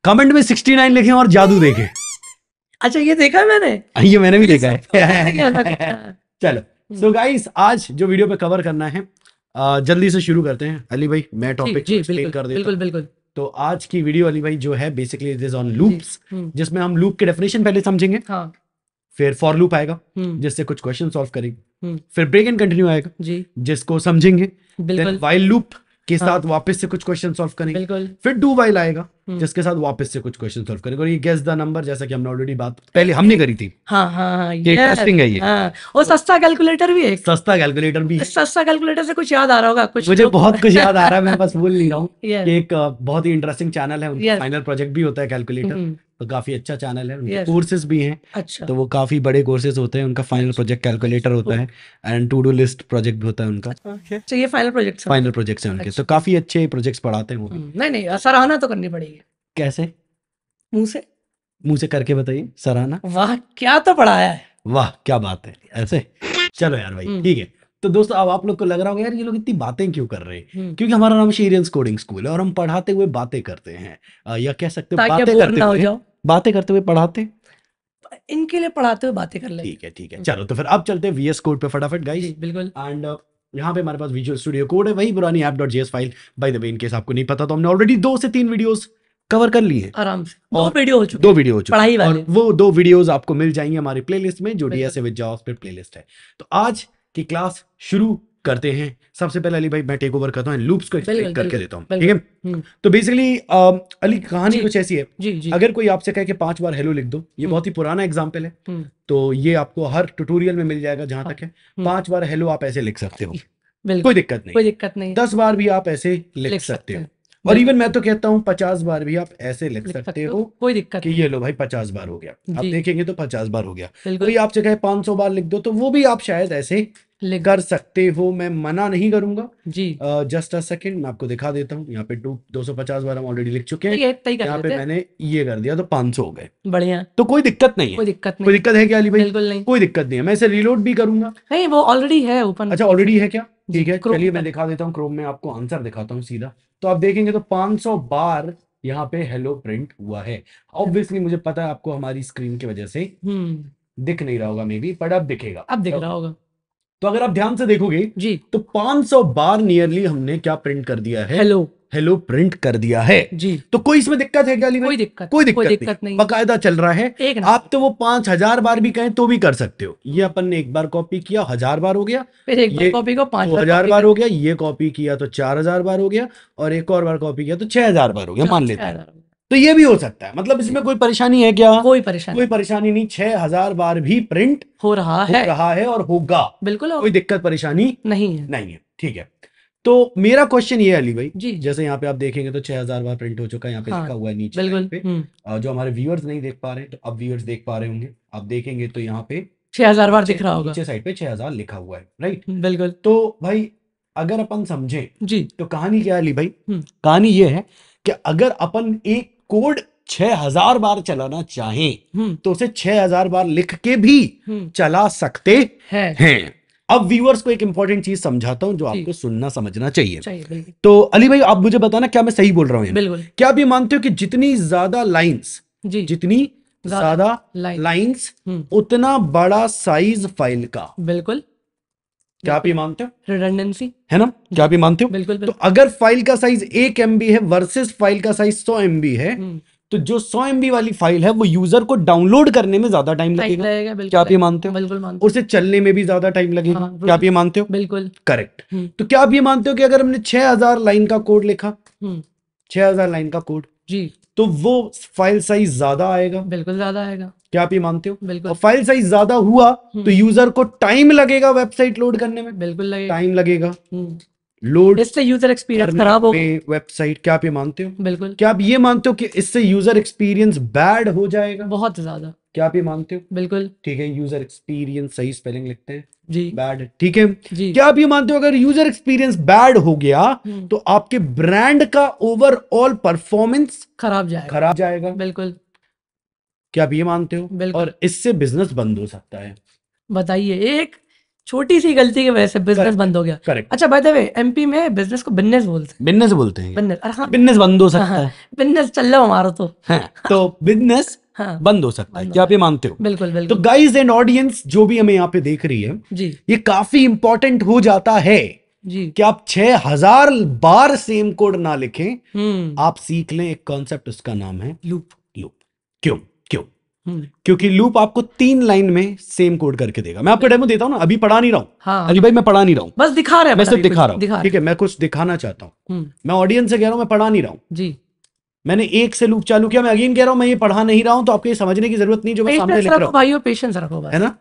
Comment में 69 लिखें और जादू देखें। अच्छा ये देखा है मैंने, ये मैंने भी देखा है। चलो सो गाइस, आज जो वीडियो पे कवर करना है जल्दी से शुरू करते हैं। अली भाई मैं टॉपिक एक्सप्लेन कर देता हूं। बिल्कुल। तो आज की वीडियो अली भाई जो है basically it is on loops, जिसमें हम लूप के डेफिनेशन पहले समझेंगे। हाँ। फिर फॉर लूप आएगा जिससे कुछ क्वेश्चन सॉल्व करेंगे। फिर ब्रेक एंड कंटिन्यू आएगा जी, जिसको समझेंगे। बिल्कुल। व्हाइल लूप के साथ वापस से कुछ क्वेश्चन सॉल्व करेंगे। बिल्कुल। फिर डू व्हाइल आएगा जिसके साथ वापस से कुछ क्वेश्चन सॉल्व करेंगे। और ये गेस द नंबर, जैसा कि हमने ऑलरेडी बात पहले हमने करी थी। हाँ ये टेस्टिंग है ये। और सस्ता कैलकुलेटर भी है। सस्ता कैलकुलेटर भी। सस्ता कैलकुलेटर से कुछ याद आ रहा होगा कुछ? मुझे बहुत कुछ याद आ रहा है, मैं बस भूल नहीं रहा हूँ। ये एक बहुत ही इंटरेस्टिंग चैनल है, उनका फाइनल प्रोजेक्ट भी होता है कैलकुलेटर। तो काफी अच्छा चैनल है, उनके कोर्सेज भी हैं। अच्छा। तो वो काफी बड़े कोर्सेज होते हैं, उनका फाइनल प्रोजेक्ट कैलकुलेटर होता है and to do list project भी होता है उनका। तो ये फाइनल प्रोजेक्ट्स हैं उनके। तो काफी अच्छे प्रोजेक्ट्स पढ़ाते हैं वो। नहीं सराहना तो करनी पड़ेगी। कैसे? मुंह से करके बताइए। सराहना। वाह क्या तो पढ़ाया है, वाह क्या बात है। ऐसे चलो यार भाई ठीक है। तो दोस्तों अब आप लोग को लग रहा होगा यार ये लोग इतनी बातें क्यों कर रहे हैं, क्योंकि हमारा नाम शेरियंस कोडिंग स्कूल है और हम पढ़ाते हुए बातें करते हैं, या कह सकते हो बातें करते हुए पढ़ाते। इनके लिए पढ़ाते हुए बातें कर ले। ठीक है चलो। तो फिर अब चलते हैं VS कोड पे फटाफट गाइस। बिल्कुल। एंड यहाँ पे हमारे पास विजुअल स्टूडियो कोड है, वही पुरानी app.js file. Bye the way in case आपको नहीं पता तो हमने ऑलरेडी 2 से 3 वीडियोस कवर कर ली है आराम से। 2 वीडियो हो चुके पढ़ाई वाले। और वो 2 वीडियोस आपको मिल जाएंगे हमारी प्लेलिस्ट में, जो डीएसए विद जावास्क्रिप्ट प्लेलिस्ट है। तो आज की क्लास शुरू करते हैं। सबसे पहले अली भाई मैं टेक ओवर करता हूँ, लूप्स को एक्सप्लेन करके देता हूँ, ठीक है? तो बेसिकली अली कहानी कुछ ऐसी है। जी। अगर कोई आपसे कहे कि 5 बार हेलो लिख दो, ये बहुत ही पुराना एग्जाम्पल है, तो ये आपको हर ट्यूटोरियल में मिल जाएगा जहां तक है। 5 बार हेलो आप ऐसे लिख सकते हो, कोई दिक्कत नहीं। 10 बार भी आप ऐसे लिख सकते हो, और इवन मैं तो कहता हूँ 50 बार भी आप ऐसे लिख सकते हो, कोई दिक्कत कि ये लो भाई 50 बार हो गया। आप देखेंगे तो 50 बार हो गया। कोई आपसे कहे 500 बार लिख दो, तो वो भी आप शायद ऐसे कर सकते हो, मैं मना नहीं करूंगा जी। जस्ट अ सेकंड मैं आपको दिखा देता हूँ। यहाँ पे 250 बार हम ऑलरेडी लिख चुके हैं। यहाँ पे मैंने ये कर दिया तो 500 हो गए। बढ़िया। तो कोई दिक्कत नहीं है। कोई दिक्कत है क्या अली भाई? बिल्कुल नहीं, कोई दिक्कत नहीं है। मैं इसे रिलोड भी करूंगा। नहीं वो ऑलरेडी है ओपन। अच्छा ऑलरेडी है क्या? ठीक है चलिए मैं दिखा देता हूँ क्रोम में, आपको आंसर दिखाता हूँ सीधा। तो आप देखेंगे तो 500 बार यहाँ पे हेलो प्रिंट हुआ है। ऑब्वियसली मुझे पता है आपको हमारी स्क्रीन की वजह से दिख नहीं रहा होगा मे बी, बट अब दिखेगा, अब दिख रहा होगा। तो अगर आप ध्यान से देखोगे जी तो 500 बार नियरली हमने क्या प्रिंट कर दिया है? हेलो प्रिंट कर दिया है जी। तो कोई इसमें दिक्कत है क्या? कोई दिक्कत नहीं, बकायदा चल रहा है। आप तो वो 5000 बार भी कहें तो भी कर सकते हो। ये अपन ने एक बार कॉपी किया 1000 बार हो गया, फिर एक बार कॉपी को 5000 बार हो गया, ये कॉपी किया तो 4000 बार हो गया, और एक और बार कॉपी किया तो 6000 बार हो गया, मान लेते हैं। तो ये भी हो सकता है, मतलब इसमें कोई परेशानी है क्या? कोई परेशानी नहीं। 6000 बार भी प्रिंट हो रहा है और होगा, बिल्कुल कोई दिक्कत परेशानी नहीं है। ठीक है। तो मेरा क्वेश्चन ये है अली भाई जी, जैसे यहाँ पे आप देखेंगे तो 6000 बार प्रिंट हो चुका है, यहाँ पे लिखा हुआ है नीचे पे। जो हमारे व्यूअर्स नहीं देख पा रहे तो अब व्यूअर्स देख पा रहे होंगे। आप देखेंगे तो यहाँ पे 6000 बार दिख रहा होगा, नीचे साइड पे 6000 लिखा हुआ है, राइट? बिल्कुल। तो भाई अगर अपन समझे जी तो कहानी क्या है अली भाई? कहानी ये है कि अगर अपन एक कोड 6000 बार चलाना चाहें तो उसे 6000 बार लिख के भी चला सकते हैं। अब व्यूअर्स को एक इंपॉर्टेंट चीज समझाता हूं जो आपको सुनना समझना चाहिए। तो अली भाई आप मुझे बताना क्या मैं सही बोल रहा हूं? बिल्कुल। क्या आप ये मानते हो कि जितनी ज्यादा लाइंस उतना बड़ा साइज फाइल का? बिल्कुल। क्या आप ये मानते हो? रिडंडेंसी है ना? क्या आप ये मानते हो? बिल्कुल। तो अगर फाइल का साइज 1 MB है वर्सेस फाइल का साइज 100 MB है, तो जो 100 MB वाली फाइल है वो यूजर को डाउनलोड करने में ज्यादा टाइम लगेगा। क्या आप ये मानते हो? बिल्कुल मानते हो। उसे चलने में भी ज्यादा टाइम लगेगा। क्या आप ये मानते हो? बिल्कुल करेक्ट। तो क्या आप ये मानते हो कि अगर हमने 6000 लाइन का कोड लिखा, 6000 लाइन का कोड जी, तो वो फाइल साइज ज्यादा आएगा? बिल्कुल ज्यादा आएगा। क्या आप ये मानते हो? बिल्कुल। और फाइल साइज ज्यादा हुआ तो यूजर को टाइम लगेगा वेबसाइट लोड करने में? बिल्कुल लगेगा, टाइम लगेगा। लोड, इससे यूजर एक्सपीरियंस खराब होगा वेबसाइट। क्या आप ये मानते हो? बिल्कुल। क्या आप ये मानते हो कि इससे यूजर एक्सपीरियंस बैड हो जाएगा? बहुत ज्यादा। क्या आप ये मानते हो? बिल्कुल। ठीक है, यूजर एक्सपीरियंस सही स्पेलिंग लिखते हैं जी, बैड। ठीक है जी। क्या आप ये मानते हो अगर यूजर एक्सपीरियंस बैड हो गया तो आपके ब्रांड का ओवरऑल परफॉर्मेंस खराब जाएगा? बिल्कुल। क्या आप ये मानते हो? बिल्कुल। और इससे बिजनेस बंद हो सकता है? बताइए। छोटी सी गलती की वजह से बिजनेस बंद हो गया। करेक्ट। अच्छा बाय द वे एमपी में बिजनेस को बिजनेस बोलते हैं। बिजनेस बोलते हैं। बिजनेस, अरे हाँ बिजनेस बंद हो सकता है। बिजनेस चल रहा हमारा तो तो बिजनेस हाँ बंद हो सकता है, क्या आप ये मानते हो? बिल्कुल तो बिल्कुल गाइज एंड ऑडियंस जो भी हमें यहाँ पे देख रही है, जी ये काफी इंपॉर्टेंट हो जाता है जी। कि आप 6000 बार सेम कोड ना लिखें। आप सीख लें एक कॉन्सेप्ट, उसका नाम है लूप। लूप। क्यों? क्योंकि लूप आपको 3 लाइन में सेम कोड करके देगा। मैं आपको डेमो देता हूं ना, अभी पढ़ा नहीं रहा हूं। हाँ अली भाई मैं पढ़ा नहीं रहा हूं, बस दिखा रहे हैं, मैं सिर्फ अभी दिखा कुछ रहा हूं। ठीक है, मैं कुछ दिखाना चाहता हूं। मैं ऑडियंस से कह रहा हूं मैं पढ़ा नहीं रहा हूं जी। मैंने एक से लूप चालू किया, मैं अगेन कह रहा हूं मैं ये पढ़ा नहीं रहा हूं, तो आपको ये समझने की जरूरत नहीं जो मैं सामने पेशेंस लिख रहा रखो हूं, भाइयों, पेशेंस रखो बस, है ना?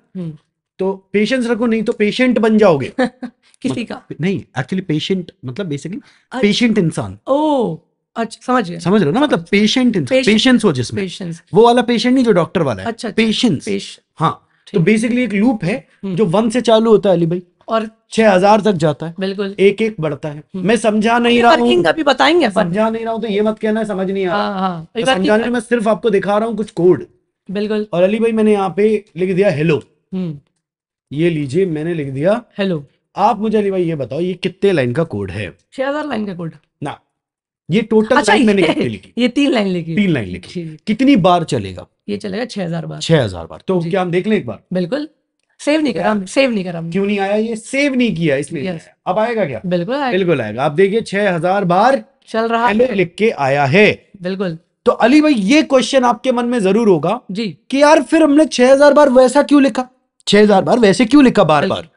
तो पेशेंस रखो, नहीं तो पेशेंट बन जाओगे। किसी का नहीं, एक्चुअली पेशेंट मतलब बेसिकली अच्छा। पेशेंट इंसान। ओ अच्छा समझ गया, समझ रहे हो ना? मतलब पेशेंट इंसान, पेशेंस हो जिसमें, पेशेंस। वो वाला पेशेंट नहीं जो डॉक्टर वाला है। अच्छा पेशेंस। हाँ, तो बेसिकली एक लूप है जो 1 से चालू होता है अली भाई और 6000 तक जाता है, बिल्कुल एक एक बढ़ता है। मैं समझा नहीं रहा हूँ, अभी बताएंगे अपन। समझा नहीं रहा हूँ तो ये मत कहना समझ नहीं आ रहा। हाँ मैं समझाने में सिर्फ आपको दिखा रहा हूँ कुछ कोड। बिल्कुल। और अली भाई मैंने यहाँ पे लिख दिया हेलो, ये लीजिए मैंने लिख दिया हेलो। आप मुझे अली भाई ये बताओ ये कितने लाइन का कोड है? 6000 लाइन का कोड ना, ये टोटल अच्छा, लाइन मैंने कितनी लिखी? ये 3 लाइन लिखी। 3 लाइन लिखी। कितनी बार चलेगा? ये चलेगा 6000 बार। 6000 बार। तो क्या हम देख लें एक बार? बिल्कुल। सेव नहीं करा, सेव नहीं करा। क्यों नहीं आया? ये सेव नहीं किया इसलिए। अब आएगा क्या? बिल्कुल आएगा, बिल्कुल आएगा। आप देखिए 6000 बार चल रहा है, लिख के आया है। बिल्कुल। तो अली भाई ये क्वेश्चन आपके मन में जरूर होगा जी कि यार फिर हमने 6000 बार वैसा क्यों लिखा, 6000 बार वैसे क्यों लिखा बार बार?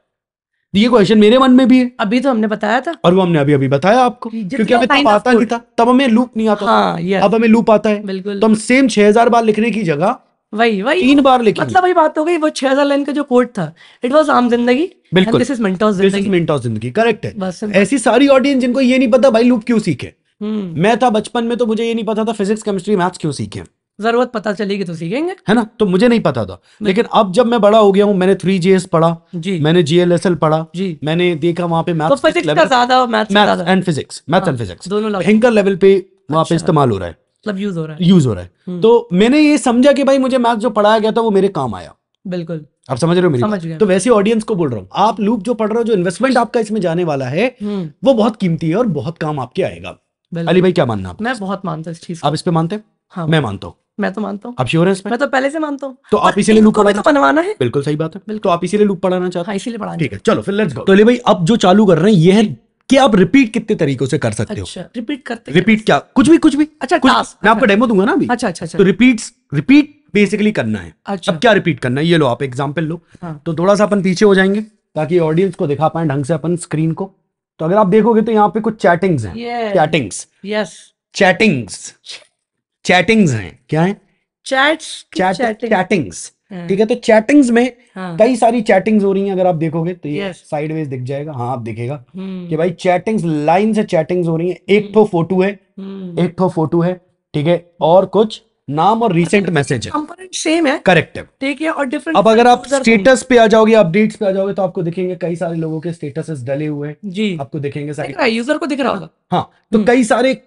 ये क्वेश्चन मेरे मन में भी है। अभी तो हमने बताया था, और वो हमने अभी अभी बताया आपको, क्योंकि हमें तब आता नहीं था, तब हमें लूप नहीं आता। हाँ, अब हमें लूप आता है। बिल्कुल। तो हम सेम 6000 बार लिखने की जगह वही 3 बार लिखेंगे। मतलब वही बात हो गई। वो 6000 लाइन का जो कोड था, इट वाज आम जिंदगी। बिल्कुल, दिस इज मिनटोस दिस इज मिनटोस जिंदगी। करेक्ट है। बस ऐसी सारी ऑडियंस जिनको ये नहीं पता भाई लूप क्यों सीखे। मैं था बचपन में तो मुझे ये नहीं पता था फिजिक्स केमिस्ट्री मैथ्स क्यों सीखे। जरूरत पता चलेगी तो सीखेंगे, है ना? तो मुझे नहीं पता था, लेकिन अब जब मैं बड़ा हो गया हूँ, मैंने 3GS पढ़ा जी, मैंने GLSL पढ़ा जी, मैंने देखा वहां पे मैथ्स तो फिजिक्स का ज्यादा, maths and physics, maths and physics दोनों भयंकर लेवल पे वहां पे इस्तेमाल हो रहा है, मतलब यूज हो रहा है। तो मैंने ये समझा कि भाई मुझे मैथ्स जो पढ़ाया गया था वो मेरे काम आया। बिल्कुल, आप समझ रहे हो मेरी बात? तो वैसे ऑडियंस को बोल रहा हूँ, आप लूप जो पढ़ रहे हो, जो इन्वेस्टमेंट आपका इसमें जाने वाला है वो बहुत कीमती है और बहुत काम आपके आएगा। अली भाई क्या मानना? मैं बहुत मानता हूँ इस चीज। आप इस पे मानते हैं? हाँ, मैं मानता हूँ। मैं तो मानता हूँ। आप श्योर हैं इसमें? मैं तो पहले से मानता हूँ। तो आप इसीलिए लूप तो बनवाना है। बिल्कुल सही बात है। तो आप इसीलिए लूप पढ़ाना चाहते हैं? हाँ, इसीलिए पढ़ाना। ठीक है, चलो फिर लेट्स गो। तो अली भाई अब जो चालू कर रहे हैं ये है कि आप रिपीट कितने तरीकों से कर सकते हो। अच्छा, रिपीट करते, रिपीट क्या? कुछ भी। अच्छा, मैं आपको डेमो दूंगा ना अभी। अच्छा। तो रिपीट बेसिकली करना है। अच्छा, अब क्या रिपीट करना है ये लो, आप एग्जांपल लो। तो थोड़ा सा अपन पीछे हो जाएंगे ताकि ऑडियंस को दिखा पाए ढंग से अपन स्क्रीन को। तो अगर आप देखोगे तो यहाँ पे कुछ चैटिंग्स हैं। चैटिंग्स हैं। क्या है? चैटिंग्स। ठीक है, तो चैटिंग्स में कई सारी चैटिंग्स हो रही हैं। अगर आप देखोगे तो ये साइडवेज दिख जाएगा। हाँ, आप दिखेगा कि भाई चैटिंग्स, लाइन से चैटिंग्स हो रही हैं। एक तो फोटो है, ठीक है, और कुछ नाम और रीसेंट मैसेज है। कंपोनेंट सेम है, करेक्ट है, ठीक है, और डिफरेंट। अब अगर आप स्टेटस पे आ जाओगे, अपडेट्स पे आ जाओगे, तो आपको दिखेंगे कई सारे लोगों के स्टेटसेस डले हुए हैं जी, आपको दिखेंगे साइड, यूजर को दिख रहा होगा। हाँ, तो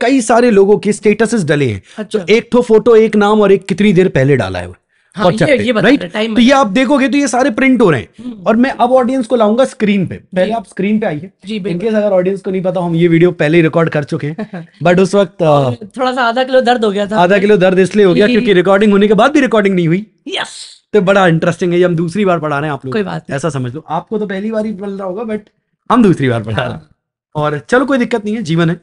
कई सारे लोगों के स्टेटसेस डले हैं। अच्छा। तो एक तो फोटो, एक नाम और एक कितनी देर पहले डाला है। हाँ, ये राइट, तो ये आप देखोगे तो ये सारे प्रिंट हो रहे हैं। और मैं अब ऑडियंस को लाऊंगा स्क्रीन पे। पहले आप स्क्रीन पे आइए। इनकेस अगर ऑडियंस को नहीं पता, हम ये वीडियो पहले ही रिकॉर्ड कर चुके हैं, बट उस वक्त थोड़ा सा आधा किलो दर्द हो गया था। आधा किलो दर्द इसलिए हो गया क्योंकि रिकॉर्डिंग होने के बाद भी रिकॉर्डिंग नहीं हुई। यस, तो बड़ा इंटरेस्टिंग है, ये हम दूसरी बार पढ़ा रहे हैं आप लोग, कोई बात ऐसा समझ लो। आपको तो पहली बार ही मिल रहा होगा, बट हम दूसरी बार पढ़ा रहे हैं। और चलो, कोई दिक्कत नहीं है, जीवन है।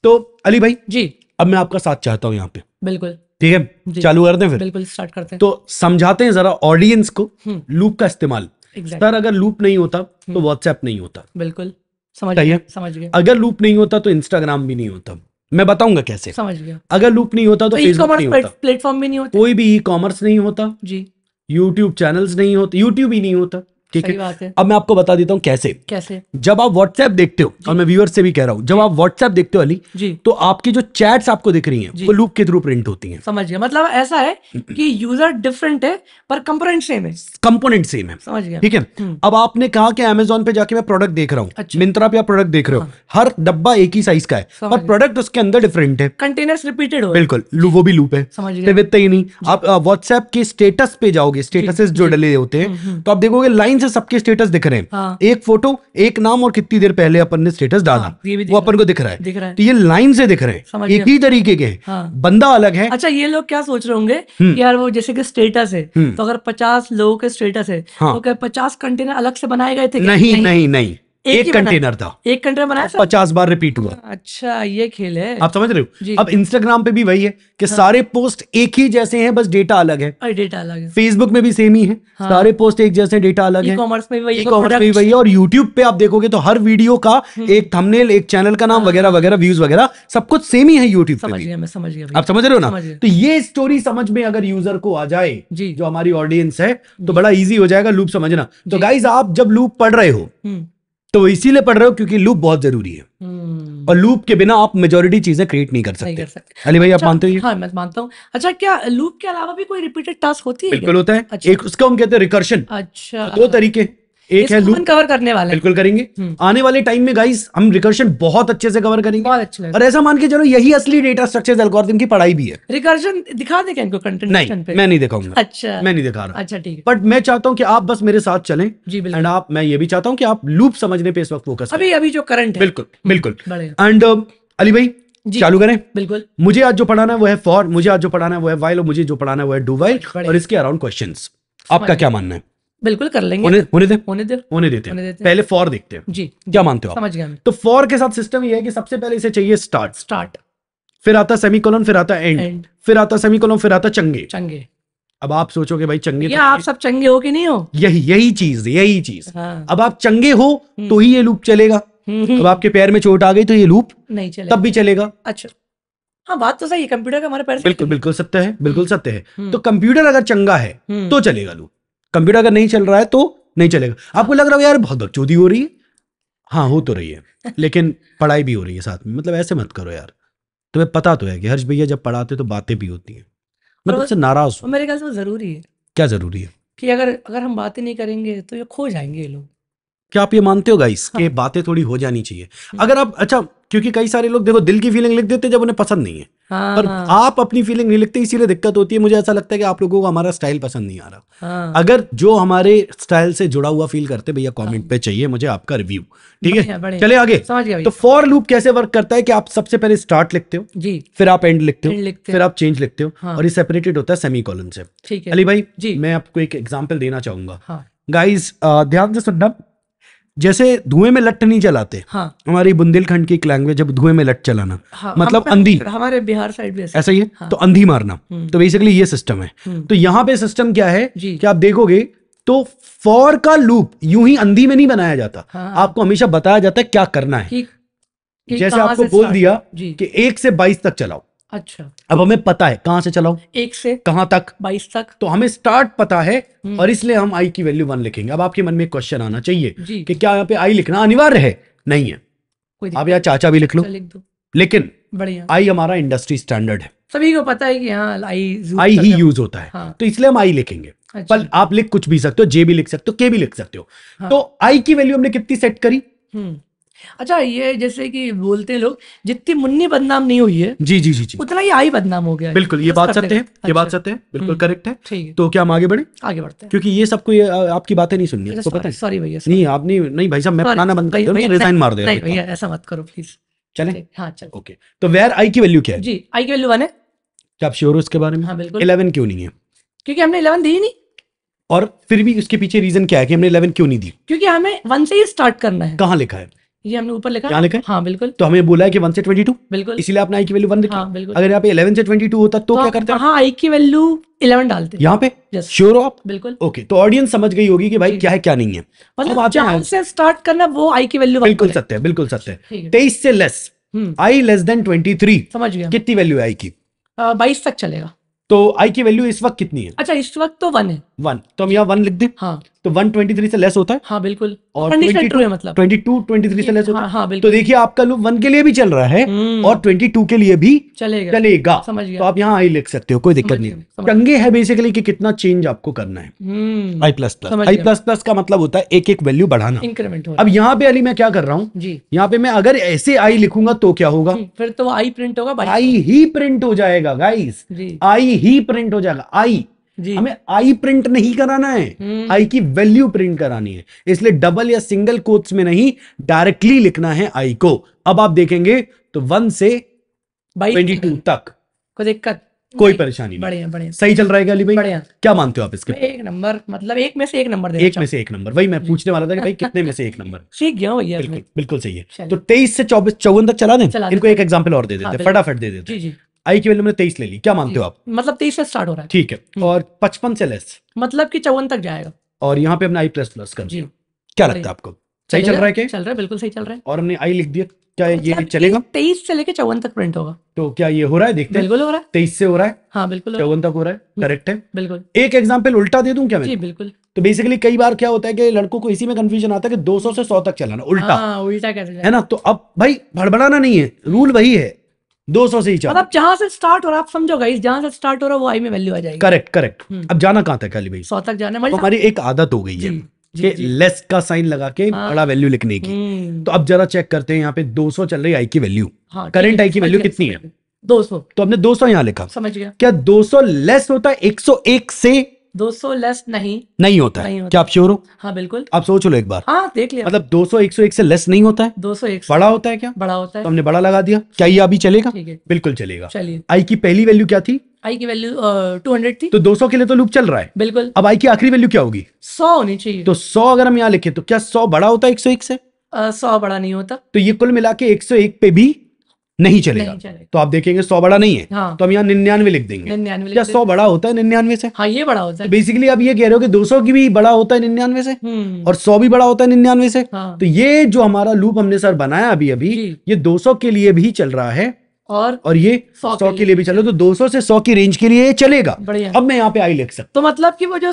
तो अली भाई जी, अब मैं आपका साथ चाहता हूँ यहाँ पे। बिल्कुल, ठीक है, चालू करते हैं फिर। बिल्कुल, स्टार्ट करते हैं। तो समझाते हैं जरा ऑडियंस को लूप का इस्तेमाल। सर अगर लूप नहीं होता तो व्हाट्सएप नहीं होता। बिल्कुल, समझ गया। अगर लूप नहीं होता तो इंस्टाग्राम भी नहीं होता। मैं बताऊंगा कैसे। समझ गया। अगर लूप नहीं होता तो फेसबुक नहीं होता, प्लेटफॉर्म भी नहीं होता, कोई भी ई कॉमर्स नहीं होता जी, यूट्यूब चैनल्स नहीं होते, यूट्यूब ही नहीं होता। ठीक है, अब मैं आपको बता देता हूँ कैसे। जब आप व्हाट्सएप देखते हो, और मैं व्यूअर से भी कह रहा हूँ, जब आप व्हाट्सएप देखते हो अली जी, तो आपकी जो चैट्स आपको दिख रही हैं वो लूप के थ्रू प्रिंट होती हैं। समझ गया, मतलब ऐसा है कि यूजर डिफरेंट है पर कंपोनेंट सेम है। समझ गया, ठीक है। अब आपने कहा कि अमेजोन पे जाके मैं प्रोडक्ट देख रहा हूँ, मिंत्रा पे आप प्रोडक्ट देख रहे हो, हर डब्बा एक ही साइज का है पर प्रोडक्ट उसके अंदर डिफरेंट है, कंटेनर्स रिपीटेड हो। बिल्कुल, वो भी लूप है। समझ गया, ही नहीं। आप व्हाट्सएप के स्टेटस पे जाओगे, स्टेटसेस जो डले होते हैं, तो आप देखोगे लाइन से सबके स्टेटस दिख रहे हैं। हाँ। एक फोटो, एक नाम और कितनी देर पहले अपन ने स्टेटस डाला, हाँ, ये भी वो अपन को दिख रहा दिख रहा है। है। तो ये लाइन से दिख रहे हैं, समझ एक गया। ही तरीके के हैं। हाँ। बंदा अलग है। अच्छा, ये लोग क्या सोच रहे होंगे कि यार वो जैसे कि स्टेटस है, तो अगर 50 लोगों के स्टेटस है, हाँ। तो क्या 50 कंटेनर अलग से बनाए गए थे क्या? नहीं नहीं नहीं, एक ही बना- कंटेनर था, एक कंटेनर बनाया सब? 50 बार रिपीट हुआ। अच्छा, ये खेल है। आप समझ रहे जी। हो? अब इंस्टाग्राम पे भी वही है कि सारे पोस्ट एक ही जैसे हैं, बस डेटा अलग है। और डेटा अलग है। फेसबुक में भी सेम ही है, सारे पोस्ट एक जैसे, डेटा अलग है। ई-कॉमर्स में भी वही है, ई-कॉमर्स में भी वही है। और यूट्यूब पे आप देखोगे तो हर वीडियो का एक थंबनेल, एक चैनल का नाम वगैरह वगैरह, व्यूज वगैरह सब कुछ सेम ही है यूट्यूब पे समझ भी। गया, मैं समझ गया भैया। आप समझ रहे हो ना? समझ गया। तो ये स्टोरी समझ में अगर यूजर को आ जाए, जी। जो हमारी ऑडियंस है, तो बड़ा इजी हो जाएगा लूप समझना। तो गाइज, आप जब लूप पढ़ रहे हो तो इसीलिए पढ़ रहे हो क्योंकि लूप बहुत जरूरी है, और लूप के बिना आप मेजोरिटी चीजें क्रिएट नहीं कर सकते। अली भाई, आप मानते हो ये? हाँ, मैं मानता हूँ। अच्छा, क्या लूप के अलावा भी कोई रिपीटेड टास्क होती है? बिल्कुल होता है। अच्छा। एक उसका हम कहते हैं रिकर्शन। अच्छा, दो तरीके, एक है लूप, कवर करने वाले। बिल्कुल करेंगे आने वाले टाइम में गाइस। हम रिकर्शन बहुत अच्छे से कवर करेंगे, बहुत अच्छे लगे। और ऐसा मान के चलो यही असली डेटा स्ट्रक्चर्स एल्गोरिथम की पढ़ाई भी है। रिकर्शन दिखा दे क्या इनको कंटेंट नहीं, मैं नहीं दिखाऊंगा। अच्छा, मैं नहीं दिखा रहा। अच्छा, ठीक है। बट मैं चाहता हूं कि आप बस मेरे साथ चलें। जी, बिल्कुल। एंड आप, मैं ये भी चाहता हूं कि आप लूप समझने पे इस वक्त फोकस करें। अभी जो करंट है। बिल्कुल बिल्कुल। बढ़िया। एंड अली भाई, चालू करें। बिल्कुल। मुझे आज जो पढ़ाना है वो है फॉर, मुझे आज जो पढ़ाना है वो है वाइल, और मुझे जो पढ़ाना है वो है डू वाइल, और इसके अराउंड क्वेश्चंस। आपका क्या मानना है? बिल्कुल कर लेंगे। होने दे, होने देते हैं। पहले फॉर देखते हैं। जी, क्या मानते हो आप? समझ गया मैं। तो फॉर के साथ सिस्टम ये है कि सबसे पहले इसे चाहिए स्टार्ट, फिर आता सेमीकोलन, फिर आता एंड, फिर आता सेमीकोलन, फिर आता चंगे। अब आप सोचोगे भाई चंगे, या आप सब चंगे हो कि नहीं हो? यही चीज। हाँ। अब आप चंगे हो तो ही ये लूप चलेगा। अब आपके पैर में चोट आ गई तो ये लूप नहीं चलेगा, तब भी चलेगा। अच्छा, हाँ, बात तो सही है। कंप्यूटर का हमारे पैर से बिल्कुल सत्य है, बिल्कुल सत्य है। तो कंप्यूटर अगर चंगा है तो चलेगा लूप, कंप्यूटर अगर नहीं चल रहा है तो नहीं चलेगा। आपको लग रहा है यार बहुत बकचोदी हो रही है, हाँ हो तो रही है, लेकिन पढ़ाई भी हो रही है साथ में। मतलब ऐसे मत करो यार, तुम्हें पता तो है कि हर्ष भैया जब पढ़ाते तो बातें भी होती हैं। मैं तुमसे नाराज हूँ। मेरे ख्याल से वो जरूरी है। क्या जरूरी है? कि अगर हम बातें नहीं करेंगे तो ये खो जाएंगे ये लोग। क्या आप ये मानते हो गाइस कि बातें थोड़ी हो जानी चाहिए? अगर आप, अच्छा, क्योंकि कई सारे लोग देखो दिल की फीलिंग लिख देते जब उन्हें पसंद नहीं है, पर आप अपनी फीलिंग नहीं लिखते, इसीलिए दिक्कत होती है। मुझे ऐसा लगता है कि आप लोगों को हमारा स्टाइल पसंद नहीं आ रहा। अगर जो हमारे स्टाइल से जुड़ा हुआ फील करते, भैया कमेंट पे चाहिए मुझे आपका रिव्यू, ठीक है? चले आगे। समझ गया। तो फॉर लूप कैसे वर्क करता है कि आप सबसे पहले स्टार्ट लिखते हो जी, फिर आप एंड लिखते हो, फिर आप चेंज लिखते हो, और ये सेपरेटेड होता है सेमीकोलन से। ठीक है अली भाई जी, मैं आपको एक एग्जांपल देना चाहूंगा। गाइस ध्यान से सुनना, जैसे धुएं में लट्ट नहीं जलाते, हमारी बुंदेलखंड की लैंग्वेज, जब धुएं में लट चलाना मतलब अंधी, हमारे बिहार साइड भी ऐसा ही है। तो अंधी मारना, तो बेसिकली ये सिस्टम है। तो यहाँ पे सिस्टम क्या है कि आप देखोगे तो फॉर का लूप यूं ही अंधी में नहीं बनाया जाता। आपको हमेशा बताया जाता है क्या करना है। जैसे आपको बोल दिया कि 1 से 22 तक चलाओ। अच्छा, अब हमें पता है कहां से चलाओ, 1 से कहां तक, 22 तक। तो हमें स्टार्ट पता है, और इसलिए हम आई की वैल्यू 1 लिखेंगे। अब आपके मन में एक क्वेश्चन आना चाहिए कि क्या यहाँ पे आई लिखना अनिवार्य है? नहीं है, आप यहाँ चाचा भी लिख लो, लेकिन बढ़िया, आई हमारा इंडस्ट्री स्टैंडर्ड है, सभी को पता है कि हाँ आई ही यूज होता है। तो इसलिए हम आई लिखेंगे। पर आप लिख कुछ भी सकते हो, जे भी लिख सकते हो, के भी लिख सकते हो। तो आई की वैल्यू हमने कितनी सेट करी? अच्छा, ये जैसे कि बोलते हैं लोग, जितनी मुन्नी बदनाम नहीं हुई है, जी जी जी जी, उतना ही आई बदनाम हो गया। बिल्कुल, ये बात सत्य है, ये बात सत्य है, बिल्कुल करेक्ट है। तो क्या हम आगे बढ़े? आगे बढ़ते हैं, क्योंकि ये सबको आपकी बातें नहीं सुननी है, आपको पता है। सॉरी भैया, नहीं आप नहीं भाई साहब, मैं पढ़ाना बंद कर दूंगा, रिजाइन मार दे। नहीं भैया, ऐसा मत करो प्लीज। चले, हाँ चल, ओके। तो वेयर आई की वैल्यू क्या है? जी, आई की वैल्यू 1 है। क्या आप श्योर हो इसके बारे में? हाँ बिल्कुल। 11 क्यों नहीं है? क्योंकि हमने 11 दी ही नहीं। और फिर भी उसके पीछे रीजन क्या है कि हमने 11 क्यों नहीं दी? क्योंकि हमें 1 से ही स्टार्ट करना है। कहाँ लिखा है? ये हमने ऊपर लिखा, यहाँ लिखा है? हाँ बिल्कुल। तो हमें बोला है कि 1 से 22, बिल्कुल, इसीलिए आपने आई की वैल्यू 1 लिखी। हाँ बिल्कुल। अगर यहाँ पे 11 से 22 होता तो क्या करते हैं? हाँ, आई की वैल्यू 11 डालते हैं यहाँ पे। श्योर हो आप? बिल्कुल। ओके, तो ऑडियंस समझ गई होगी कि भाई क्या है क्या नहीं है। मतलब जहाँ से स्टार्ट करना वो आई की वैल्यू, बिल्कुल सत्य है, बिल्कुल सत्य है। 23 से लेस, आई लेस देन 23, समझ गया। कितनी वैल्यू है आई की? 22 तक चलेगा। तो आई की वैल्यू इस वक्त कितनी है? अच्छा, इस वक्त तो 1 है। 1, तो हम यहाँ 1 लिख दें। हाँ, तो 1 23 से लेस होता है। हाँ बिल्कुल, और 22 मतलब 22 23 से लेस होता है। हाँ बिल्कुल। तो देखिए आपका लूप 1 के लिए भी चल रहा है और 22 के लिए भी चलेगा। समझ गया। तो आप यहाँ आई लिख सकते हो, कोई दिक्कत नहीं है। चंगे है बेसिकली कि कितना चेंज आपको करना है। आई प्लस प्लस, आई प्लस प्लस का मतलब होता है एक एक वैल्यू बढ़ाना, इंक्रीमेंट। अब यहाँ पे अली मैं क्या कर रहा हूँ जी, यहाँ पे मैं अगर ऐसे आई लिखूंगा तो क्या होगा? फिर तो आई प्रिंट होगा, आई ही प्रिंट हो जाएगा गाइस, आई ही प्रिंट हो जाएगा। आई जी। हमें आई प्रिंट नहीं कराना है, आई की वैल्यू प्रिंट करानी है, इसलिए डबल या सिंगल कोट्स में नहीं, डायरेक्टली लिखना है आई को। अब आप देखेंगे तो 1 से 22 तक कोई दिक्कत, कोई परेशानी नहीं, बढ़िया बढ़िया, सही चल रहा है अली भाई? बढ़िया। क्या मानते हो आप इसके? एक नंबर, मतलब एक में से एक नंबर देना एक में से एक नंबर, वही मैं पूछने वाला था कि भाई कितने में से एक नंबर? सीख गया भैया। बिल्कुल बिल्कुल सही है। तो 23 से 54 तक चला दें? इनको एक एग्जांपल और दे देते हैं, फटाफट दे देते हैं। आई की वैल्यू में 23 ले ली, क्या मानते हो आप? मतलब 23 से स्टार्ट हो रहा है, ठीक है। और 55 से लेस मतलब कि 54 तक जाएगा, और यहाँ पे हमने आई प्लस प्लस कर दिया, क्या लगता है आपको? सही चल रहा है क्या? चल रहा है, बिल्कुल सही चल रहा है। और हमने आई लिख दिया, क्या ये चलेगा? 23 से लेके 54 तक प्रिंट होगा। तो क्या ये हो रहा है? देखते हैं। बिल्कुल हो रहा है, 23 से हो रहा है, हाँ बिल्कुल 54 तक हो रहा है, करेक्ट है। बिल्कुल। एक एग्जांपल उल्टा दे दूं क्या मैं? जी बिल्कुल। तो बेसिकली कई बार क्या होता है कि लड़कों को इसी में कंफ्यूजन आता है कि 200 से 100 तक चलाना, उल्टा। उल्टा कैसे है ना? तो अब भाई भड़बड़ाना नहीं है, रूल वही है, 200 से ही चलो। मतलब जहां से स्टार्ट हो रहा है, आप समझो गाइस, जहां से स्टार्ट हो रहा है वो आई में वैल्यू आ जाएगी। Correct correct. अब जाना कहाँ तक अली भाई? 100 तक जाना है। तो हमारी एक आदत हो गई है कि लेस का साइन लगा के बड़ा वैल्यू लिखने की। तो अब जरा चेक करते हैं, यहाँ पे 200 चल रही आई की वैल्यू, करंट आई की वैल्यू कितनी है? 200। तो हमने 200 यहाँ लिखा, समझ गया। क्या 200 लेस होता है 101 से? 200 लेस नहीं होता है। क्या आप श्योर हो? हाँ बिल्कुल। आप सोच लो एक बार, हाँ देख लिया। मतलब 200 101 से लेस नहीं होता है, 201 बड़ा होता है। क्या बड़ा होता है? तो हमने बड़ा लगा दिया, क्या ये अभी चलेगा? ठीक है, बिल्कुल चलेगा। चलिए। आई की पहली वैल्यू क्या थी? आई की वैल्यू 200 थी, तो 200 के लिए तो लूप चल रहा है, बिल्कुल। अब आई की आखिरी वैल्यू क्या होगी? 100 होनी चाहिए। तो 100 अगर हम यहाँ लिखे तो क्या 100 बड़ा होता है 101 से? 100 बड़ा नहीं होता, तो ये कुल मिला के 101 पे भी नहीं चलेगा। तो आप देखेंगे 100 बड़ा नहीं है, हाँ। तो हम यहाँ 99 लिख देंगे। 99 क्या 100 बड़ा होता है 99 से? हाँ ये बड़ा होता है। बेसिकली आप ये कह रहे हो कि 200 की भी बड़ा होता है 99 से, और 100 भी बड़ा होता है 99 से। हाँ। तो ये जो हमारा लूप हमने सर बनाया अभी ये 200 के लिए भी चल रहा है और ये 100 के लिए भी चलो, तो 200 से 100 की रेंज के लिए ये चलेगा। अब मैं यहाँ पे आई लिख सकता हूं। तो मतलब कि वो जो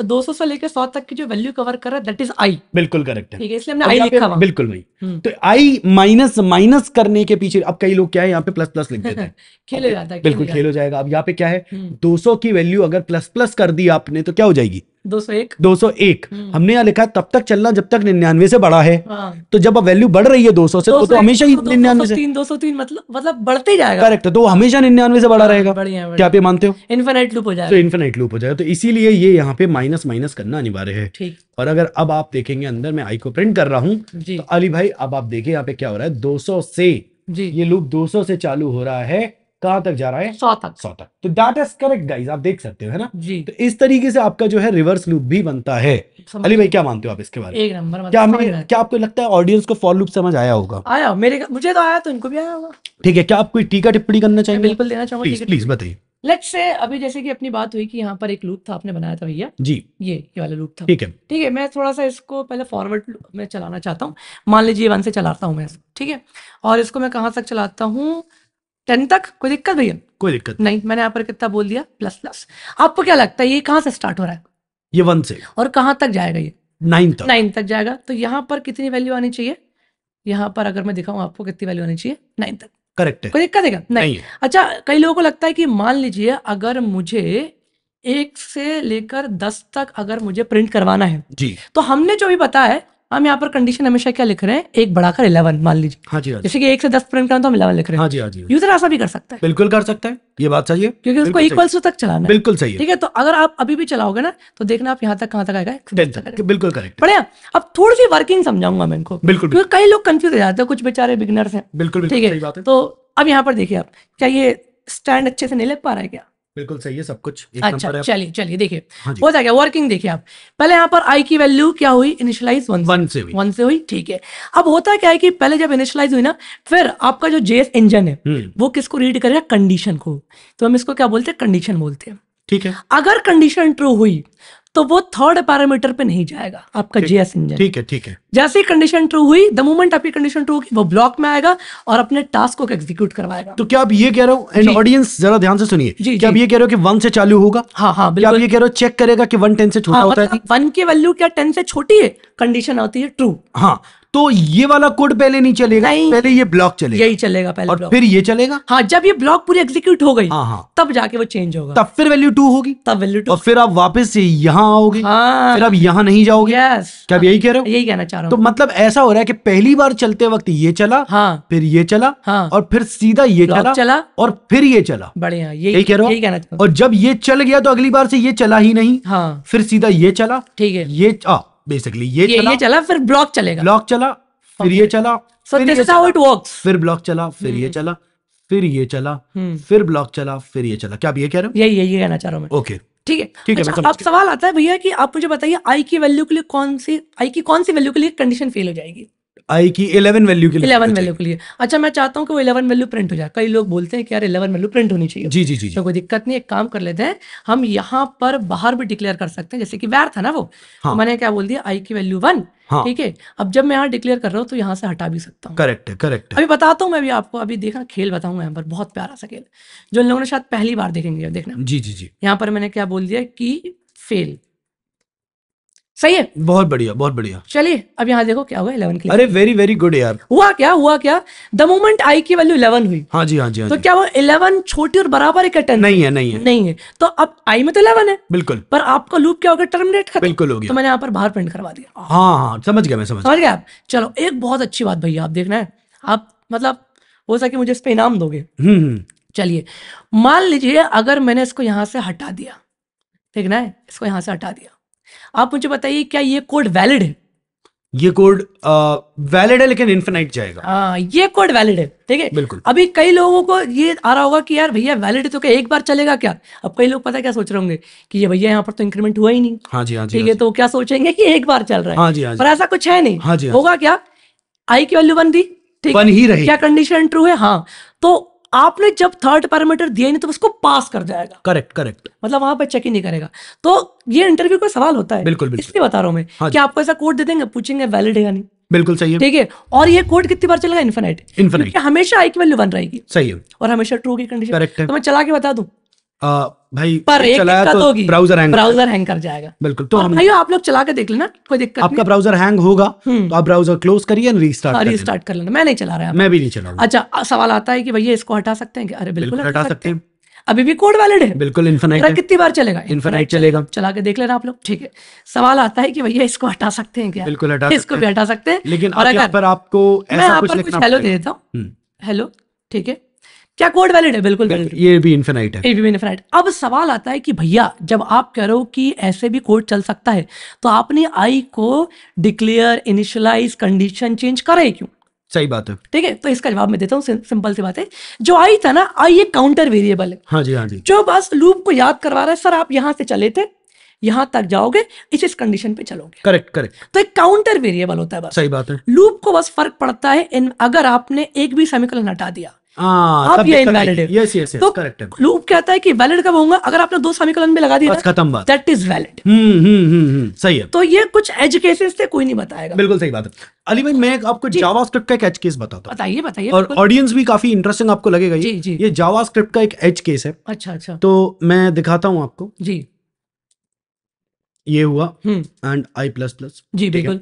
200 से लेकर 100 तक की जो वैल्यू कवर कर रहा है, दैट इज आई। बिल्कुल करेक्ट है, ठीक है, इसलिए हमने आई लिखा। बिल्कुल वही। तो आई माइनस करने के पीछे अब कई लोग क्या है यहाँ पे प्लस प्लस लिख देते हैं। खेल हो जाता है, बिल्कुल खेल हो जाएगा। अब यहाँ पे क्या है, 200 की वैल्यू अगर प्लस प्लस कर दी आपने तो क्या हो जाएगी? 201। हमने यहाँ लिखा तब तक चलना जब तक 99 से बड़ा है। तो जब अब वैल्यू बढ़ रही है 200 से, तो हमेशा ही 99 से 203 मतलब बढ़ते ही जाएगा। करेक्ट है, तो हमेशा 99 से बड़ा रहेगा। क्या आप ये मानते हो? इनफिनिट लूप हो जाएगा। तो इनफिनिट लूप हो जाएगा, तो इसीलिए ये यहाँ पे माइनस माइनस करना अनिवार्य है। ठीक। और अगर अब आप देखेंगे अंदर मैं आई को प्रिंट कर रहा हूँ, तो अली भाई अब आप देखिए यहाँ पे क्या हो रहा है, 200 से ये लूप 200 से चालू हो रहा है, कहां तक जा रहा है? 100 तक। तो दैट इज करेक्ट गाइस, आप देख सकते हो, है ना जी। तो इस तरीके से आपका जो है रिवर्स लूप भी बनता है। अली भाई क्या मानते हो आप इसके बारे में? एक नंबर। क्या आपको लगता है ऑडियंस को फॉर लूप समझ आया होगा? आया, मुझे तो आया, तो इनको भी आया होगा। ठीक है, क्या आप कोई टीका टिप्पणी करना चाहेंगे? बिल्कुल देना चाहूंगा, प्लीज बताइए। लेट्स से अभी जैसे कि अपनी बात हुई कि यहाँ पर एक लूप था, आपने बनाया था भैया जी, ये वाला लूप था। ठीक है। मैं थोड़ा सा इसको पहले फॉरवर्ड में चलाना चाहता हूँ। मान लीजिए 1 से चलाता हूँ मैं, ठीक है। और इसको मैं कहाँ तक चलाता हूँ? 10 तक। कोई दिक्कत भैया? कोई दिक्कत नहीं। मैंने यहाँ पर कितना बोल दिया? प्लस। आपको क्या लगता है ये कहाँ से स्टार्ट हो रहा है? ये 1 से। और कहाँ तक जाएगा? ये 9 तक जाएगा। तो यहाँ पर कितनी वैल्यू आनी चाहिए? यहाँ पर अगर मैं दिखाऊं आपको कितनी वैल्यू आनी चाहिए? 9 तक। करेक्ट है। कोई दिक्कत है क्या? नहीं। अच्छा, कई लोगों को लगता है कि मान लीजिए अगर मुझे 1 से लेकर 10 तक अगर मुझे प्रिंट करवाना है जी, तो हमने जो भी बताया है, हम यहाँ पर कंडीशन हमेशा क्या लिख रहे हैं? 1 बढ़ाकर 11 मान लीजिए। हाँ जी, जैसे कि 1 से 10 प्रिंट करना तो हम 11 लिख रहे हैं। हाँ जी। यूजर ऐसा भी कर सकता है। बिल्कुल कर सकता है, ये बात सही है, क्योंकि उसको इक्वल्स तक चलाना है। बिल्कुल सही है। ठीक है, तो अगर आप अभी भी चलाओगे ना तो देखना आप यहाँ तक कहाँ तक आएगा? 10 तक। बिल्कुल करेक्ट। बढ़िया। अब थोड़ी सी वर्किंग समझाऊंगा मैं इनको, बिल्कुल, क्योंकि कई लोग कंफ्यूज हो जाते हैं, कुछ बेचारे बिगिनर्स हैं। बिल्कुल ठीक है। तो अब यहाँ पर देखिए आप, क्या ये स्टैंड अच्छे से नहीं लग पा रहा है क्या? बिल्कुल सही है, सब कुछ एक अच्छा, नंबर है। चलिए देखिए होता क्या, वर्किंग देखिए आप। पहले यहाँ पर आई की वैल्यू क्या हुई? इनिशियलाइज 1 से हुई। ठीक है। अब होता क्या है कि पहले जब इनिशियलाइज हुई ना, फिर आपका जो जेएस इंजन है वो किसको रीड करेगा? कंडीशन को। तो हम इसको क्या बोलते हैं? कंडीशन बोलते हैं। ठीक है। अगर कंडीशन ट्रू हुई तो वो थर्ड पैरामीटर पे नहीं जाएगा आपका जेएस इंजन। ठीक है। जैसे ही कंडीशन ट्रू हुई, द मोमेंट आपकी कंडीशन ट्रू होगी, वो ब्लॉक में आएगा और अपने टास्क को एग्जीक्यूट करवाएगा। तो क्या आप ये कह रहे हो, एंड ऑडियंस जरा ध्यान से सुनिए, क्या आप ये कह रहे हो कि 1 से चालू होगा? हाँ, बिल्कुल। आप ये कह रहे हो चेक करेगा कि 1 10 से छोटा होता है? 1 की वैल्यू क्या 10 से छोटी है? कंडीशन होती है ट्रू। हाँ, तो ये वाला कोड पहले नहीं चलेगा, पहले ये ब्लॉक चलेगा, यही चलेगा पहले, और फिर ये चलेगा। हाँ, जब ये ब्लॉक पूरी एग्जीक्यूट हो गई, हाँ, तब जाके वो चेंज होगा, तब फिर वैल्यू 2 होगी, तब वैल्यू 2, और फिर आप वापस से यहाँ आओगे, फिर आप यहाँ नहीं जाओगे। क्या आप यही कह रहे हो? यही कहना चाह रहा हूँ। तो मतलब ऐसा हो रहा है कि पहली बार चलते वक्त ये चला, फिर ये चला, और फिर सीधा ये चला, और फिर ये चला। बढ़िया, यही कह रहे हो? यही कहना चाह रहा हूँ। और जब ये चल गया तो अगली बार से ये चला ही नहीं, फिर सीधा ये चला, ठीक है, ये बेसिकली ये चला, फिर ब्लॉक चलेगा, ब्लॉक चला, फिर ये चला, फिर ब्लॉक चला, फिर ये चला, फिर ये चला, फिर ब्लॉक चला, फिर ये चला। क्या आप ये कह रहे हो? यही कहना चाह रहा हूँ मैं। ओके, ठीक है, ठीक है। अच्छा, अब सवाल आता है भैया कि आप मुझे बताइए आई की वैल्यू के लिए कौन सी वैल्यू के लिए कंडीशन फेल हो जाएगी? आई की 11 वैल्यू के लिए। 11 वैल्यू के लिए। अच्छा, मैं चाहता हूँ कि वो 11 वैल्यू प्रिंट हो जाए। कई लोग बोलते हैं कि यार 11 वैल्यू प्रिंट होनी चाहिए। जी जी जी, तो कोई दिक्कत नहीं, एक काम कर लेते हैं, हम यहाँ पर बाहर भी डिक्लेयर कर सकते हैं, जैसे कि वैर था ना वो, तो मैंने क्या बोल दिया, आई की वैल्यू 1। ठीक है, अब जब मैं यहाँ डिक्लेयर कर रहा हूँ तो यहाँ से हटा भी सकता हूँ। करेक्ट है, करेक्ट है। अभी बताता हूँ मैं भी आपको, अभी देखना खेल बताऊंगा यहाँ पर, बहुत प्यारा सा खेल जो इन लोगों ने शायद पहली बार देखेंगे। देखना, जी जी जी, यहाँ पर मैंने क्या बोल दिया कि फेल। सही है, बहुत बढ़िया, बहुत बढ़िया। चलिए अब यहाँ देखो क्या हुआ, 11 के लिए। अरे वेरी वेरी गुड यार। हुआ क्या द मोमेंट आई की वैल्यू 11 हुई, हाँ जी, हाँ जी, हाँ तो जी। क्या वो 11 छोटी और बराबर है क्या 10? नहीं है। तो अब आई में तो 11 है, बिल्कुल, पर आपका लूप क्या होगा, टर्मिनेट खत्म, बिल्कुल हो गया। तो मैंने यहाँ पर बाहर प्रिंट करवा दिया। हाँ, समझ गया, मैं समझ गया आप। चलो, एक बहुत अच्छी बात भैया, आप देखना है, आप मतलब हो सके मुझे इस पे इनाम दोगे। चलिए, मान लीजिए अगर मैंने इसको यहाँ से हटा दिया, देखना है, इसको यहाँ से हटा दिया, आप मुझे बताइए क्या ये कोड वैलिड है? ये कोड वैलिड है, लेकिन इनफिनाइट जाएगा। हाँ, ये कोड वैलिड है, ठीक है, बिल्कुल। अभी कई लोगों को ये आ रहा होगा कि यार भैया वैलिड है तो क्या एक बार चलेगा क्या? अब कई लोग पता है क्या सोच रहे होंगे कि ये भैया यहाँ पर तो इंक्रीमेंट हुआ ही नहीं। हाँ जी, हाँ जी, ठीक है, तो क्या सोचेंगे कि एक बार चल रहा है। हाँ जी, हाँ जी। पर ऐसा कुछ है नहीं। हाँ जी, होगा क्या, आई की वैल्यू 1 थी, ठीक, 1 ही रही, क्या कंडीशन ट्रू है? हाँ, तो आपने जब थर्ड पैरामीटर दिया ही नहीं तो उसको पास कर जाएगा। करेक्ट, करेक्ट, मतलब वहां पे चेक ही नहीं करेगा। तो ये इंटरव्यू का सवाल होता है, बिल्कुल, इसलिए बता रहा हूं मैं कि आपको ऐसा कोड दे देंगे, पूछेंगे वैलिड है या नहीं। बिल्कुल सही है, ठीक है, और ये कोड कितनी बार चलेगा? इनफिनिट, क्योंकि हमेशा आई की वैल्यू 1 रहेगी। सही है, और हमेशा ट्रू की कंडीशन। करेक्ट है। तो मैं चला के बता दूं भाई, पर एक दिक्कत होगी, ब्राउजर हैंग कर जाएगा। बिल्कुल। तो भाई आप लोग चला के देख लेना, कोई दिक्कत आपका ब्राउजर हैंग होगा तो आप ब्राउजर क्लोज करिए, रीस्टार्ट कर लेना। मैं नहीं चला रहा, मैं भी नहीं चला। अच्छा, सवाल आता है कि भैया इसको हटा सकते हैं क्या? अरे बिल्कुल हटा सकते हैं, अभी भी कोड वैलिड है, बिल्कुल इनफिनाइट है। कितनी बार चलेगा? इनफिनाइट चलेगा। चला के देख लेना आप लोग, ठीक है। सवाल आता है कि भैया इसको हटा सकते हैं क्या? बिल्कुल हटा, इसको भी हटा सकते हैं, लेकिन यहाँ पर आपको ऐसा कुछ लिखना, हेलो दे देता हूँ, हेलो, ठीक है, क्या कोड वैलिड है? बिल्कुल वैलिड, ये भी इनफिनाइट है, ये भी इनफिनाइट। अब सवाल आता है कि भैया जब आप कह रहे हो कि ऐसे भी कोड चल सकता है, तो आपने आई को डिक्लेयर, इनिशियलाइज, कंडीशन चेंज करे क्यों? सही बात है, ठीक है, तो इसका जवाब मैं देता हूँ, सिंपल सी बात है। जो आई था ना, आई एक काउंटर वेरिएबल है। हाँ जी, हाँ जी, जो बस लूप को याद करवा रहा है, सर आप यहाँ से चले थे, यहाँ तक जाओगे, इस कंडीशन पे चलोगे। Correct, correct. तो एक काउंटर वेरिएबल होता है बस। सही बात है। लूप को बस फर्क पड़ता है अगर आपने एक भी सेमीकोलन हटा दिया, आप ये इनवैलिड है। यस यस यस, तो करेक्ट है। लूप कहता है कि वैलिड कब होगा? अगर आपने 2 सेमीकोलन भी लगा दिया, बस खत्म बात, दैट इज वैलिड। सही है। तो ये कुछ एज केसेस से कोई नहीं बताएगा। बिल्कुल सही बात है। अली भाई, मैं आपको जावास्क्रिप्ट का एक एज केस बताता हूँ। बताइए बताइए, और ऑडियंस भी काफी इंटरेस्टिंग आपको लगेगा ये। जी, जी। ये जावास्क्रिप्ट का एक एज केस है। अच्छा अच्छा, तो मैं दिखाता हूँ आपको जी। ये हुआ एंड I++, जी बिल्कुल।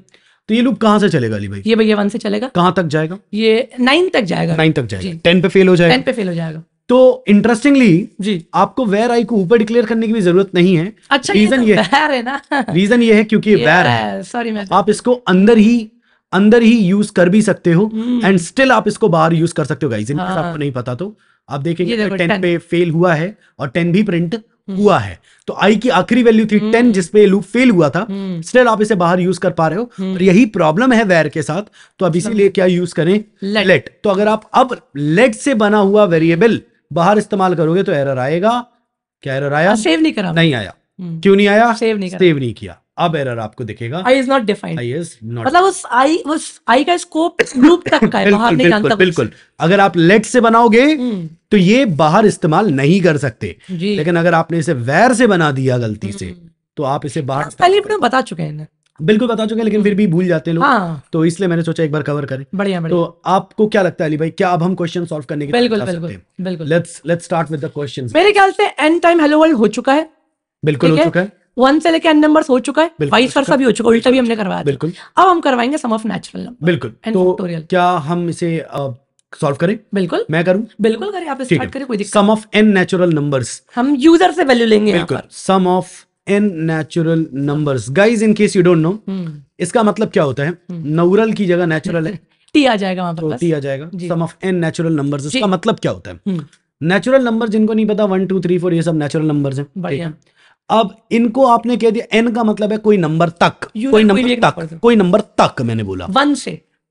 तो ये लूप कहाँ से चलेगा अली भाई? ये भैया 1 से चलेगा। कहाँ तक जाएगा? ये 9 तक जाएगा। 9 तक जाएगा, 10 पे फेल हो जाएगा। 10 पे फेल हो जाएगा। तो इंटरेस्टिंगली जी, आपको वेर आई को ऊपर डिक्लेयर करने की भी जरूरत नहीं है। अच्छा, रीजन ये है ना, रीजन ये है क्योंकि वेर है, सॉरी मैं आप इसको अंदर ही यूज कर भी सकते हो एंड स्टिल आप इसको बाहर यूज कर सकते हो गाइस। इनकेस आपको नहीं पता तो आप देखेंगे 10 पे फेल हुआ है और 10 भी प्रिंट हुआ है। तो आई की आखिरी वैल्यू थी 10 जिसपे लूप फेल हुआ था, स्टिल आप इसे बाहर यूज कर पा रहे हो। और यही प्रॉब्लम है वेर के साथ। तो अब इसीलिए क्या यूज करें? लेट। तो अगर आप अब लेट से बना हुआ वेरिएबल बाहर इस्तेमाल करोगे तो एरर आएगा। क्या एरर आया? सेव नहीं करा, नहीं आया। क्यों नहीं आया? सेव नहीं किया। अब एरर आपको दिखेगा, I is not defined. I is not, मतलब उस आई का स्कोप लूप तक का है, बाहर नहीं जानता। बिल्कुल। अगर आप लेट से बनाओगे तो ये बाहर इस्तेमाल नहीं कर सकते, लेकिन अगर आपने इसे वेर से बना दिया गलती से तो आप इसे बाहर पहले बता चुके हैं। बिल्कुल बता चुके हैं, लेकिन फिर भी भूल जाते हैं लोग। हाँ। तो इसलिए मैंने सोचा एक बार कवर करें। बढ़िया। तो आपको क्या लगता है अली भाई, क्या अब हम क्वेश्चन सॉल्व करने की बिल्कुल। Let's start with the questions. मेरे ख्याल से एंड टाइम हेलो वर्ल्ड हो चुका है। बिल्कुल हो चुका है। 1 से लेके n नंबर्स हो चुका है, वाइस वर्सा भी हो चुका है, उल्टा भी हमने करवाया था। बिल्कुल। अब हम करवाएंगे सम ऑफ नेचुरल नंबर। बिल्कुल। तो क्या हम इसे सॉल्व करें? बिल्कुल, मैं करूं? बिल्कुल करें, आप स्टार्ट करें, कोई दिक्कत। Sum of n natural numbers, हम यूजर से वैल्यू लेंगे यहाँ पर। Sum of n natural numbers. Guys in case you don't know, इसका मतलब क्या होता है? नौरल की जगह नेचुरल है, टी आ जाएगा वहां पर, तो टी आ जाएगा। सम ऑफ n नेचुरल नंबर्स, इसका मतलब क्या होता है? नेचुरल नंबर जिनको नहीं पता, 1 2 3 4 ये सब नेचुरल नंबर्स हैं। बढ़िया। अब इनको आपने कह दिया n का मतलब है कोई नंबर तक, कोई नंबर तक, कोई नंबर तक। मैंने बोला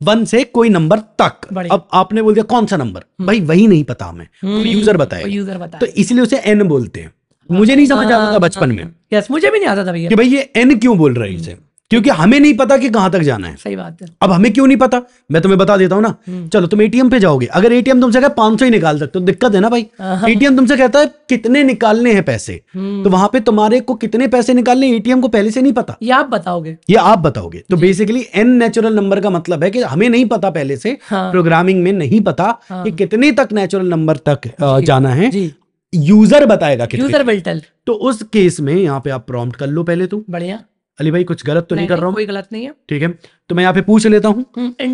1 से कोई नंबर तक। अब आपने बोल दिया कौन सा नंबर? भाई वही नहीं पता हमें, तो यूजर बताएगा, तो इसलिए उसे n बोलते हैं। मुझे नहीं समझ आता था बचपन में, यस मुझे भी नहीं आता था भैया कि भाई ये n क्यों बोल रहे हैं इसे, क्योंकि हमें नहीं पता कि कहां तक जाना है। सही बात है। अब हमें क्यों नहीं पता, मैं तुम्हें बता देता हूं ना। चलो तुम एटीएम पे जाओगे, अगर एटीएम तुमसे कहे 500 ही निकाल सकते हो, दिक्कत है ना भाई। एटीएम तुमसे कहता है कितने निकालने हैं पैसे, तो वहां पे तुम्हारे को कितने पैसे निकालने एटीएम को पहले से नहीं पता, ये आप बताओगे, ये आप बताओगे। तो बेसिकली n नेचुरल नंबर का मतलब है कि हमें नहीं पता पहले से, प्रोग्रामिंग में नहीं पता कि कितने तक नेचुरल नंबर तक जाना है, यूजर बताएगा, यूजर विल टेल। तो उस केस में यहाँ पे आप प्रॉम्प्ट कर लो पहले तो। बढ़िया। अली भाई कुछ गलत तो नहीं कर रहा हूँ? कोई गलत नहीं है। ठीक है, तो मैं यहाँ पे पूछ लेता हूँ,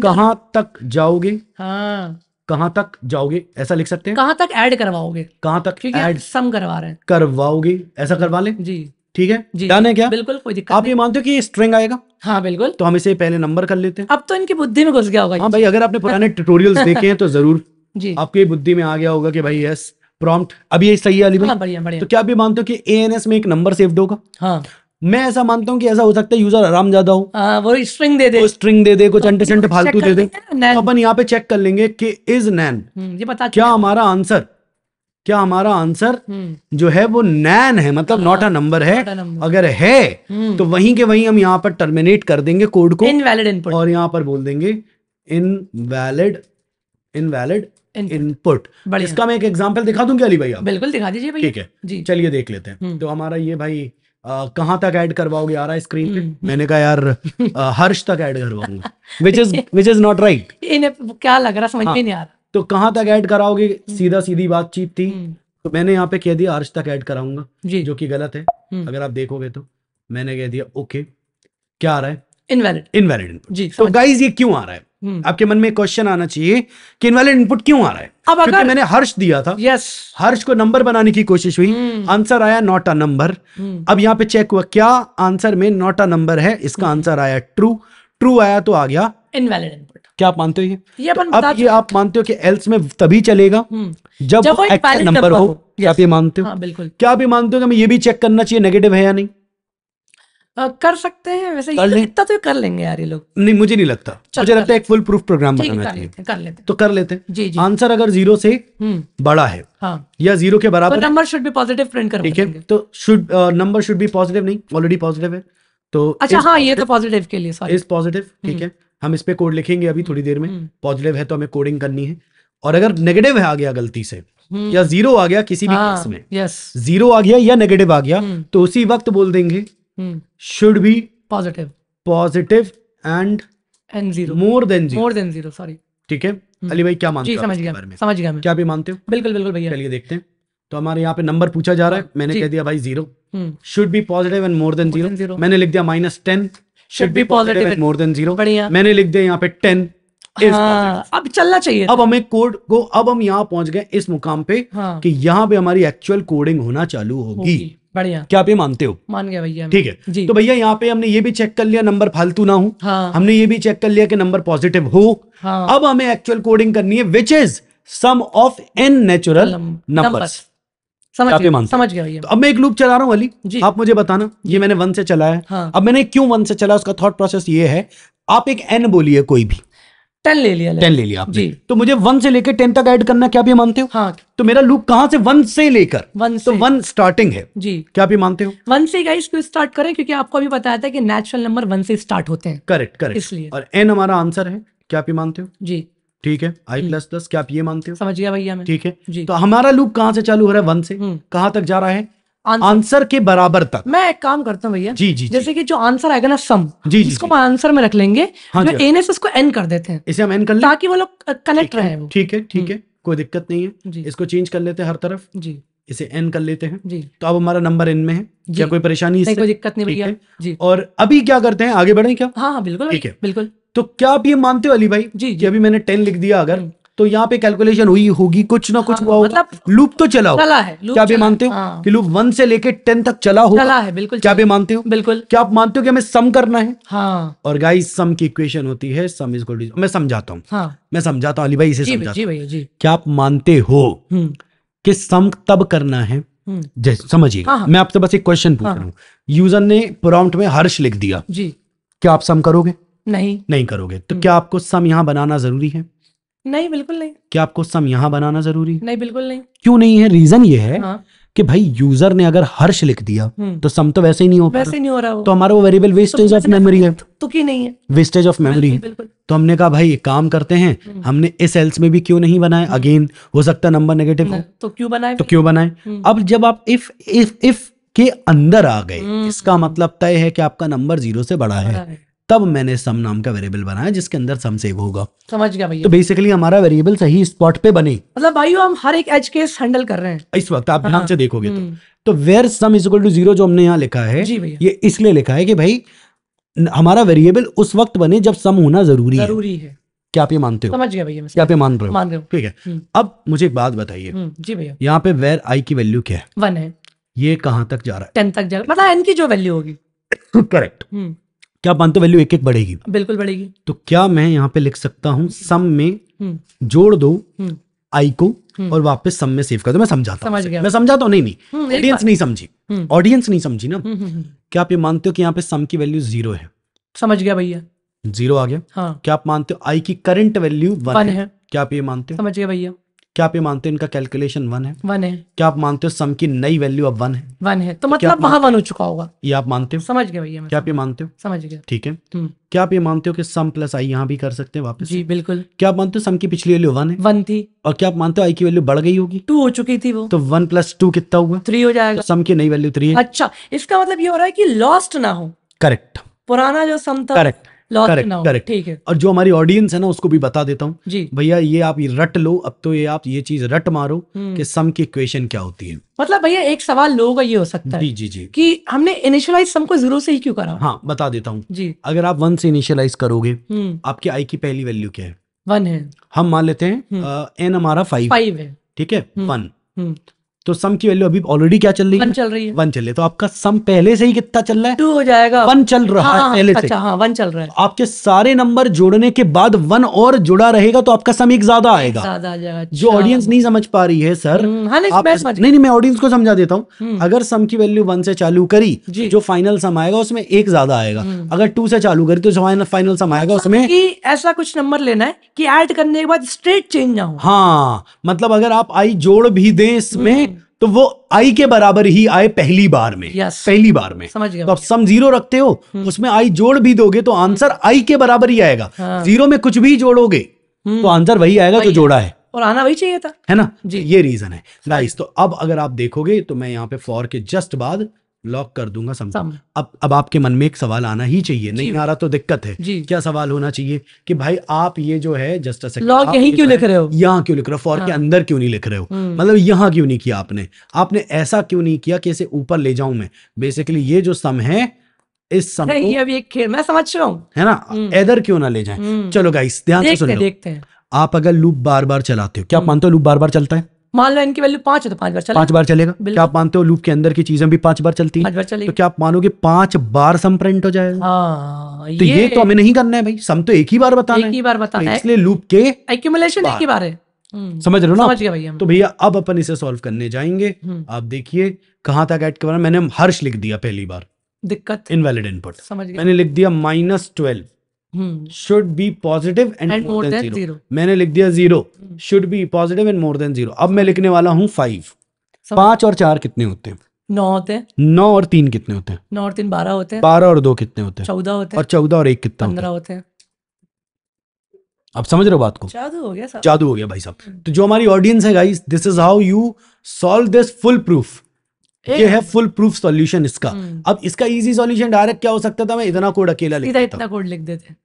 कहाँ तक जाओगे? हाँ, कहाँ तक जाओगे ऐसा लिख सकते हैं। कहाँ तक ऐड करवाओगे? कहाँ तक ऐड सम करवा रहे हैं, करवाओगे, ऐसा करवा ले जी। ठीक है, डन है क्या? बिल्कुल, कोई दिक्कत आप ये मानते हो कि ये स्ट्रिंग आएगा? हाँ बिल्कुल। तो हम इसे पहले नंबर कर लेते हैं। अब तो इनकी बुद्धि में घुस गया होगा। हाँ भाई, अगर आपने पुराने ट्यूटोरियल्स देखे हैं तो जरूर जी आपकी बुद्धि में आ गया होगा कि भाई यस प्रॉम्प्ट अब ये सही है अली भाई। हाँ, बढ़िया बढ़िया। तो क्या आप ये मानते हो कि ANS में एक नंबर सेव्ड होगा? हाँ, मैं ऐसा मानता हूँ कि ऐसा हो सकता है यूजर आराम ज्यादा हो, वो स्ट्रिंग दे दे, वो स्ट्रिंग दे दे, कुछ अंटे फालतू दे दे। तो अपन यहाँ पे चेक कर लेंगे कि इज नैन, ये बता क्या हमारा आंसर जो है वो नैन है, मतलब नॉट अ नंबर है। अगर है तो वहीं के वहीं हम यहाँ पर टर्मिनेट कर देंगे कोड को, इनवैलिड इनपुट, और यहाँ पर बोल देंगे इनवैलिड इनपुट। इसका मैं एक एग्जांपल दिखा दूं क्या अली भाई? आप बिल्कुल दिखा दीजिए भैया। ठीक है जी, चलिए देख लेते हैं। तो हमारा ये भाई कहाँ तक ऐड करवाओगे आ रहा है स्क्रीन पे। मैंने कहा यार हर्ष तक ऐड करवाऊंगा, विच इज नॉट राइट। इन्हें क्या लग रहा, समझ में नहीं आ रहा। तो कहाँ तक ऐड कराओगे, सीधा सीधी बातचीत थी, तो मैंने यहाँ पे कह दिया हर्ष तक ऐड कराऊंगा, जो कि गलत है। अगर आप देखोगे तो मैंने कह दिया ओके, क्या आ रहा है? इनवैलिड इनपुट जी। तो गाइस ये क्यों आ रहा है? आपके मन में क्वेश्चन आना चाहिए कि इनवैलिड इनपुट क्यों आ रहा है। अब क्योंकि मैंने हर्ष दिया था, हर्ष को नंबर बनाने की कोशिश हुई, आंसर आया नॉट अ नंबर। अब यहाँ पे चेक हुआ क्या आंसर में नॉट अ नंबर है, इसका आंसर आया ट्रू आया, तो आ गया इनवैलिड इनपुट। क्या आप मानते हो ये? तो अब ये आप मानते हो कि एल्स में तभी चलेगा जब वो एक्चुअल नंबर हो। क्या आप ये मानते हो? बिल्कुल। क्या आप ये मानते हो कि हमें ये भी चेक करना चाहिए नेगेटिव है या नहीं? कर सकते हैं वैसे, इतना तो कर लेंगे यार ये लोग। नहीं, मुझे नहीं लगता, मुझे लगता है एक फुल प्रूफ प्रोग्राम बनाना चाहिए। कर लेते तो कर लेते हैं जी। आंसर अगर 0 से बड़ा है या 0 के बराबर, तो number should be positive print कर। ठीक है, तो should number should be positive, नहीं ऑलरेडी पॉजिटिव है तो अच्छा हाँ, ये तो पॉजिटिव के लिए सॉरी इज पॉजिटिव। ठीक है, हम इस पे कोड लिखेंगे अभी थोड़ी देर में। पॉजिटिव है तो हमें कोडिंग करनी है, और अगर नेगेटिव है आ गया गलती से या 0 आ गया किसी भी केस में, 0 आ गया या नेगेटिव आ गया, तो उसी वक्त बोल देंगे should be positive and 0 more than 0 sorry. ठीक है अली भाई, क्या मानते हो? समझ गया मैं। क्या भी मानते हो? बिल्कुल बिल्कुल भैया। चलिए देखते हैं। तो हमारे यहाँ पे नंबर पूछा जा रहा है, मैंने कह दिया भाई 0 should be positive and more than 0। मैंने लिख दिया -10 should be positive and more than 0। मैंने लिख दिया यहाँ पे 10 अब चलना चाहिए। अब हमें कोड को, अब हम यहाँ पहुंच गए इस मुकाम पे कि यहाँ पे हमारी एक्चुअल कोडिंग होना चालू होगी। बढ़िया। क्या आप ये मानते हो? मान गया भैया। ठीक है, तो भैया यहाँ पे हमने ये भी चेक कर लिया नंबर फालतू ना हो। हमने ये भी चेक कर लिया कि नंबर पॉजिटिव हो। अब हमें एक्चुअल कोडिंग करनी है which is sum of n natural numbers. समझ गया भैया। तो अब मैं एक लूप चला रहा हूँ अली, आप मुझे बताना, ये मैंने 1 से चलाया है। अब मैंने क्यों 1 से चला, उसका थॉट प्रोसेस ये है, आप एक n बोलिए कोई भी, 10 ले लिया आपने जी। तो मुझे 1 से लेकर 10 तक ऐड करना, क्या आप ये मानते हो? हाँ। तो मेरा लूप कहां से 1 से लेकर 1 स्टार्टिंग है जी। क्या आप ये मानते हो? 1 से गाइस क्यों स्टार्ट करें, क्योंकि आपको अभी बताया था कि नेचुरल नंबर 1 से स्टार्ट होते हैं। करेक्ट इसलिए, और n हमारा आंसर है। क्या आप ये मानते हो? जी ठीक है, i++। क्या आप ये मानते हो? समझ गया भैया मैं। ठीक है जी। तो हमारा लूप कहां से चालू हो रहा है? 1 से कहां तक जा रहा है? आंसर के बराबर तक। मैं एक काम करता हूँ भैया जी, जैसे कि जो आंसर आएगा ना सम, इसको हम आंसर में रख लेंगे, जो n है उसको n कर देते हैं, इसे हम n कर लें ताकि वो लोग कनेक्ट रहे। ठीक है, कोई दिक्कत नहीं है, इसको चेंज कर लेते हैं हर तरफ जी। इसे n कर लेते हैं जी। तो अब हमारा नंबर n में है। क्या कोई परेशानी इससे? नहीं, कोई दिक्कत नहीं भैया जी। और अभी क्या करते हैं, आगे बढ़ें क्या? हाँ हाँ बिल्कुल ठीक है, बिल्कुल। तो क्या आप ये मानते हो अली भाई जी कि अभी मैंने 10 लिख दिया अगर, तो यहाँ पे कैलकुलेशन हुई होगी, कुछ ना कुछ हुआ होगा, मतलब लूप तो चला चला है, लूप क्या आप ये चला मानते हो हाँ। कि लूप 1 से लेके 10 तक चला होगा? चला है बिल्कुल। क्या आप ये मानते हो? बिल्कुल। क्या आप मानते हो कि हमें सम करना है? हाँ। और गाइस सम की इक्वेशन होती है सम इज इक्वल टू, मैं समझाता हूँ। हाँ। मैं समझाता हूँ अली भाई, इसे जी समझाता जी हूँ। भैया जी। क्या आप मानते हो कि सम तब करना है, जैसे समझिएगा, हाँ, हाँ। मैं आपसे बस एक क्वेश्चन पूछ रहा हूँ। यूजर ने प्रॉम्प्ट में हर्ष लिख दिया जी, क्या आप सम करोगे? नहीं करोगे। तो क्या आपको सम यहाँ बनाना जरूरी है? नहीं बिल्कुल नहीं। क्या आपको सम यहाँ बनाना जरूरी है? नहीं बिल्कुल नहीं। क्यों नहीं है? रीजन ये है हाँ। कि भाई यूजर ने अगर हर्ष लिख दिया तो सम तो वैसे ही नहीं हो पा वैसे नहीं हो रहा वो। तो हमारा वो वेरिएबल वेस्टेज ऑफ मेमोरी है। तो की नहीं है, वेस्टेज ऑफ मेमोरी है। बिल्कुल। तो हमने कहा भाई एक काम करते हैं, हमने इस एल्स में भी क्यों नहीं बनाए, अगेन हो सकता है नंबर नेगेटिव हो, तो क्यों बनाए? तो क्यों बनाए? अब जब आप इफ के अंदर आ गए, इसका मतलब तय है कि आपका नंबर 0 से बड़ा है, तब मैंने सम नाम का वेरिएबल बनाया जिसके अंदर सम सेव होगा। समझ गया भैया। तो बेसिकली हमारा वेरिएबल सही स्पॉट पे बने, मतलब भाई हम हर एक एज केस हैंडल कर रहे हैं इस वक्त आप ध्यान से देखोगे तो where sum is equal to 0 जो हमने यहाँ लिखा है, ये इसलिए लिखा है कि भाई हमारा वेरिएबल उस वक्त बने जब सम होना जरूरी है। क्या आप ये मानते हो? समझ गया भैया। क्या आप ये मान रहे हो? मान रहे हो। ठीक है। अब मुझे एक बात बताइए जी भैया, यहाँ पे वेयर आई की वैल्यू क्या है? 1 है। ये कहाँ तक जा रहा 10 तक जा रहा है, मतलब एन की जो वैल्यू होगी। करेक्ट। क्या आप मानते हो वैल्यू एक एक बढ़ेगी? बिल्कुल बढ़ेगी। तो क्या मैं यहाँ पे लिख सकता हूँ सम में जोड़ दो आई को और वापस सम में सेव कर दो? मैं समझाता हूँ, मैं समझाता हूँ। नहीं ऑडियंस नहीं समझी, ऑडियंस नहीं समझी ना। क्या आप ये मानते हो कि यहाँ पे सम की वैल्यू 0 है? समझ गया भैया, 0 आ गया। हाँ। क्या आप मानते हो आई की करंट वैल्यू 1 है? क्या आप ये मानते हो? समझ गया भैया। क्या आप ये मानते हो इनका कैलकुलेशन 1 है? 1 है। क्या आप मानते हो सम की नई वैल्यू अब 1 है? 1 है, तो मतलब वहां 1 हो चुका होगा, ये आप मानते हो? समझ गया भैया। क्या आप ये मानते हो? समझ गया। ठीक है। क्या आप ये मानते हो कि सम प्लस आई यहाँ भी कर सकते हैं वापस? जी बिल्कुल। क्या आप मानते हो सम की पिछली वैल्यू 1 है? 1 थी। और क्या आप मानते हो आई की वैल्यू बढ़ गई होगी? 2 हो चुकी थी वो, तो 1 + 2 कितना हुआ? 3 हो जाएगा। तो सम की नई वैल्यू 3 है। अच्छा, इसका मतलब ये हो रहा है कि लॉस्ट ना हो। करेक्ट। पुराना जो सम था करेक्ट लॉस्ट ना हो। ठीक है। और जो हमारी ऑडियंस है ना उसको भी बता देता हूँ जी भैया, ये आप ये रट लो, अब तो ये आप ये चीज रट मारो कि सम की इक्वेशन क्या होती है। मतलब भैया एक सवाल लोगों का ये हो सकता है जी कि हमने इनिशियलाइज सम को 0 से ही क्यों करा? हाँ बता देता हूँ जी। अगर आप 1 से इनिशियलाइज करोगे, आपके आई की पहली वैल्यू क्या है? 1 है। हम मान लेते हैं एन हमारा 5 है। ठीक है, 1। तो सम की वैल्यू अभी ऑलरेडी क्या चल रही है? 1 चल रही है। 1 चल रही है, तो आपका सम पहले से ही कितना चल रहा है? 2 हो जाएगा। 1 चल रहा है पहले से। अच्छा हाँ 1 चल रहा है। आपके सारे नंबर जोड़ने के बाद 1 और जुड़ा रहेगा तो आपका सम एक ज्यादा आएगा। ज्यादा आ जाएगा। जो ऑडियंस नहीं समझ पा रही है सर, नहीं मैं ऑडियंस को समझा देता हूँ। अगर सम की वैल्यू 1 से चालू करी, जो फाइनल सम आएगा उसमें एक ज्यादा आएगा। अगर 2 से चालू करी तो जो फाइनल सम आएगा उसमें ऐसा कुछ नंबर लेना है कि ऐड करने के बाद स्ट्रेट चेंज ना हो। हाँ मतलब अगर आप आई जोड़ भी दें इसमें तो वो आई के बराबर ही आए पहली बार में। पहली बार में समझ गया। तो आप सम 0 रखते हो, उसमें आई जोड़ भी दोगे तो आंसर आई के बराबर ही आएगा। 0 में कुछ भी जोड़ोगे तो आंसर वही आएगा जो जोड़ा है, और आना वही चाहिए था, है ना जी। ये रीजन है गाइस। तो अब अगर आप देखोगे तो मैं यहाँ पे फॉर के जस्ट बाद लॉक कर दूंगा सम। अब आपके मन में एक सवाल आना ही चाहिए, नहीं आ रहा तो दिक्कत है। क्या सवाल होना चाहिए कि भाई आप ये जो है जस्ट लॉक यहीं क्यों लिख रहे हो, यहाँ क्यों लिख रहे हो, फॉर के अंदर क्यों नहीं लिख रहे हो, मतलब यहाँ क्यों नहीं किया आपने ऐसा क्यों नहीं किया कि इसे ऊपर ले जाऊं मैं। बेसिकली ये जो सम है इस सम को, ये अभी एक खेल, मैं समझ रहा हूँ, है ना, इधर क्यों ना ले जाएं। चलो गाइस ध्यान से सुन लो, देखते हैं। आप अगर लूप बार बार चलाते हो, क्या आप मानते हो लूप बार बार चलता है? मान लो इनकी वैल्यू 5 है तो 5 बार चलेगा। 5 बार चलेगा। क्या आप मानते हो लूप के अंदर की चीजें भी 5 बार चलती हैं? 5 बार चलेगी। तो क्या आप मानोगे 5 बार सम प्रिंट हो जाएगा? हाँ, तो ये तो हमें नहीं करना है भाई, सम तो एक ही बार बताना है। एक ही बार बताना है, इसलिए लूप के एक्यूमुलेशन एक ही बार है। समझ रहे हो ना? समझ गया भैया। तो भैया अब अपन इसे सॉल्व करने जाएंगे। आप देखिए कहां तक ऐड करना। मैंने हर्ष लिख दिया पहली बार, दिक्कत इनवैलिड इनपुट। समझ गया। मैंने लिख दिया -12 should be positive and more than 0. मैंने लिख दिया 0 should be positive and more than 0. अब मैं लिखने वाला हूँ 5। 5 और 4 कितने होते हैं? 9 होते हैं। 9 और 3 कितने होते हैं? 9 और 3 12 होते हैं। 12 और 2 कितने होते हैं? 14 होते हैं। और 14 और 1 कितना? 15 होते हैं। आप समझ रहे हो बात को? जादू हो गया साहब, जादू हो गया भाई साहब। तो जो हमारी ऑडियंस है guys, this is how you solve this full proof. ये है फुल प्रूफ सॉल्यूशन इसका। अब इसका इजी सॉल्यूशन डायरेक्ट क्या हो सकता था? मैं इतना कोड अकेला लिख देता, इतना कोड लिख देते।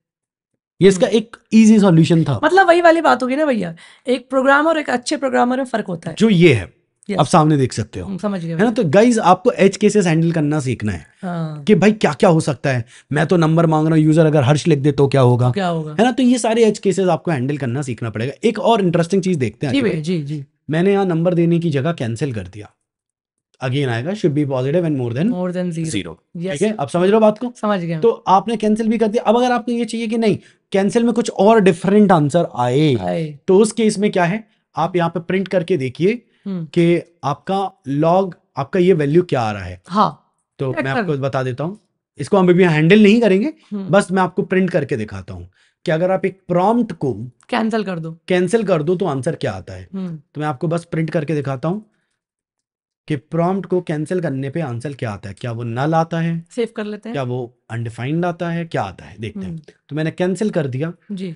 ये इसका एक इजी सॉल्यूशन था। मतलब वही वाली बात होगी ना भैया, एक प्रोग्रामर और एक अच्छे प्रोग्रामर में फर्क होता है। जो ये है आप सामने देख सकते हो, समझ गए है ना। तो गाइज आपको एज केसेस हैंडल करना सीखना है। हाँ। कि भाई क्या क्या हो सकता है, मैं तो नंबर मांग रहा हूँ, यूजर अगर हर्ष लिख दे तो क्या होगा, है ना। तो ये सारे एज केसेस आपको हैंडल करना सीखना पड़ेगा। एक और इंटरेस्टिंग चीज देखते हैं। जी भैया, जी जी। मैंने यहाँ नंबर देने की जगह कैंसिल कर दिया, अगेन आएगा should be positive and more than zero. ठीक है, आप समझ रहे हो बात को? समझ गया। तो आपने कैंसिल भी कर दिया। अब अगर आपको ये चाहिए कि नहीं कैंसिल में कुछ और डिफरेंट आंसर आए, तो उस केस में क्या है, आप यहाँ पे प्रिंट करके देखिए कि आपका लॉग, आपका ये वैल्यू क्या आ रहा है। हाँ, तो मैं आपको बता देता हूँ, इसको हम अभी हैंडल नहीं करेंगे, बस मैं आपको प्रिंट करके दिखाता हूँ कि अगर आप एक प्रॉम्प्ट को कैंसिल कर दो तो आंसर क्या आता है। तो मैं आपको बस प्रिंट करके दिखाता हूँ कि प्रॉम्प्ट को कैंसिल करने पे आंसर क्या आता है। क्या वो नल आता है, सेव कर लेते हैं, क्या वो अनडिफाइंड आता है, क्या आता है देखते हैं। तो मैंने कैंसिल कर दिया जी,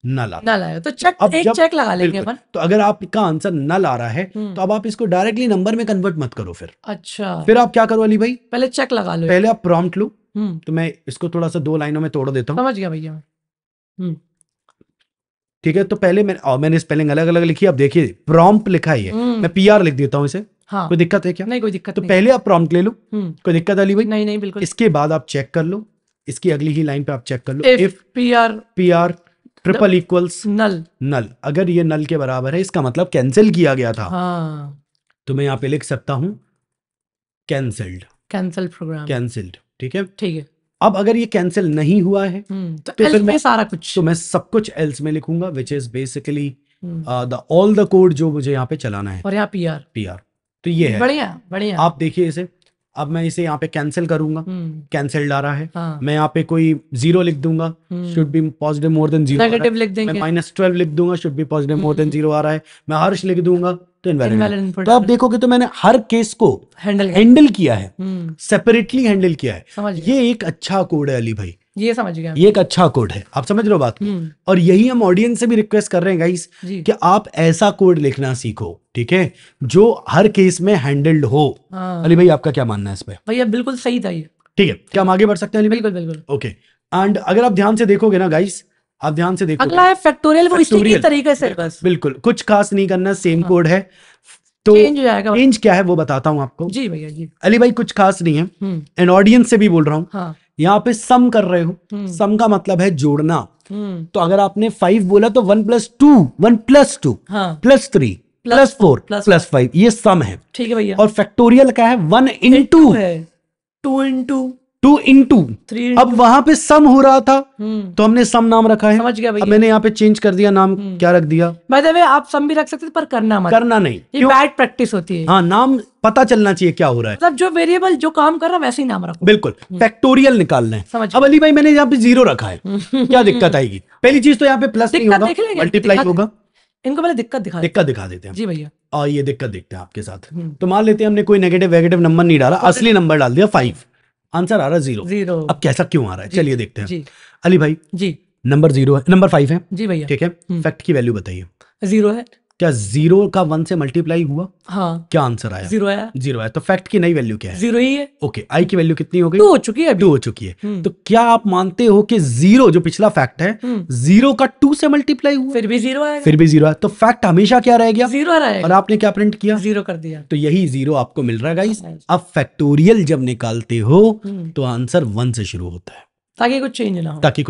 नल आया। तो चेक, एक चेक लगा लेंगे अपन। तो अगर आपका आंसर नल आ रहा है तो अब आप इसको डायरेक्टली नंबर में कन्वर्ट मत करो। अच्छा, फिर आप क्या करो अली भाई, पहले चेक लगा लो, पहले आप प्रॉम्प्ट लो। तो मैं इसको थोड़ा सा 2 लाइनों में तोड़ देता हूँ। समझ गया भैया। ठीक है, तो पहले मैंने स्पेलिंग अलग अलग लिखी। अब देखिए प्रॉम्प्ट लिखा ही है, मैं पीआर लिख देता हूँ इसे। हाँ। कोई दिक्कत है क्या? नहीं, कोई दिक्कत तो नहीं। पहले आप प्रॉम्प्ट ले लो, कोई दिक्कत अली भाई? नहीं, बिल्कुल। इसके बाद आप चेक कर लो, इसकी अगली ही लाइन पे आप चेक कर लो, इफ पीआर ट्रिपल इक्वल्स नल। अगर ये नल के बराबर है इसका मतलब कैंसिल किया गया था। हाँ। तो मैं यहाँ पे लिख सकता हूँ कैंसिल्ड प्रोग्राम, कैंसिल्ड। ठीक है। अब अगर ये कैंसिल नहीं हुआ है तो फिर मैं सारा कुछ, तो मैं सब कुछ एल्स में लिखूंगा, which is basically all the code जो मुझे यहाँ पे चलाना है। और यहाँ पीआर। तो ये है, बढ़िया। आप देखिए इसे। अब मैं इसे यहाँ पे कैंसिल करूंगा, कैंसिल्ड आ रहा है। हाँ। मैं यहाँ पे कोई 0 लिख दूंगा, should be positive more than 0। Negative लिख देंगे, मैं -12 लिख दूंगा, should be positive more than 0 आ रहा है। मैं हर्ष लिख दूंगा तो इनवैलिड। तो आप देखोगे तो मैंने हर केस को हैंडल किया है, सेपरेटली हैंडल किया है। ये एक अच्छा कोड है अली भाई, ये समझ गया, ये एक अच्छा कोड है। आप समझ रहे हो बात को? और यही हम ऑडियंस से भी रिक्वेस्ट कर रहे हैं गाइस कि आप ऐसा कोड लिखना सीखो, ठीक है, जो हर केस में हैंडल्ड हो। अली भाई आपका क्या मानना है इस पे? भैया बिल्कुल सही था ये। ठीक है, क्या हम आगे बढ़ सकते हैं अली भाई? बिल्कुल। ओके, एंड अगर आप ध्यान से देखोगे ना गाइस, आप ध्यान से देखोगे, अगला है फैक्टोरियल, वो इसी तरीके से बस बिल्कुल कुछ खास नहीं करना, सेम कोड है। तो चेंज हो जाएगा। चेंज क्या है वो बताता हूं आपको। जी भैया जी। अली भाई कुछ खास नहीं है, एंड ऑडियंस से भी बोल रहा हूं, यहाँ पे सम कर रहे हो, सम का मतलब है जोड़ना। तो अगर आपने 5 बोला तो 1 + 2 1 + 2 + 3 + 4 + 5, ये सम है। ठीक है भैया। और फैक्टोरियल का है 1 × है, 2 × 3। अब वहां पे सम हो रहा था तो हमने सम नाम रखा है। समझ गया भैया। अब मैंने यहाँ पे चेंज कर दिया नाम, क्या रख दिया? बाय द वे आप सम भी रख सकते थे पर करना नहीं, ये बैड प्रैक्टिस होती है। हाँ, नाम पता चलना चाहिए क्या हो रहा है, मतलब जो वेरिएबल जो काम कर रहा है वैसे ही नाम रखो। बिल्कुल, फैक्टोरियल निकालना है। अब अली भाई मैंने यहाँ पे 0 रखा है, क्या दिक्कत आएगी? पहली चीज तो यहाँ पे प्लस नहीं होगा, मल्टीप्लाई होगा। इनको पहले दिक्कत दिखा देते हैं जी भैया। और ये दिक्कत देखते हैं आपके साथ। तो मान लेते हैं हमने कोई नेगेटिव नंबर नहीं डाला, असली नंबर डाल दिया 5, आंसर आ रहा है 0। अब कैसा क्यों आ रहा है, चलिए देखते हैं। अली भाई जी, नंबर 0 है, नंबर 5 है जी भैया। ठीक है, फैक्ट की वैल्यू बताइए। 0 है। क्या 0 का 1 से मल्टीप्लाई हुआ? हाँ। क्या आंसर आया? 0 आया। 0 आया। तो फैक्ट की नई वैल्यू क्या है? 0 ही है। ओके, आई की वैल्यू कितनी हो गई? 2 हो चुकी है। 2 हो चुकी है। तो क्या आप मानते हो कि 0 जो पिछला फैक्ट है 0 का 2 से मल्टीप्लाई हुआ? फिर भी 0 आएगा। फिर भी 0 है। तो फैक्ट हमेशा क्या रह गया? 0 रहेगा। और आपने क्या प्रिंट किया? 0 कर दिया। तो यही 0 आपको मिल रहा है गाइस। अब फैक्टोरियल जब निकालते हो तो आंसर 1 से शुरू होता है, ताकि कुछ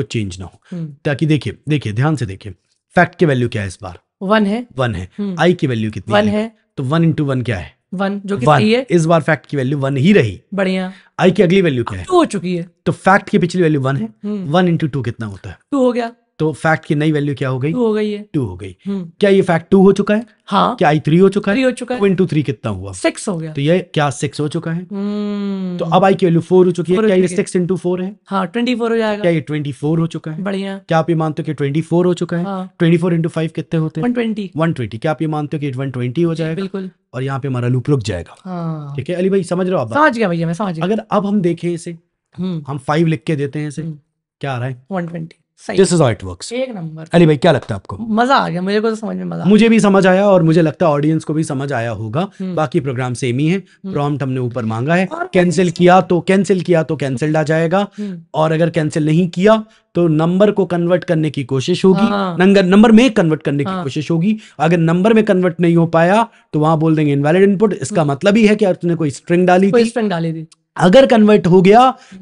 चेंज ना हो। ताकि देखिए ध्यान से देखिए, फैक्ट की वैल्यू क्या है इस बार? 1 है। आई की वैल्यू कितनी 1 है। तो 1 × 1 क्या है? 1, जो कि सही है। इस बार फैक्ट की वैल्यू 1 ही रही। बढ़िया। आई की अगली वैल्यू क्या है? 2 हो चुकी है। तो फैक्ट की पिछली वैल्यू 1 है, 1 × 2 कितना होता है? 2 हो गया। तो फैक्ट की नई वैल्यू क्या हो गई? 2 हो गई है। 2 हो गई। क्या ये फैक्ट 2 हो चुका है? हाँ। क्या आई 3 हो चुका है? 3 हो चुका है। 2 × 3 कितना हुआ? 6 हो गया। तो ये क्या 6 हो चुका है? तो अब आई की वैल्यू 4 हो चुकी है। क्या ये 6 × 4 है? हाँ, 24 हो जाएगा। क्या ये 24 हो चुका है? बढ़िया। क्या आप ये मानते हो कि 24 हो चुका है? हाँ। 24 × 5 कितने होते हैं? 120। क्या आप ये मानते हो कि 120 हो जाएगा? बिल्कुल। और यहाँ पे हमारा लूप रुक जाएगा। हाँ। ठीक है अली भाई, समझ रहे हो आप? समझ गया भैया, मैं समझ गया। अगर अब हम देखें इसे, हम 5 लिख के देते हैं इसे, क्या आ रहा है? 120। This is how it works. एक नंबर। अली भाई क्या लगता है आपको? मजा आ गया, मुझे को तो समझ में मजा। मुझे भी समझ आया और मुझे लगता है ऑडियंस को भी समझ आया होगा। बाकी प्रोग्राम सेम ही है। प्रॉम्प्ट हमने ऊपर मांगा है, कैंसिल किया तो कैंसिल्ड आ जाएगा, और अगर कैंसिल नहीं किया तो नंबर को कन्वर्ट करने की कोशिश होगी, नंबर में कन्वर्ट करने की कोशिश होगी। अगर नंबर में कन्वर्ट नहीं हो पाया तो वहां बोल देंगे इनवैलिड इनपुट। इसका मतलब ही है कि तुमने कोई स्ट्रिंग डाली थी। अगर कन्वर्ट हो गया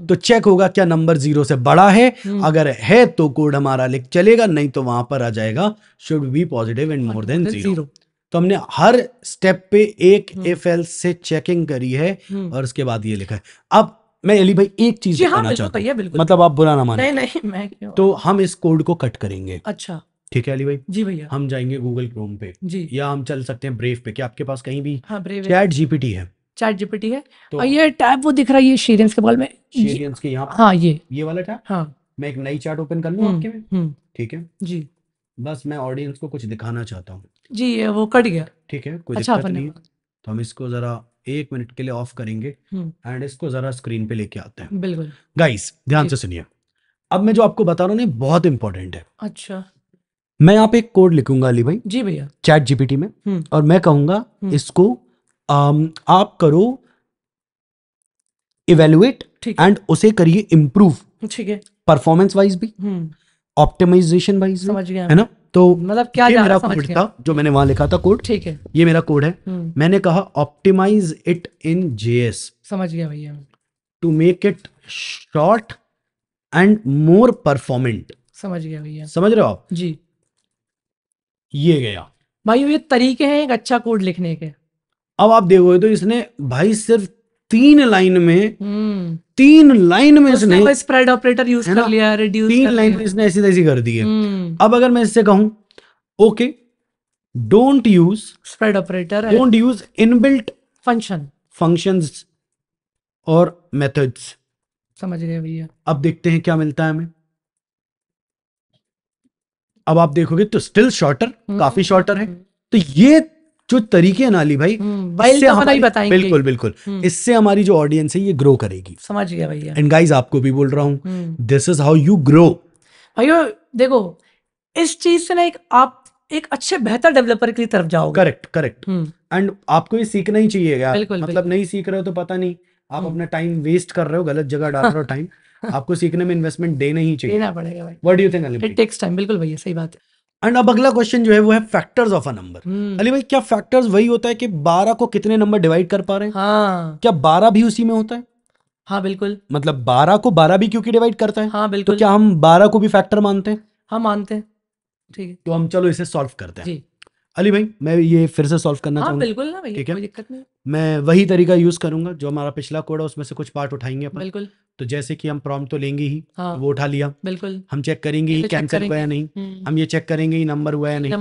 तो चेक होगा क्या नंबर 0 से बड़ा है, अगर है तो कोड हमारा लिख चलेगा, नहीं तो वहां पर आ जाएगा should be positive and more than 0। तो हमने हर स्टेप पे एक इफ एल्स से चेकिंग करी है और उसके बाद ये लिखा है। अब मैं अली भाई एक चीज बताना चाहता हूँ, मतलब आप बुरा ना माने। नहीं, मैं क्यों? तो हम इस कोड को कट करेंगे। अच्छा ठीक है अली भाई? जी भैया। हम जाएंगे गूगल क्रोम पे जी, या हम चल सकते हैं ब्रेव पे। क्या आपके पास कहीं भी ब्रेव चैट जीपीटी है? चैट जीपीटी है। तो और ये टैब वो दिख रहा है, ये शेरियंस के बगल में, शेरियंस के यहाँ, हाँ ये वाला टैब। हाँ, मैं एक नई चैट ओपन कर लूँ आपके में? ठीक है जी बस मैं ऑडियंस को कुछ दिखाना चाहता हूँ। जी, ये वो कट गया। ठीक है कोई अच्छा, दिक्कत नहीं है। तो हम इसको जरा 1 मिनट के लिए ऑफ करेंगे एंड इसको जरा स्क्रीन पे लेके आते हैं। बिल्कुल गाइस ध्यान से सुनिए, अब मैं जो आपको बता रहा हूँ ना बहुत इंपॉर्टेंट है। अच्छा, मैं यहाँ पे एक कोड लिखूंगा अली भाई जी भैया, चैट जीपीटी में, और मैं कहूंगा इसको आप करो इवेलुएट एंड उसे करिए इम्प्रूव। ठीक है, परफॉर्मेंस वाइज भी, ऑप्टिमाइजेशन वाइज भी, समझ गया है ना? तो मतलब क्या ये मेरा कोड था जो मैंने वहां लिखा था कोड। ठीक है, ये मेरा कोड है। मैंने कहा ऑप्टिमाइज इट इन जेएस, समझ गया भैया, to make it short and more performant. समझ गया भैया, समझ रहे हो आप? जी ये गया भाई, ये तरीके हैं एक अच्छा कोड लिखने के। अब आप देखोगे तो इसने भाई सिर्फ 3 लाइन में इसने स्प्रेड ऑपरेटर यूज कर लिया, रिड्यूस 3 लाइन में इसने ऐसी तैसी कर दी है। अब अगर मैं इससे कहूं okay don't use spread operator, don't use inbuilt functions और मेथड्स, समझ गए भैया। अब देखते हैं क्या मिलता है हमें। अब आप देखोगे तो स्टिल शॉर्टर, काफी शॉर्टर है। तो ये जो तरीके हैं नाली भाई, इससे हमारी बिल्कुल बिल्कुल इससे हमारी जो ऑडियंस है ये ग्रो करेगी। समझ गया भैया। एंड गाइस आपको भी बोल रहा हूँ, this is how you grow. भैया देखो, इस चीज से ना आप एक अच्छे बेहतर डेवलपर की तरफ जाओगे। करेक्ट एंड आपको ये सीखना ही चाहिए यार। मतलब नहीं सीख रहे हो तो पता नहीं, आप अपना टाइम वेस्ट कर रहे हो, गलत जगह डाल रहे हो टाइम। आपको सीखने में इन्वेस्टमेंट देना ही चाहिए, देना पड़ेगा भाई। What do you think Ali? It takes time, बिल्कुल भैया, सही बात है। एंड अब अगला क्वेश्चन जो है वो है factors of a number. Ali भाई क्या फैक्टर्स वही होता है कि 12 को कितने नंबर डिवाइड कर पा रहे हैं? हाँ। क्या 12 भी उसी में होता है? हाँ बिल्कुल, मतलब 12 को 12 भी क्योंकि डिवाइड करता है। हाँ बिल्कुल। तो क्या हम 12 को भी फैक्टर मानते हैं? हाँ मानते हैं। ठीक है, तो हम चलो इसे सॉल्व करते हैं। जी अली भाई मैं ये फिर से सॉल्व करना चाहूंगा। बिल्कुल ना भैया, कोई दिक्कत नहीं। मैं वही तरीका यूज करूंगा जो हमारा पिछला कोड है, उसमें से कुछ पार्ट उठाएंगे अपन। बिल्कुल। तो जैसे कि हम प्रॉम्प्ट तो लेंगे ही, हाँ, वो उठा लिया। बिल्कुल। हम चेक करेंगे ही कैंसिल हुआ या नहीं, हम ये चेक करेंगे ही नंबर हुआ या नहीं,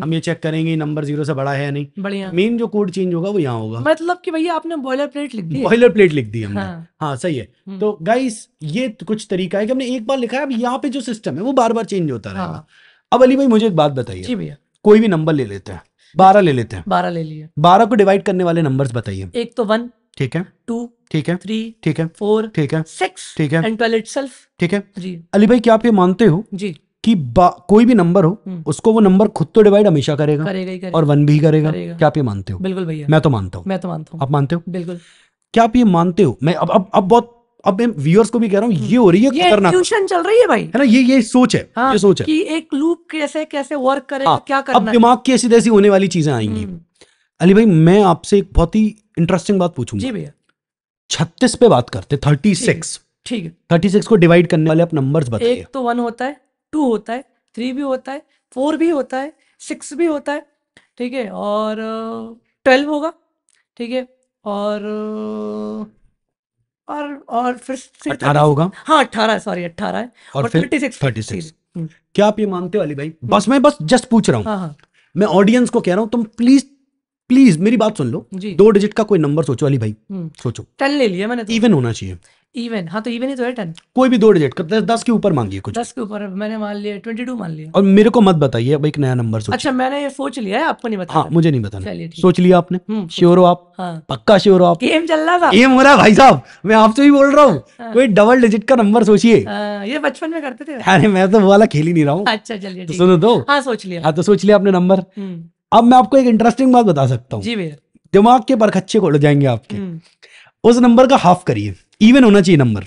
हम ये चेक करेंगे ही नंबर 0 से बड़ा है या नहीं। बढ़िया। मेन जो कोड चेंज होगा वो यहाँ होगा। मतलब कि भैया आपने बॉयलर प्लेट लिख दी, बॉयलर प्लेट लिख दी हमने। हाँ सही है। तो गाइस ये कुछ तरीका है कि हमने एक बार लिखा है, अब यहाँ पे जो सिस्टम है वो बार बार चेंज होता रहेगा। अब अली भाई मुझे एक बात बताइए। जी भैया। कोई भी नंबर ले लेते हैं, 12 ले लेते हैं। 12 ले लिए। 12 को डिवाइड करने वाले नंबर्स बताइए। एक तो 1, ठीक है, 2, ठीक है, 3, ठीक है, 4, ठीक है, 6, ठीक है, एंड 12 इटसेल्फ। ठीक है जी। अली भाई क्या आप ये मानते हो जी कि कोई भी नंबर हो उसको वो नंबर खुद तो डिवाइड हमेशा करेगा, और 1 भी करेगा? क्या आप ये मानते हो? बिल्कुल भैया, मैं तो मानता हूँ। मैं तो मानता हूँ। आप मानते हो? बिल्कुल। क्या आप ये मानते हो? मैं अब मैं व्यूअर्स को भी कह रहा हूँ, ये हो रही है खतरनाक, ट्यूशन चल रही है भाई, है ना? ये सोच है। हाँ, ये सोच है कि एक लूप कैसे कैसे वर्क करेगा, क्या करना अब दिमाग की ऐसी तैसी होने वाली चीजें आएंगी। अली भाई मैं आपसे एक बहुत ही इंटरेस्टिंग बात पूछूंगा। जी भैया। 36 पे बात करते, 36। ठीक है, 36 को डिवाइड करने वाले आप नंबर्स बताइए। एक तो 1 होता है, 2 होता है, 3 भी होता है, 4 भी होता है, 6 भी होता है, ठीक है, और 12 होगा, ठीक है, और फिर 18 होगा। हाँ 18, सॉरी 18 है, और फिर 36। क्या आप ये मानते हो अली भाई? मैं बस जस्ट पूछ रहा हूँ। हाँ। मैं ऑडियंस को कह रहा हूँ, तुम प्लीज मेरी बात सुन लो। 2 डिजिट का कोई नंबर सोचो अली भाई, सोचो। 10 ले लिया मैंने तो। इवन होना चाहिए। इवन, हाँ तो इवन ही तो है 10। कोई भी 2 डिजिट का, 10 के ऊपर मांगिए कुछ। 10 के ऊपर मैंने मान लिया 22 मान लिया। और मेरे को मत बताइए, अब एक नया नंबर सोचिए। अच्छा मैंने ये सोच लिया है, आपको नहीं बताना। हाँ मुझे नहीं बताना। चलिए ठीक। सोच लिया आपने? श्योर हो आप? हाँ पक्का श्योर हो आप? गेम चल रहा था। गेम हो रहा है भाई साहब, मैं आपसे भी बोल रहा हूँ। कोई डबल डिजिट का नंबर सोचिए। ये बचपन में करते थे। अरे मैं तो वो वाला खेल ही नहीं रहा हूँ। अच्छा चलिए तो सुनो तो। हाँ सोच लिया। हाँ तो सोच लिया आपने नंबर। अब मैं आपको एक इंटरेस्टिंग बात बता सकता हूँ। जी भैया। दिमाग के परखच्चे खोल जाएंगे आपके। उस नंबर का हाफ करिए, इवन होना चाहिए नंबर।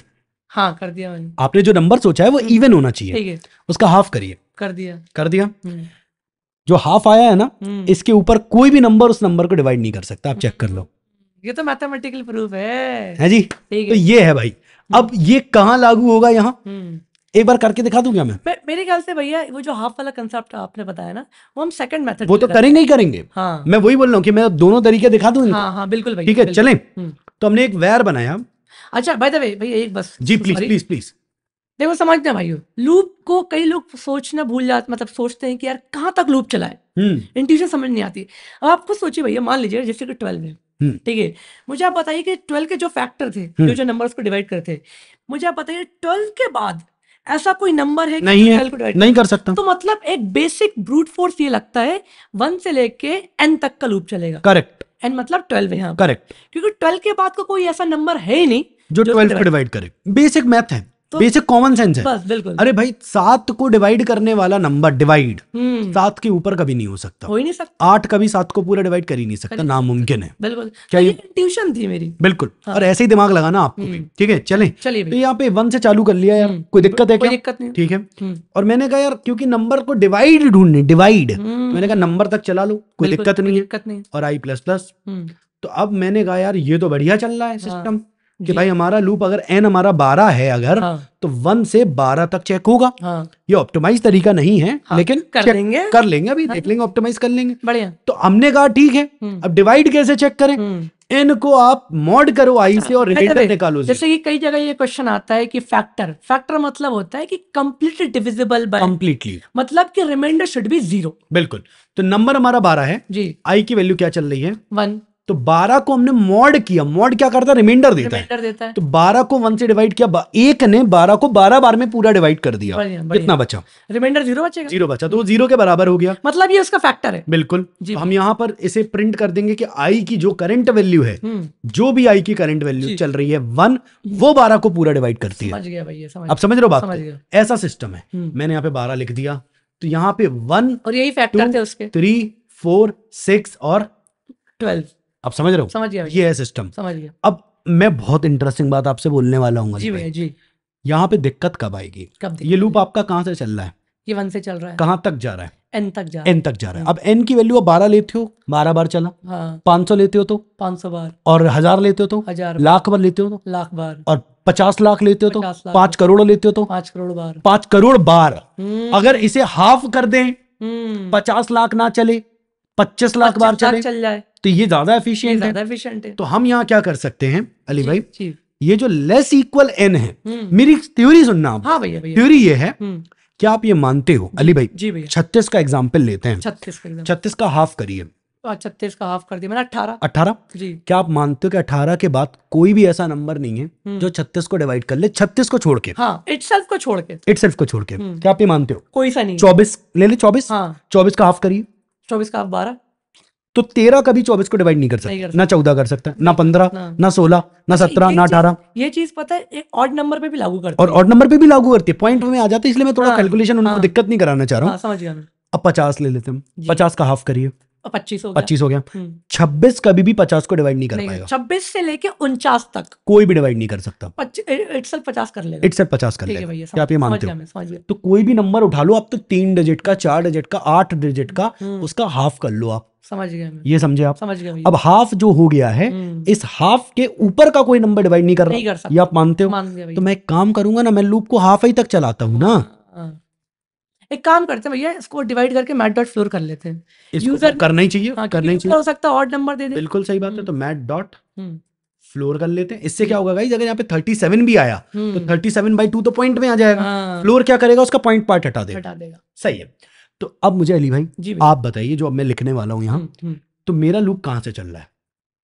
हाँ कर दिया मैंने। आपने जो नंबर सोचा है वो इवन होना चाहिए, ठीक है, उसका हाफ करिए। कर दिया। कर दिया। जो हाफ आया है ना, इसके ऊपर कोई भी नंबर उस नंबर को डिवाइड नहीं कर सकता, आप चेक कर लो। ये तो मैथमेटिकल प्रूफ है जी। तो ये है भाई। अब ये कहाँ लागू होगा यहाँ, एक बार करके दिखा दूं क्या मैं? मेरे ख्याल से भैया वो जो हाफ वाला कंसेप्ट आपने बताया ना, वो हम सेकंड मेथड वो तो करेंगे ही करेंगे। हाँ मैं वही बोल रहा हूँ कि मैं दोनों तरीके दिखा दूं। हाँ हाँ बिल्कुल भाई। ठीक है चलें। तो हमने एक वेर बनाया। अच्छा बाय द वे भैया एक बस जी प्लीज प्लीज प्लीज। देखो समझना भाइयों, लूप को कई लोग सोचना भूल जाते, मतलब सोचते हैं कि यार कहाँ तक लूप चला है, इंट्यूशन समझ नहीं आती। अब आप खुद सोचिए भैया, मान लीजिए जैसे कि 12 है, ठीक है, मुझे आप बताइए कि 12 के जो फैक्टर थे, जो नंबर्स को डिवाइड करते, मुझे आप बताइए 12 के बाद ऐसा कोई नंबर है नहीं है, नहीं कर सकता। तो मतलब एक बेसिक ब्रूट फोर्स ये लगता है 1 से लेके n तक का लूप चलेगा। करेक्ट। n मतलब 12 है यहाँ, करेक्ट, क्योंकि 12 के बाद का कोई ऐसा नंबर है ही नहीं जो 12 को डिवाइड करे। बेसिक मैथ है, बेसिक कॉमन सेंस है। बस बिल्कुल। अरे भाई 7 को डिवाइड करने वाला नंबर डिवाइड 7 के ऊपर कभी नहीं हो सकता, हो ही नहीं सकता। 8 कभी 7 को पूरा डिवाइड कर ही नहीं सकता, नामुमकिन है। बिल्कुल, क्या ये ट्यूशन थी मेरी? बिल्कुल। और ऐसे ही दिमाग लगाना आपको भी। ठीक है चलें। चलिए तो यहाँ पे 1 से चालू कर लिया यार, कोई दिक्कत है क्या? कोई दिक्कत नहीं। ठीक है। और मैंने कहा यार क्योंकि नंबर को डिवाइड ढूंढने, डिवाइड, मैंने कहा नंबर तक चला लो, कोई दिक्कत नहीं है। और आई प्लस प्लस। तो अब मैंने कहा यार ये तो बढ़िया चल रहा है सिस्टम, कि भाई हमारा लूप अगर n हमारा 12 है अगर, तो 1 से 12 तक चेक होगा। ये ऑप्टिमाइज तरीका नहीं है, लेकिन कर लेंगे अभी, देख लेंगे, ऑप्टिमाइज कर लेंगे। बढ़िया। तो हमने कहा ठीक है, अब डिवाइड कैसे चेक करें? n को आप मॉड करो i से और रिमाइंडर निकालो। जैसे कि कई जगह ये क्वेश्चन आता है कि फैक्टर मतलब होता है कि कंप्लीटली डिविजिबल बाय, कंप्लीटली मतलब कि रिमाइंडर शुड बी 0। बिल्कुल। तो नंबर हमारा 12 है जी, i की वैल्यू क्या चल रही है? 1। तो 12 को हमने मॉड किया, मॉड क्या करता है? रिमाइंडर देता है। तो 12 को 1 से डिवाइड किया, एक ने 12 को 12 बार में पूरा डिवाइड कर दिया, कितना बचा? रिमाइंडर 0 बचेगा। 0 बचा, तो वो 0 के बराबर हो गया, मतलब ये उसका फैक्टर है। बिल्कुल। तो हम यहाँ पर इसे प्रिंट कर देंगे कि i की जो करंट वैल्यू है, जो भी i की करंट वैल्यू चल रही है 1, वो 12 को पूरा डिवाइड करती है। समझ गया भैया, अब समझ रहे हो बात? ऐसा सिस्टम है। मैंने यहाँ पे 12 लिख दिया, तो यहाँ पे 1 और यही फैक्टर थे उसके, 3 4 6 और 12। आप समझ रहे हो? समझ गया, ये है सिस्टम। समझ गया। अब मैं बहुत इंटरेस्टिंग बात आपसे बोलने वाला हूँ जी भैया जी। यहाँ पे दिक्कत कब आएगी? ये लूप आपका कहाँ से चल रहा है? ये 1 से चल रहा है। कहाँ तक जा रहा है? n तक जा रहा है। n तक जा रहा है। अब n की वैल्यू 12 लेते हो, 12 बार चला। 500 लेते हो तो 500 बार, और 1000 लेते हो तो 1000, लाख बार लेते हो तो लाख बार, और 50 लाख लेते हो तो 5 करोड़ लेते हो तो 5 करोड़ बार। 5 करोड़ बार। अगर इसे हाफ कर दें, 50 लाख ना चले, 25 लाख बार चल जाए, तो ये ज्यादा एफिशिएंट है। तो हम यहाँ क्या कर सकते हैं अली भाई, ये जो लेस इक्वल n है, मेरी थ्योरी सुनना आप। हाँ भैया, थ्योरी ये है, क्या आप ये मानते हो अली भाई? जी भैया। 36 का एग्जाम्पल लेते हैं। 36 का हाफ करिए। 36 का हाफ कर दिया मैंने 18 जी। क्या आप मानते हो कि 18 के बाद कोई भी ऐसा नंबर नहीं है जो 36 को डिवाइड कर ले, 36 को छोड़ के? हाँ, इटसेल्फ को छोड़ के। क्या आप ये मानते हो? कोई सा नहीं। 24 ले ले, 24। हाँ। 24 का हाफ करिए। 24 का हाफ 12। तो 13 कभी 24 को डिवाइड नहीं कर सकता, ना 14 कर सकता, ना 15, ना 16, ना 17, ना 18। ये चीज पता है एक ऑड नंबर पे भी लागू करती है, और ऑड नंबर पे भी लागू करती है। पॉइंट में आ जाते हैं, इसलिए मैं थोड़ा कैलकुलेशन उनको दिक्कत नहीं कराना चाह रहा हूँ। समझ गया मैं। अब 50 ले लेते हैं, 50 का हाफ करिए। 25 हो गया। 26 कभी भी 50 को डिवाइड नहीं कर पाएगा। 26 से लेके 49 तक कोई भी डिवाइड नहीं कर सकता। इटसेल्फ 50 कर लेगा। इटसेल्फ 50 कर लेगा। क्या आप ये मानते हो? तो कोई भी नंबर उठा लो आप, तो 3 डिजिट का, 4 डिजिट का, 8 डिजिट का, उसका हाफ कर लो आप। समझ गया मैं। ये समझे आप? समझ गया। अब हाफ जो हो गया है, इस हाफ के ऊपर का कोई नंबर डिवाइड नहीं कर रहा, ये आप मानते हो? तो मैं एक काम करूंगा ना, मैं लूप को हाफ ही तक चलाता हूँ ना। एक काम करते हैं भैया, इसको डिवाइड करके मैट डॉट फ्लोर कर लेते हैं। यूजर करना ही चाहिए। हाँ, करना ही चाहिए। हो सकता है ऑड नंबर दे दे। बिल्कुल सही बात है। तो मैट डॉट फ्लोर कर लेते हैं। इससे क्या होगा गाइस, अगर यहाँ पे 37 भी आया तो 37/2 तो पॉइंट में आ जाएगा। फ्लोर क्या करेगा, उसका पॉइंट पार्ट हटा देगा। सही है। तो अब मुझे अली भाई आप बताइए, जो अब मैं लिखने वाला हूँ यहाँ, तो मेरा लूप कहाँ से चल रहा है?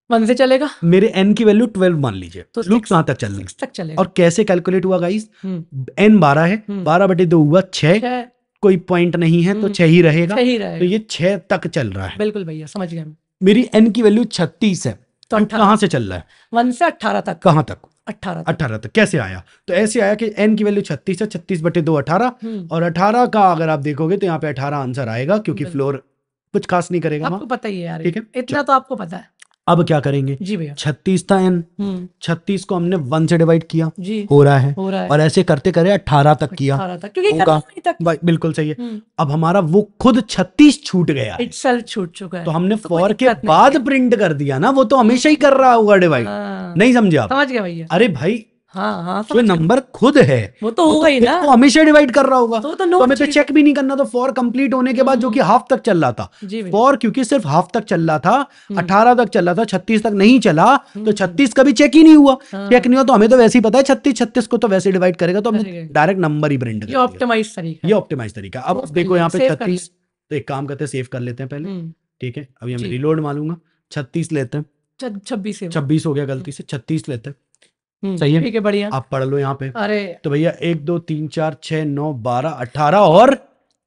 1 से चलेगा, मेरे n की वैल्यू 12 मान लीजिए, तो लूप कहाँ तक चल रहा है? 6 तक चलेगा। और कैसे कैलकुलेट हुआ गाइस? हम्म n 12 है, 12/2 हुआ 6, 6 कोई पॉइंट नहीं है तो 6 ही रहेगा, सही तो रहेगा। ये 6 तक चल रहा है। बिल्कुल भैया, समझ गया मैं। मेरी n की वैल्यू 36 है, तो तो 18 कहाँ से चल रहा है? 1 से 18 तक। कहाँ तक? 18 तक। 18 तक कैसे आया? तो ऐसे आया कि n की वैल्यू 36 है, 36/2 18, हम्म, और 18 का अगर आप देखोगे तो यहाँ पे 18 आंसर आएगा, क्योंकि बिल्कुल। फ्लोर कुछ खास नहीं करेगा आपको वहाँ। पता ही है यार, ठीक है, इतना तो आपको पता है। अब क्या करेंगे? जी भैया। 36 था n, 36 को हमने 1 से डिवाइड किया, जी, हो रहा है, हो रहा है। और ऐसे करते करे 18 तक किया, 18 तक, क्योंकि होगा। करना वहीं तक। भाई बिल्कुल सही है। अब हमारा वो खुद 36 छूट गया है, इटसेल्फ छूट चुका है, तो हमने तो कोई फॉर के दिक्कत नहीं बाद प्रिंट कर दिया ना, वो तो हमेशा ही कर रहा होगा डिवाइड। हाँ, नहीं समझे आप? समझ गया भैया। अरे भाई, हाँ हाँ, जो समझ गया। नंबर खुद है वो तो होगा ही ना, वो हमेशा डिवाइड कर रहा होगा, तो तो नो हमें तो चीज। चेक भी नहीं करना। तो फॉर कंप्लीट होने के बाद जो कि हाफ तक चल रहा था, जी भैया। फॉर क्योंकि सिर्फ हाफ तक चल रहा था, 18 तक चल रहा था, 36 तक नहीं चला, तो 36 कभी चेक ही नहीं हुआ। चेक नहीं हुआ तो हमें तो वैसे ही पता है 36 को तो वैसे डिवाइड करेगा, तो हमने डायरेक्ट नंबर ही प्रिंट कर ये दिया। ऑप्टिमाइज तरीका, ये ऑप्टिमाइज तरीका। अब देखो यहाँ पे 36, तो एक काम करते हैं, सेव कर लेते हैं पहले। ठीक है, अभी हम रिलोड मारूंगा, 36 लेते हैं, 26 हो गया गलती से, 36 लेते हैं। सही है, ठीक है, बढ़िया। आप पढ़ लो यहाँ पे। अरे तो भैया 1 2 3 4 6 9 12 18 और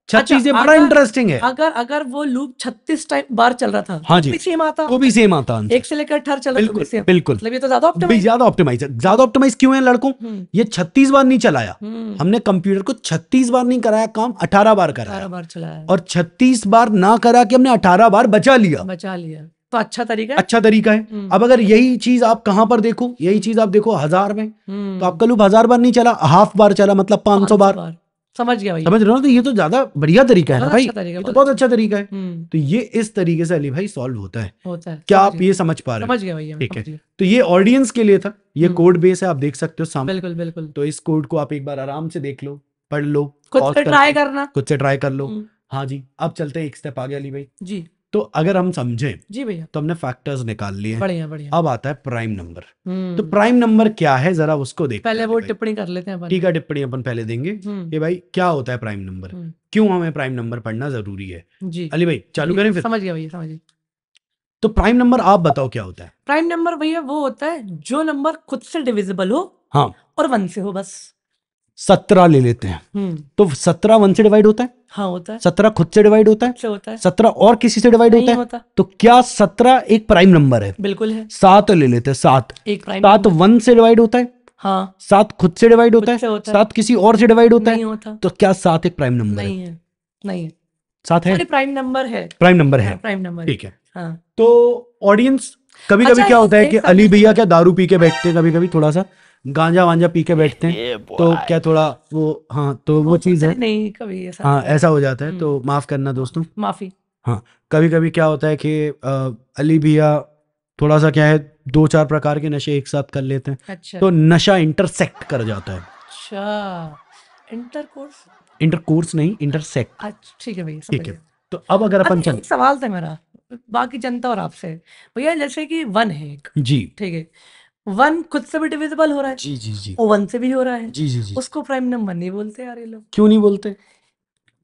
36, ये बड़ा इंटरेस्टिंग है। अगर वो लूप 36 टाइम बार चल रहा था, हाँ जी, भी सेम आता, वो भी सेम आता, 1 से लेकर 18 चला, बिल्कुल तो बिल्कुल। मतलब ये तो ज्यादा ऑप्टिमाइज, ज्यादा ऑप्टिमाइज है। ज्यादा ऑप्टिमाइज क्यों है लड़कों? ये 36 बार नहीं चलाया, हमने कंप्यूटर को 36 बार नहीं कराया काम, 18 बार कराया, 18 बार चलाया, और 36 बार ना करा कि हमने 18 बार बचा लिया। तो अच्छा तरीका है, अच्छा तरीका है। अब अगर यही चीज आप कहां पर देखो, यही चीज आप देखो 1000 में, तो आपका लूप 1000 बार नहीं चला, हाफ बार चला, मतलब 500 बार। समझ गया भाई, समझ रहे हो? तो ये तो ज्यादा बढ़िया तरीका है ना भाई, ये तो बहुत अच्छा तरीका है। तो ये इस तरीके से अली भाई सॉल्व होता है। क्या आप ये समझ पा रहे हो? समझ गया भैया, ठीक है, तो ये ऑडियंस के लिए था, ये कोड बेस है, आप देख सकते हो सामने। बिल्कुल बिल्कुल। तो इस कोड को आप एक बार आराम से देख लो, पढ़ लो, खुद से ट्राई करना, खुद से ट्राई कर लो। हाँ जी, अब चलते हैं एक स्टेप आगे अली भाई जी। तो अगर हम समझें, जी भैया, तो हमने फैक्टर्स निकाल लिए, बढ़िया बढ़िया। अब आता है प्राइम नंबर। तो प्राइम नंबर क्या है, जरा उसको देखते पहले हैं। वो टिप्पणी कर लेते हैं, ठीक है, टिप्पणी अपन पहले देंगे कि भाई क्या होता है प्राइम नंबर, क्यों हमें प्राइम नंबर पढ़ना जरूरी है। जी अली भाई चालू करें फिर? समझ गया भैया, समझिए। तो प्राइम नंबर आप बताओ क्या होता है? प्राइम नंबर भैया वो होता है जो नंबर खुद से डिविजिबल हो, हाँ, और 1 से हो, बस। 17 ले लेते हैं, तो 17 1 से डिवाइड होता है? हाँ, होता है। 17 खुद से डिवाइड होता है? होता है। 17 और किसी से डिवाइड होता है? तो क्या 17 एक प्राइम नंबर है? बिल्कुल है। 7 ले लेते हैं, 7 एक प्राइम 7 1 से डिवाइड होता है? हाँ। 7 खुद से डिवाइड होता है? 7 किसी और से डिवाइड होता है? तो क्या 7 एक प्राइम नंबर नहीं है? नहीं है। 7 है, प्राइम नंबर है, प्राइम नंबर है, प्राइम नंबर। ठीक है। हाँ। तो ऑडियंस कभी कभी क्या होता है कि अली भैया क्या दारू पी के बैठते हैं, कभी कभी थोड़ा सा गांजा वांजा पी के बैठते हैं, तो क्या थोड़ा वो, हाँ तो वो चीज है, नहीं कभी ऐसा, हाँ ऐसा हो जाता है, तो माफ करना दोस्तों, माफी। हाँ कभी कभी क्या होता है कि अली भैया थोड़ा सा क्या है, 2-4 प्रकार के नशे एक साथ कर लेते हैं। अच्छा। तो नशा इंटरसेक्ट कर जाता है। अच्छा, इंटरकोर्स नहीं, इंटरसेक्ट। अच्छा, ठीक है भैया, ठीक है। तो अब अगर अपन एक सवाल था मेरा बाकी जनता और आपसे, भैया जैसे कि 1 है एक, जी ठीक है, 1 खुद से भी डिविजिबल हो रहा है, जी जी जी, और 1 से भी हो रहा है, जी जी जी, उसको प्राइम नंबर नहीं बोलते यार ये लोग। क्यों नहीं बोलते?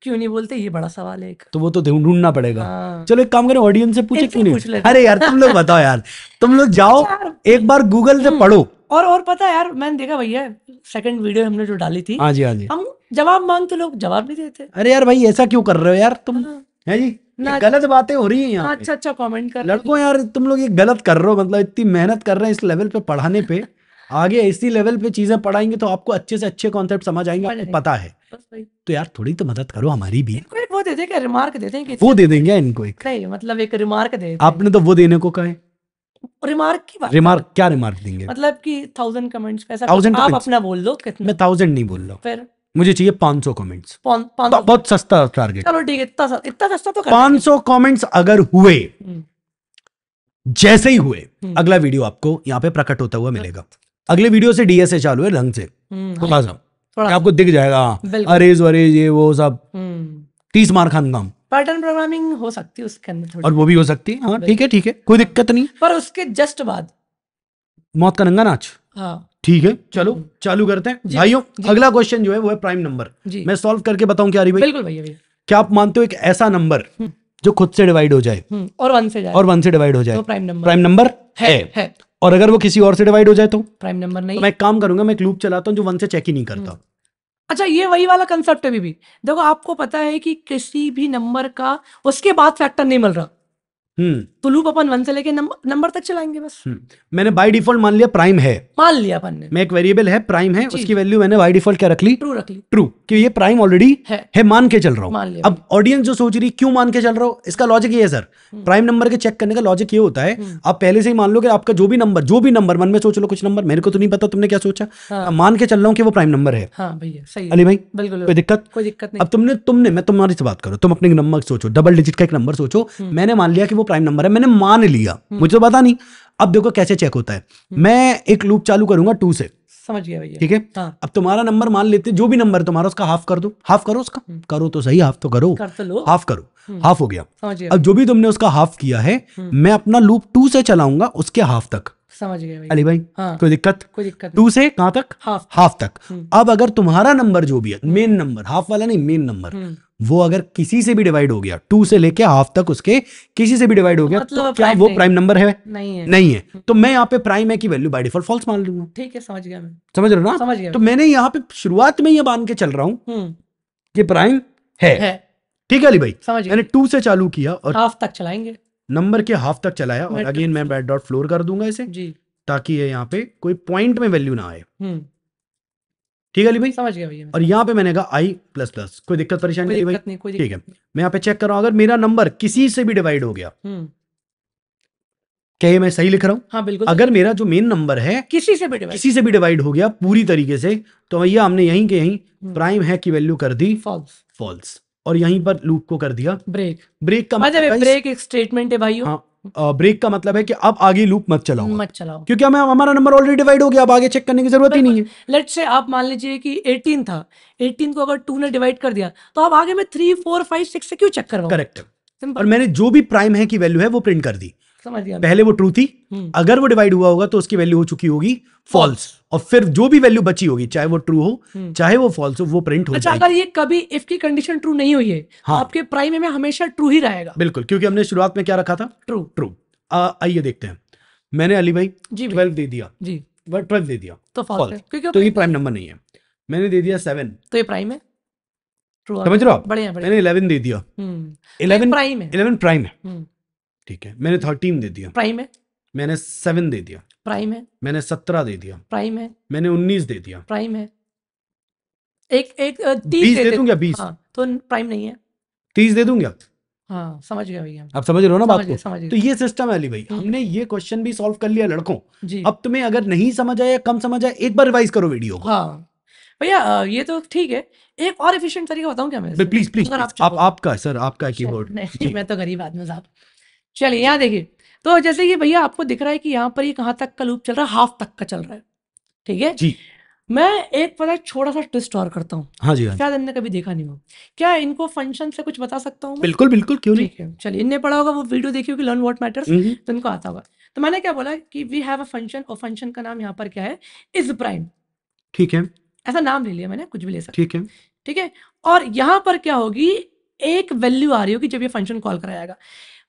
क्यों नहीं बोलते, ये बड़ा सवाल है एक। तो वो तो ढूंढना पड़ेगा। हाँ। चलो एक काम करें, ऑडियंस से पूछे, क्यों नहीं? लेते। अरे यार तुम लोग बताओ यार, तुम लोग जाओ एक बार गूगल से पढ़ो। और पता है यार, मैंने देखा भैया सेकंड वीडियो हमने जो डाली थी, हाँ जी हाँ जी, हम जवाब मांगते लोग जवाब नहीं देते। अरे यार भाई ऐसा क्यों कर रहे हो यार तुम? है जी, गलत बातें हो रही हैं यहाँ। अच्छा कमेंट कर लड़कों यार, तुम लोग ये गलत कर रहे हो, मतलब इतनी मेहनत कर रहे हैं इस लेवल पे पढ़ाने पे, आगे इसी लेवल पे चीजें पढ़ाएंगे तो आपको अच्छे से अच्छे कॉन्सेप्ट समझ आएंगे, आपको पता है। तो यार थोड़ी तो मदद करो हमारी भी। वो दे देंगे, रिमार्क दे देंगे, वो दे देंगे इनको एक, नहीं मतलब एक रिमार्क दे। आपने तो वो देने को कहा है। रिमार्क की बात, रिमार्क क्या रिमार्क देंगे? मतलब कि 1000 कमेंट्स, ऐसा 1000 आप अपना बोल दो कितना। मैं 1000 नहीं बोल रहा हूँ, फिर मुझे चाहिए 500 कमेंट्स। बहुत सस्ता टारगेट। चलो ठीक है, इतना सस्ता तो 500 कमेंट्स अगर हुए, जैसे ही हुए, अगला वीडियो आपको यहाँ पे प्रकट होता हुआ मिलेगा। अगले वीडियो से डीएसए चालू है ढंग से, थोड़ा सा आपको दिख जाएगा, अरेज वरेज ये वो सब, 30 मार खान काम। पैटर्न प्रोग्रामिंग हो सकती है उसके अंदर थोड़ी, और वो भी हो सकती है, हाँ ठीक है, कोई दिक्कत नहीं। पर उसके जस्ट बाद मौत का नंगा नाच। हाँ ठीक है, चलो चालू करते हैं भाइयों। अगला क्वेश्चन जो है वो है प्राइम नंबर। मैं सॉल्व करके बताऊं क्या? बिल्कुल भैया। क्या आप मानते हो एक ऐसा नंबर जो खुद से डिवाइड हो जाए और 1 से जाए, और 1 से डिवाइड हो जाए तो प्राइम नंबर है। और अगर वो किसी और से डिवाइड हो जाए तो प्राइम नंबर नहीं। तो मैं एक काम करूंगा, मैं एक लूप चलाता हूँ जो 1 से चेक ही नहीं करता। अच्छा, ये वही वाला कंसेप्ट है भी। देखो आपको पता है कि किसी भी नंबर का उसके बाद फैक्टर नहीं मिल रहा, तो लूप अपन 1 से लेके नंबर तक चलाएंगे बस। मैंने बाय डिफॉल्ट मान लिया प्राइम है, मान लिया अपन ने, मैं एक वेरिएबल है प्राइम है, उसकी वैल्यू मैंने बाय डिफॉल्ट क्या रख ली, ट्रू रख ली, ट्रू, कि ये प्राइम ऑलरेडी है मान के चल रहा मान हूं। लिया। अब ऑडियंस जो सोच रही क्यों मान के चल रहा हूं, इसका लॉजिक ये है सर, प्राइम नंबर के चेक करने का लॉजिक ये होता है, आप पहले से ही मान लो कि आपका जो भी नंबर मन में सोच लो कुछ नंबर, मेरे को तो नहीं पता तुमने क्या सोचा, मान के चल रहा हूं कि वो प्राइम नंबर है। हाँ भैया सही है अली भाई, बिल्कुल कोई दिक्कत नहीं। अब तुमने मैं तुम्हारी से बात करो, तुम अपने नंबर सोचो, डबल डिजिट का एक नंबर सोचो, मैंने मान लिया कि वो प्राइम नंबर है, मैंने मान लिया, मुझे तो पता नहीं। अब देखो कैसे चेक होता है, मैं एक लूप चालू करूंगा 2 से, समझ गया भैया, ठीक है। अब तुम्हारा नंबर मान लेते, जो भी नंबर तुम्हारा उसका हाफ कर दो, हाफ करो उसका, करो तो सही, हाफ तो करो, हाफ करो, हाफ हो गया। अब जो भी तुमने उसका हाफ किया है, मैं अपना लूप 2 से चलाऊंगा उसके हाफ तक, समझ गया भैया। अली भाई कोई दिक्कत 2 से कहां तक, हाफ तक। अब अगर तुम्हारा नंबर जो भी है, मेन नंबर, हाफ वाला नहीं, मेन नंबर, वो अगर किसी से भी डिवाइड हो गया 2 से लेके हाफ तक, उसके किसी से भी डिवाइड हो गया, तो क्या वो प्राइम नंबर है? नहीं है। तो मैं यहाँ पे प्राइम है की वैल्यू बाय डिफॉल्ट फॉल्स मान लूंगा। ठीक है, समझ गया मैं, समझ रहे हो ना? समझ गया। तो मैंने यहाँ पे शुरुआत में ये मान के चल रहा हूँ कि प्राइम है। ठीक है अली भाई, मैंने 2 से चालू किया और हाफ तक चलाएंगे, नंबर के हाफ तक चलाया, और अगेन मैं बैट डॉट फ्लोर कर दूंगा इसे जी, ताकि ये यहाँ पे कोई पॉइंट में वैल्यू ना आए। ठीक है अली भाई, समझ गया भैया। और यहाँ पे मैंने कहा आई प्लस प्लस, कोई दिक्कत परेशानी नहीं भाई? ठीक है, मैं यहाँ पे चेक कर रहा हूँ, अगर मेरा नंबर किसी से भी डिवाइड हो गया, क्या ये मैं सही लिख रहा हूँ? हाँ बिल्कुल। अगर मेरा जो मेन नंबर है किसी से भी डिवाइड हो गया पूरी तरीके से, तो भैया हमने यहीं के यहीं प्राइम है की वैल्यू कर दी फॉल्स, और यहीं पर लूप को कर दिया ब्रेक का मतलब ब्रेक एक स्टेटमेंट है भाइयों। हाँ, ब्रेक का मतलब है कि अब आगे लूप मत चलाओ, क्योंकि हमारा नंबर ऑलरेडी डिवाइड हो गया, अब आगे चेक करने की जरूरत ही नहीं है। लेट्स से आप मान लीजिए कि 18 था, 18 को अगर 2 ने डिवाइड कर दिया, तो अब आगे मैं 3 4 5 6 से क्यों चेक करवाऊं? करेक्ट। और मैंने जो भी प्राइम है की वैल्यू है वो प्रिंट कर दी, समझ गया। पहले वो ट्रू थी, अगर वो डिवाइड हुआ होगा तो उसकी वैल्यू हो चुकी होगी फॉल्स, और फिर जो भी वैल्यू बची होगी, चाहे वो ट्रू हो चाहे वो फॉल्स हो, वो प्रिंट हो जाएगी। अगर ये कभी इफ की कंडीशन ट्रू नहीं हुई है, हाँ, आपके प्राइम में हमेशा ट्रू ही रहेगा। बिल्कुल, क्योंकि हमने शुरुआत में क्या रखा था, ट्रू। आइए देखते हैं, मैंने अली भाई 12 दे दिया जी, 12 दे दिया तो फॉल्स, तो ये प्राइम नंबर नहीं है। मैंने दे दिया 7, तो ये प्राइम है, ट्रू, समझ रहे हो आप? मैंने 11 दे दिया, 11 प्राइम है, 11 प्राइम है, ठीक है। मैंने 13 दे दिया, प्राइम है। मैंने 7 दे दिया, प्राइम है। मैंने 17 दे दिया, प्राइम है। मैंने 19 दे दिया, प्राइम है। एक 20 दे दूं क्या? 20 तो प्राइम नहीं है। 30 दे दूं क्या? हाँ, समझ गया भैया, आप समझ रहे हो ना बात को? तो ये सिस्टम है अली भाई, हमने ये क्वेश्चन भी सॉल्व कर लिया लड़कों जी। अब तुम्हें अगर नहीं समझ आया, कम समझ आया, एक बार रिवाइज करो वीडियो को। हाँ भैया, ये तो ठीक है, एक और एफिशिएंट तरीका बताऊं क्या मैं? प्लीज प्लीज, आपका सर, आपका कीबोर्ड। नहीं, मैं तो गरीब आदमी साहब। चलिए यहाँ देखिए, तो जैसे कि भैया आपको दिख रहा है कि यहाँ पर ये कहाँ तक का लूप चल रहा है, हाफ तक का चल रहा है, ठीक है जी। मैं एक पता छोटा सा ट्विस्ट और करता हूँ, हाँ जी, शायद इनने कभी देखा नहीं हो, क्या इनको फंक्शन से कुछ बता सकता हूँ? बिल्कुल बिल्कुल, क्यों नहीं। ठीक है, चलिए, इनने पढ़ा होगा, वो वीडियो देखी होगी, लर्न व्हाट मैटर्स, तो इनको आता होगा। तो मैंने क्या बोला कि वी हैव अ फंक्शन, और फंक्शन का नाम यहाँ पर क्या है, इज प्राइम, ठीक है, ऐसा नाम ले लिया मैंने, कुछ भी ले सकते, ठीक है, ठीक है। और यहाँ पर क्या होगी, एक वैल्यू आ रही होगी जब ये फंक्शन कॉल कराया जाएगा।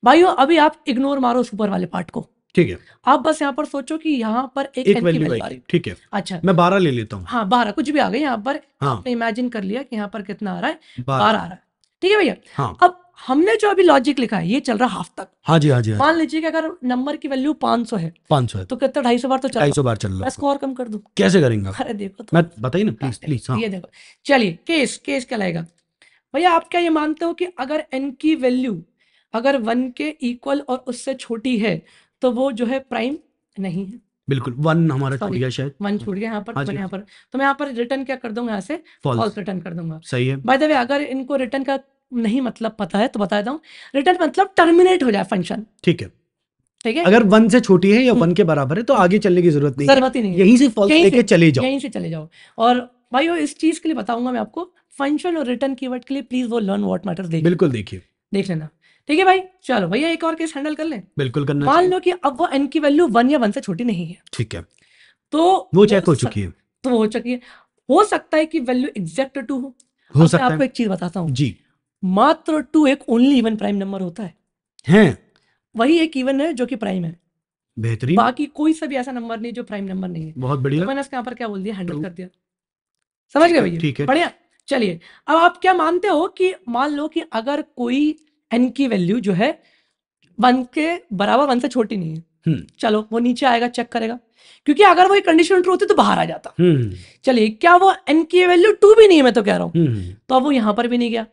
भाइयों अभी आप इग्नोर मारो सुपर वाले पार्ट को, ठीक है, आप बस यहाँ पर सोचो कि यहाँ पर एक वैल्यू आ रही है, ठीक है। अच्छा, मैं 12 ले लेता हूँ, हाँ 12 कुछ भी आ गई यहाँ पर, हाँ, आपने इमेजिन कर लिया कि यहाँ पर कितना आ रहा है, 12 आ रहा है, ठीक है भैया। हाँ। अब हमने जो अभी लॉजिक लिखा है ये चल रहा है हाफ तक, हाँ जी, हाँ जी। मान लीजिए कि अगर नंबर की वैल्यू 500 है, 500 है तो कितना 250 बार तो चल 250 बार चल रहा है, मैं इसको और कम कर दूं, कैसे करेंगे? अरे देखो तो, मैं बताइए ना प्लीज प्लीज। हाँ, ये देखो, चलिए केस क्या लाएगा भैया, आप क्या ये मानते हो कि अगर n की वैल्यू अगर 1 के इक्वल और उससे छोटी है तो वो जो है प्राइम नहीं है? बिल्कुल, 1 हमारा छूट गया, शायद 1 छूट गया यहाँ पर, मैंने यहाँ पर, तो मैं यहाँ पर रिटर्न क्या कर दूंगा, यहाँ से फॉल्स रिटर्न कर दूंगा, सही है। बाय द वे अगर इनको रिटर्न का नहीं मतलब पता है तो बता देता हूँ, रिटर्न मतलब टर्मिनेट हो जाए फंक्शन, ठीक है, ठीक है। अगर 1 से छोटी है या 1 के बराबर है तो आगे चलने की जरूरत नहीं, यहीं से फॉल्स लेके चले जाओ, यहीं से चले जाओ। और भाइयों इस चीज के लिए बताऊंगा मैं आपको, फंक्शन और रिटर्न कीवर्ड के लिए प्लीज वो लर्न व्हाट मैटर्स देखिए, बिल्कुल देखिए, देख लेना, ठीक है भाई। चलो भैया एक और केस हैंडल कर लें, बिल्कुल करना। मान लो कि अब वो n की वैल्यू 1 या 1 से छोटी नहीं है, ठीक है, तो वो चेक हो चुकी है, तो हो चुकी है, हो सकता है कि वैल्यू एग्जैक्ट 2 हो सकता है। आपको एक चीज बताता हूँ जी, मात्र 2 एक ओनली इवन प्राइम नंबर होता है। वही एक इवन है जो कि प्राइम है, बेहतरीन। बाकी कोई सा भी ऐसा नंबर नहीं जो प्राइम नंबर नहीं है। बहुत बढ़िया। तो मैंने इसके यहाँ पर क्या बोल दिया, हैंडल कर दिया। समझ गए भैया? ठीक है। बढ़िया। चलिए अब आप क्या मानते हो कि मान लो कि अगर कोई n की वैल्यू जो है 1 के बराबर, 1 से छोटी नहीं है, चलो वो नीचे आएगा, चेक करेगा, क्योंकि अगर वो कंडीशन ट्रू होती तो बाहर आ जाता। चलिए क्या वो n की वैल्यू 2 भी नहीं है, मैं तो कह रहा हूं, तो अब वो यहां पर भी नहीं गया।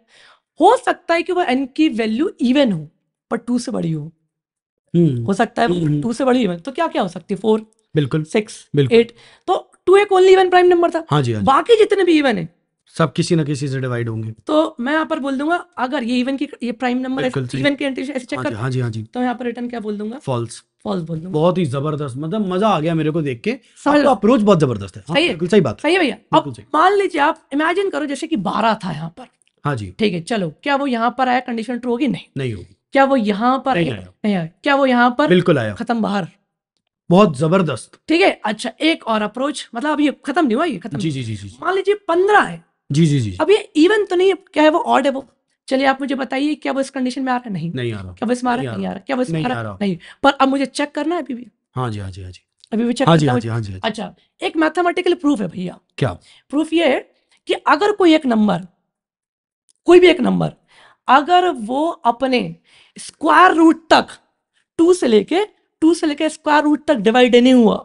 हो सकता है कि वो n की वैल्यू इवन हो पर 2 से बड़ी हो सकता है 2 से बड़ी इवन, तो क्या क्या हो सकती है, 4, बिल्कुल 6, 8, तो 2 एक ओनली इवन प्राइम नंबर था। हाँ जी, हाँ जी। बाकी जितने भी इवन है सब किसी ना किसी से डिवाइड होंगे। तो मैं यहाँ पर बोल दूंगा अगर ये इवन की, ये प्राइम नंबर इवन की एंट्री ऐसे चेक कर, हाँ जी, हाँ जी, तो यहाँ पर रिटर्न क्या बोल दूंगा, फॉल्स। फॉल्स बोल दूंगा। बहुत ही जबरदस्त, मतलब मजा आ गया मेरे को देख के, आपका अप्रोच बहुत जबरदस्त है। सही है, बिल्कुल सही बात, सही है भैया। अब मान लीजिए आप इमेजिन करो जैसे कि 12 था यहाँ पर, हाँ जी, ठीक है, चलो क्या वो यहाँ पर आया, कंडीशन ट्रू होगी? नहीं होगी। क्या वो यहाँ पर नहीं आया? क्या वो यहाँ पर बिल्कुल आया, खत्म, बाहर। बहुत जबरदस्त, ठीक है। अच्छा एक और अप्रोच, मतलब अभी खत्म नहीं हुआ, ये खत्म। जी जी जी जी। मान लीजिए 15 है, जी जी जी। अब ये इवन तो नहीं है, क्या है वो ऑड है वो। चलिए आप मुझे बताइए क्या वो इस कंडीशन में आ रहा है? नहीं आ रहा। क्या वो इसमें आ रहा है? नहीं आ रहा। क्या वो इसमें आ रहा है? नहीं। पर अब मुझे चेक करना है अभी भी। हाँ जी, हाँ जी, हाँ जी, अभी भी चेक करना है। हाँ जी। अच्छा एक मैथमेटिकल प्रूफ है भैया। क्या प्रूफ? ये है कि अगर कोई एक नंबर, कोई भी एक नंबर, अगर वो अपने स्क्वायर रूट तक 2 से लेके स्क्वायर रूट तक डिवाइड नहीं हुआ,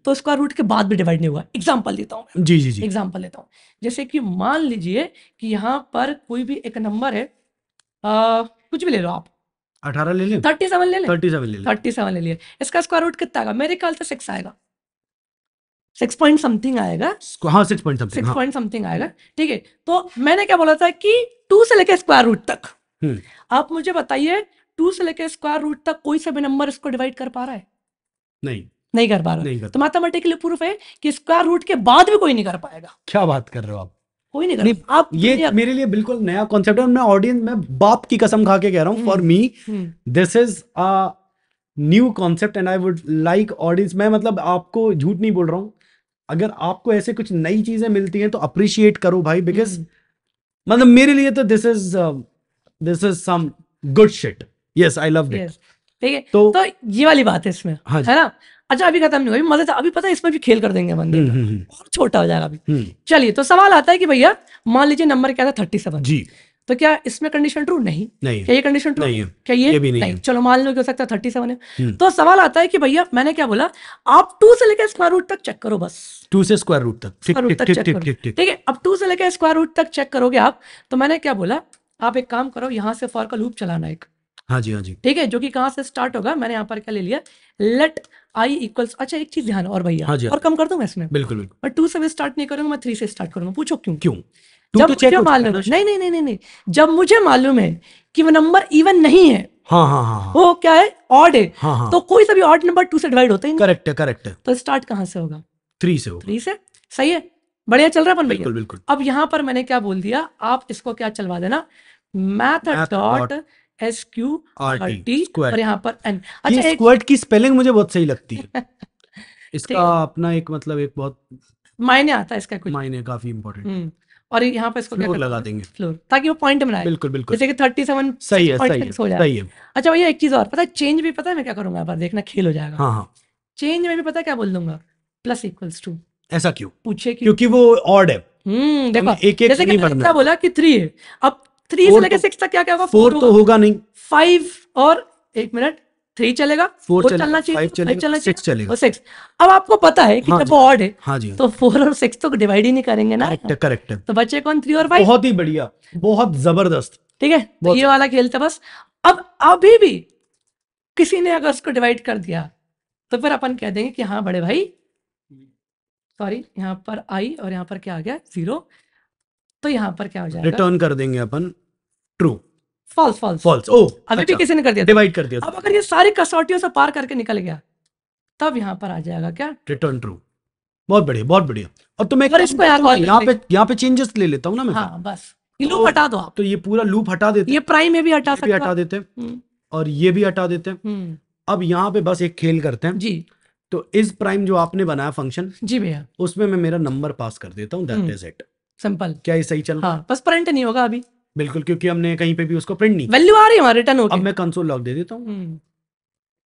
तो स्क्वायर रूट के बाद भी डिवाइड नहीं हुआ। एग्जांपल देता हूं, जी जी जी, एग्जांपल लेता हूं। जैसे कि मान लीजिए कि यहाँ पर कोई भी एक नंबर है, कुछ भी ले लो आप, 18 ले लें, 37 ले लें, 37 ले लिए, इसका स्क्वायर रूट कितना आएगा? मेरे ख्याल से 6 आएगा, 6 पॉइंट समथिंग आएगा। हाँ 6 पॉइंट समथिंग आएगा। ठीक है, तो मैंने क्या बोला था कि 2 से लेके स्क्वायर रूट तक। आप मुझे बताइए 2 से लेके स्क्वायर रूट तक कोई सा भी नंबर इसको डिवाइड कर पा रहा है? नहीं कर पा रहा। तो मैथमेटिकली प्रूफ है कि स्क्वायर रूट के बाद भी कोई नहीं कर पाएगा। क्या बात कर रहे हो आप? कोई नहीं कर पाएगा। आप ये मेरे लिए बिल्कुल नया कॉन्सेप्ट है, मैं ऑडियंस में बाप की कसम खा के कह रहा हूँ, for me this is a new concept and I would like audience, मैं मतलब आपको झूठ नहीं बोल रहा हूँ, अगर आपको ऐसे कुछ नई चीजें मिलती हैं तो अप्रिशिएट करो भाई, बिकॉज मतलब मेरे लिए तो this is some good shit. Yes I love it. ठीक है, तो ये वाली बात है इसमें, है ना? अच्छा अभी खत्म नहीं हुआ, मजा था, अभी पता है इसमें भी खेल कर देंगे बंदे, और छोटा हो जाएगा अभी। चलिए तो सवाल आता है कि भैया मान लीजिए नंबर क्या था 37 जी, तो क्या इसमें कंडीशन ट्रू? नहीं। क्या ये कंडीशन ट्रू? नहीं। क्या ये भी नहीं? चलो मान लो कि हो सकता है 37 है। तो सवाल आता है कि भैया मैंने क्या बोला, आप 2 से लेकर स्क्वायर रूट तक चेक करो, बस 2 से स्क्वायर रूट तक चेक करो। ठीक है, अब 2 से लेकर स्क्वायर रूट तक चेक करोगे आप, तो मैंने क्या बोला, आप एक काम करो, यहाँ से फॉर का लूप चलाना एक। हाँ जी, हाँ जी। ठीक है, जो कि कहाँ से स्टार्ट होगा, मैंने यहाँ पर क्या ले लिया, लेट आई इक्वल्स, अच्छा एक चीज ध्यान और भैया, और कम कर दूं मैं इसमें? बिल्कुल। मैं 2 से भी स्टार्ट नहीं करूंगा, मैं 3 से स्टार्ट करूंगा। पूछो क्यों? जब मुझे मालूम है, नहीं, जब मुझे मालूम है कि वो नंबर इवन नहीं है, हाँ, वो क्या है, ऑड है, तो कोई सा भी ऑड नंबर 2 से डिवाइड होता ही नहीं। करेक्ट है। तो स्टार्ट कहाँ से होगा? 3 से होगा। 3 से, सही है, बढ़िया चल रहा है अपन भैया। बिल्कुल। अब यहाँ पर मैंने क्या बोल दिया, आप इसको क्या चलवा देना, मैथ डॉट SQRT और यहाँ पर n। अच्छा स्क्वायर की स्पेलिंग मुझे बहुत सही लगती है। इसका अपना एक मतलब एक बहुत मायने आता है, इसका कुछ मायने काफी इंपॉर्टेंट। और यहाँ पे इसको क्या लगा देंगे, फ्लोर, ताकि वो पॉइंट बनाए। बिल्कुल। जैसे कि 37 सही है। अच्छा भैया एक चीज और पता है, चेंज भी पता है मैं क्या करूंगा, पर देखना खेल हो जाएगा। हाँ, चेंज में भी पता है क्या बोल दूंगा, प्लस इक्वल्स टू। ऐसा क्यों? पूछे क्योंकि वो ऑड है। देखो एक जैसे कि क्या बोला कि 3 है, अब 3 से लेकर 6 तक क्या होगा? 4 तो होगा नहीं, 5 और 1 मिनट 3 चलेगा, 4 चलना चाहिए, 5 चलना, 6 चलेगा, और 6। अब आपको पता है कि जब वो ऑड है, हाँ जी, तो 4 और 6 तो डिवाइड ही नहीं करेंगे ना। करेक्ट है। तो बचे कौन? 3 और 5। बहुत ही बढ़िया, बहुत जबरदस्त। ठीक है, तो ये वाला खेलता बस। अब अभी भी किसी ने अगर उसको डिवाइड कर दिया तो फिर अपन कह देंगे कि हाँ बड़े भाई, सॉरी यहाँ पर आई और यहाँ पर क्या आ गया 0, तो यहाँ पर क्या हो जाएगा, रिटर्न कर देंगे अपन ट्रू, फॉल्स। ओ अभी भी किसी ने कर दिया, डिवाइड कर दिया। अब अगर ये सारी कसौटियों से पार करके निकल गया, तब यहाँ पर आ जाएगा क्या, रिटर्न ट्रू। बहुत बढ़िया। और तो मैं इसको यहाँ पे चेंजेस ले लेता हूँ ना मैं। हाँ बस, ये लूप हटा दो आप, तो ये पूरा लूप हटा देते, ये प्राइम में भी हटा सकते, हटा देते और ये भी हटा देते हैं। अब यहाँ पे बस एक खेल करते हैं जी। तो इस प्राइम जो आपने बनाया फंक्शन जी भैया, उसमें मैं मेरा नंबर पास कर देता हूँ, दैट इज इट, सिंपल। क्या ये सही चल रहा है? हाँ, बस प्रिंट नहीं होगा अभी, बिल्कुल, क्योंकि हमने कहीं पे भी उसको प्रिंट नहीं, वैल्यू आ रही है हमारी, रिटर्न हो अब गई। मैं कंसोल लॉग दे देता हूँ,